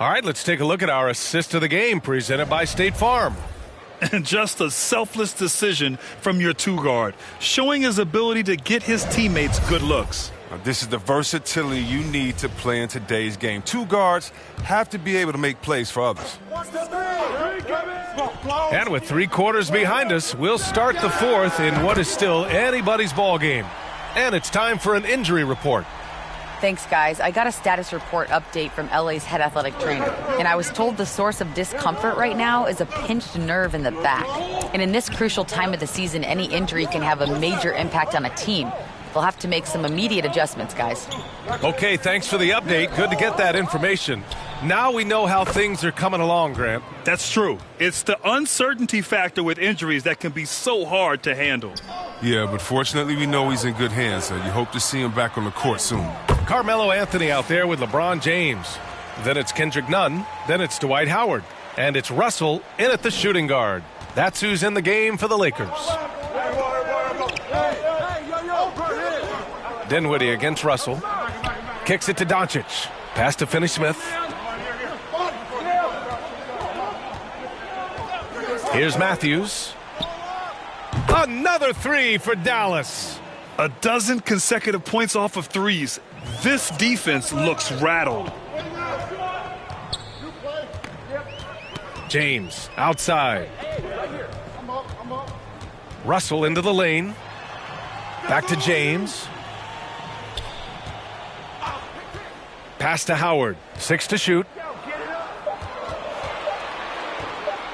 All right, let's take a look at our assist of the game presented by State Farm. And just a selfless decision from your 2-guard, showing his ability to get his teammates good looks. Now, this is the versatility you need to play in today's game. 2 guards have to be able to make plays for others. And with 3 quarters behind us, we'll start the 4th in what is still anybody's ball game. And it's time for an injury report. Thanks, guys. I got a status report update from LA's head athletic trainer, and I was told the source of discomfort right now is a pinched nerve in the back. And in this crucial time of the season, any injury can have a major impact on a team. They'll have to make some immediate adjustments, guys. Okay, thanks for the update. Good to get that information. Now we know how things are coming along, Grant. That's true. It's the uncertainty factor with injuries that can be so hard to handle. Yeah, but fortunately we know he's in good hands, so you hope to see him back on the court soon. Carmelo Anthony out there with LeBron James. Then it's Kendrick Nunn. Then it's Dwight Howard. And it's Russell in at the shooting guard. That's who's in the game for the Lakers. Dinwiddie against Russell. Kicks it to Doncic. Pass to Finney-Smith. Here's Matthews. Another 3 for Dallas. A dozen consecutive points off of threes. This defense looks rattled. James outside. Russell into the lane. Back to James. Pass to Howard. 6 to shoot.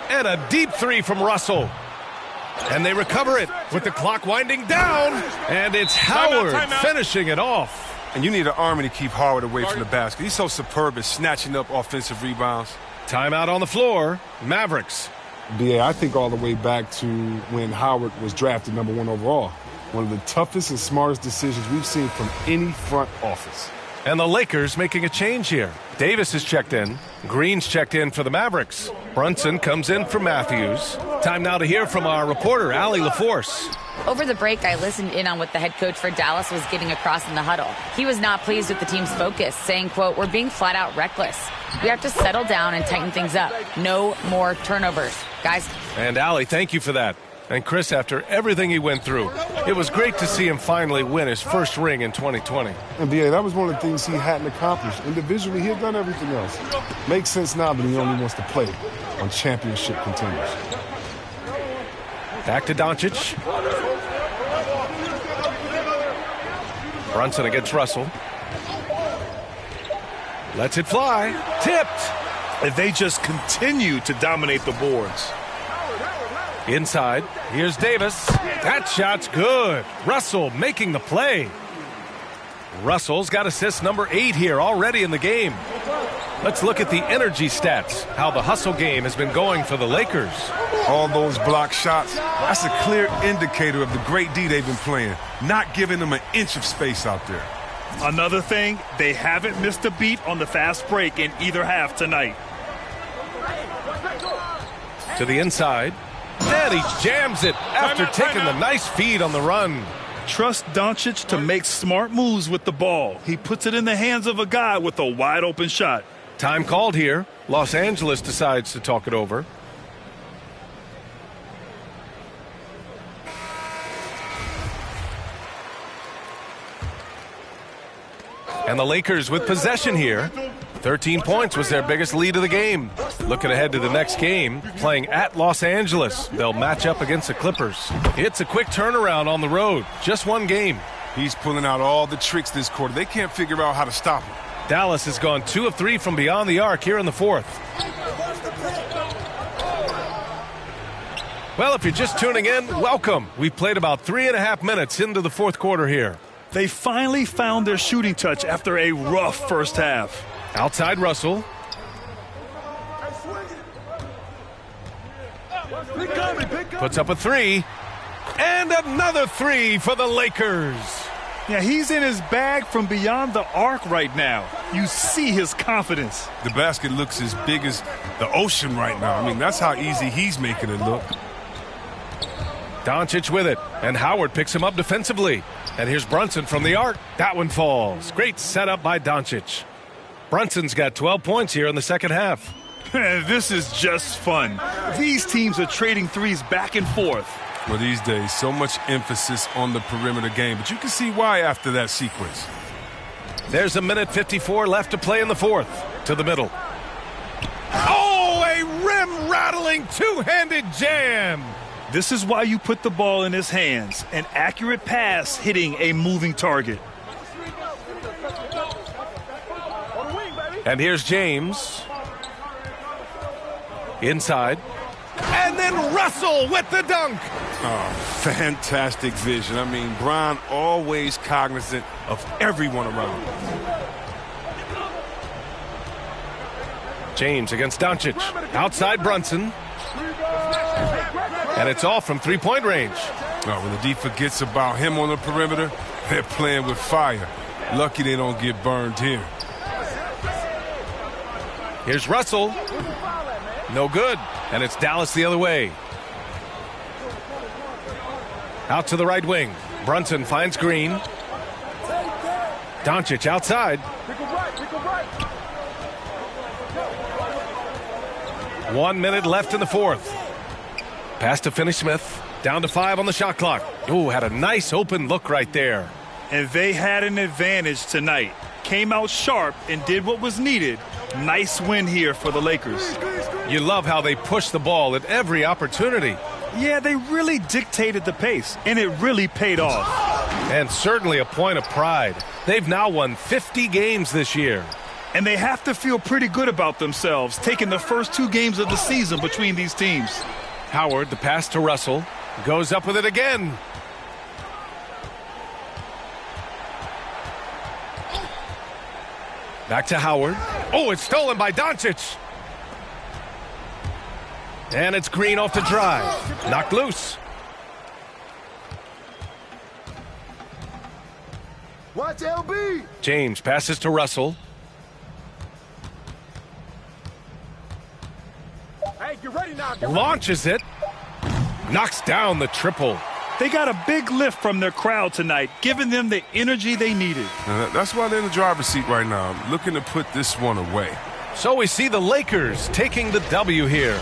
And a deep 3 from Russell. And they recover it with the clock winding down. And it's Howard finishing it off. And you need an army to keep Howard away from the basket. He's so superb at snatching up offensive rebounds. Timeout on the floor. Mavericks. BA, I think all the way back to when Howard was drafted #1 overall. One of the toughest and smartest decisions we've seen from any front office. And the Lakers making a change here. Davis is checked in. Green's checked in for the Mavericks. Brunson comes in for Matthews. Time now to hear from our reporter, Allie LaForce. Over the break, I listened in on what the head coach for Dallas was getting across in the huddle. He was not pleased with the team's focus, saying, quote, "We're being flat out reckless. We have to settle down and tighten things up. No more turnovers." Guys. And Allie, thank you for that. And Chris, after everything he went through, it was great to see him finally win his first ring in 2020. And BA, that was one of the things he hadn't accomplished. Individually, he had done everything else. Makes sense now that he only wants to play on championship contenders. Back to Doncic. Brunson against Russell. Lets it fly. Tipped. And they just continue to dominate the boards. Inside, here's Davis. That shot's good. Russell making the play. Russell's got assist number 8 here already in the game. Let's look at the energy stats, how the hustle game has been going for the Lakers. All those block shots, that's a clear indicator of the great D they've been playing, not giving them an inch of space out there. Another thing, they haven't missed a beat on the fast break in either half tonight. To the inside. And he jams it after taking the nice feed on the run. Trust Doncic to make smart moves with the ball. He puts it in the hands of a guy with a wide open shot. Time called here. Los Angeles decides to talk it over. And the Lakers with possession here. 13 points was their biggest lead of the game. Looking ahead to the next game, playing at Los Angeles. They'll match up against the Clippers. It's a quick turnaround on the road. Just one game. He's pulling out all the tricks this quarter. They can't figure out how to stop him. Dallas has gone 2 of 3 from beyond the arc here in the fourth. Well, if you're just tuning in, welcome. We've played about 3.5 minutes into the fourth quarter here. They finally found their shooting touch after a rough first half. Outside Russell. Puts up a 3. And another 3 for the Lakers. Yeah, he's in his bag from beyond the arc right now. You see his confidence. The basket looks as big as the ocean right now. I mean, that's how easy he's making it look. Doncic with it, and Howard picks him up defensively. And here's Brunson from the arc. That one falls. Great setup by Doncic. Brunson's got 12 points here in the second half. This is just fun. These teams are trading threes back and forth. Well, these days, so much emphasis on the perimeter game, but you can see why after that sequence. There's a minute 54 left to play in the fourth. To the middle. Oh, a rim-rattling two-handed jam. This is why you put the ball in his hands. An accurate pass hitting a moving target. And here's James. Inside. And then Russell with the dunk. Oh, fantastic vision. I mean, Bron always cognizant of everyone around him. James against Doncic. Outside Brunson. And it's off from three-point range. Oh, when the D forgets about him on the perimeter, they're playing with fire. Lucky they don't get burned here. Here's Russell. No good. And it's Dallas the other way. Out to the right wing. Brunson finds Green. Doncic outside. 1 minute left in the fourth. Pass to Finney-Smith. Down to 5 on the shot clock. Oh, had a nice open look right there. And they had an advantage tonight. Came out sharp and did what was needed. Nice win here for the Lakers. You love how they push the ball at every opportunity. Yeah, they really dictated the pace, and it really paid off. And certainly a point of pride. They've now won 50 games this year. And they have to feel pretty good about themselves, taking the first 2 games of the season between these teams. Howard, the pass to Russell, goes up with it again. Back to Howard. Oh, it's stolen by Doncic. And it's Green off the drive. Knocked loose. Watch LB. James passes to Russell. Hey, get ready now. Launches it. Knocks down the triple. They got a big lift from their crowd tonight, giving them the energy they needed. That's why they're in the driver's seat right now, looking to put this one away. So we see the Lakers taking the W here.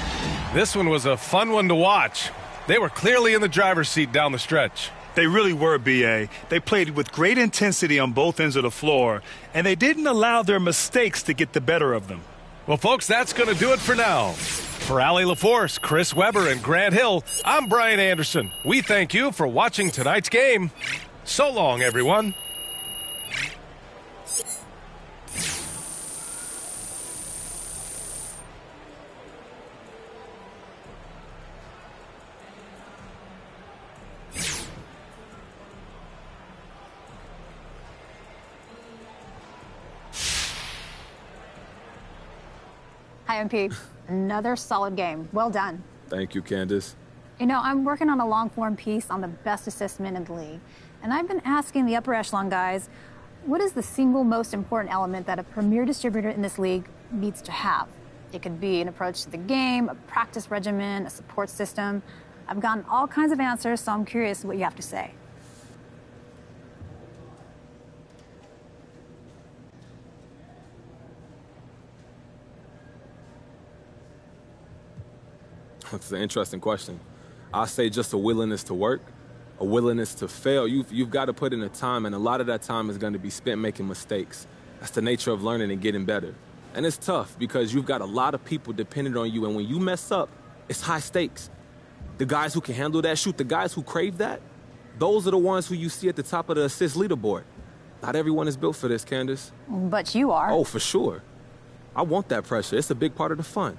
This one was a fun one to watch. They were clearly in the driver's seat down the stretch. They really were, B.A. They played with great intensity on both ends of the floor, and they didn't allow their mistakes to get the better of them. Well, folks, that's going to do it for now. For Allie LaForce, Chris Webber, and Grant Hill, I'm Brian Anderson. We thank you for watching tonight's game. So long, everyone. Hi, MP. Another solid game. Well done. Thank you, Candace. You know, I'm working on a long-form piece on the best assessment in the league. And I've been asking the upper echelon guys, what is the single most important element that a premier distributor in this league needs to have? It could be an approach to the game, a practice regimen, a support system. I've gotten all kinds of answers, so I'm curious what you have to say. It's an interesting question. I say just a willingness to work, a willingness to fail. You've got to put in the time, and a lot of that time is going to be spent making mistakes. That's the nature of learning and getting better. And it's tough because you've got a lot of people dependent on you, and when you mess up, it's high stakes. The guys who can handle that, the guys who crave that, those are the ones who you see at the top of the assist leaderboard. Not everyone is built for this, Candace. But you are. Oh, for sure. I want that pressure. It's a big part of the fun.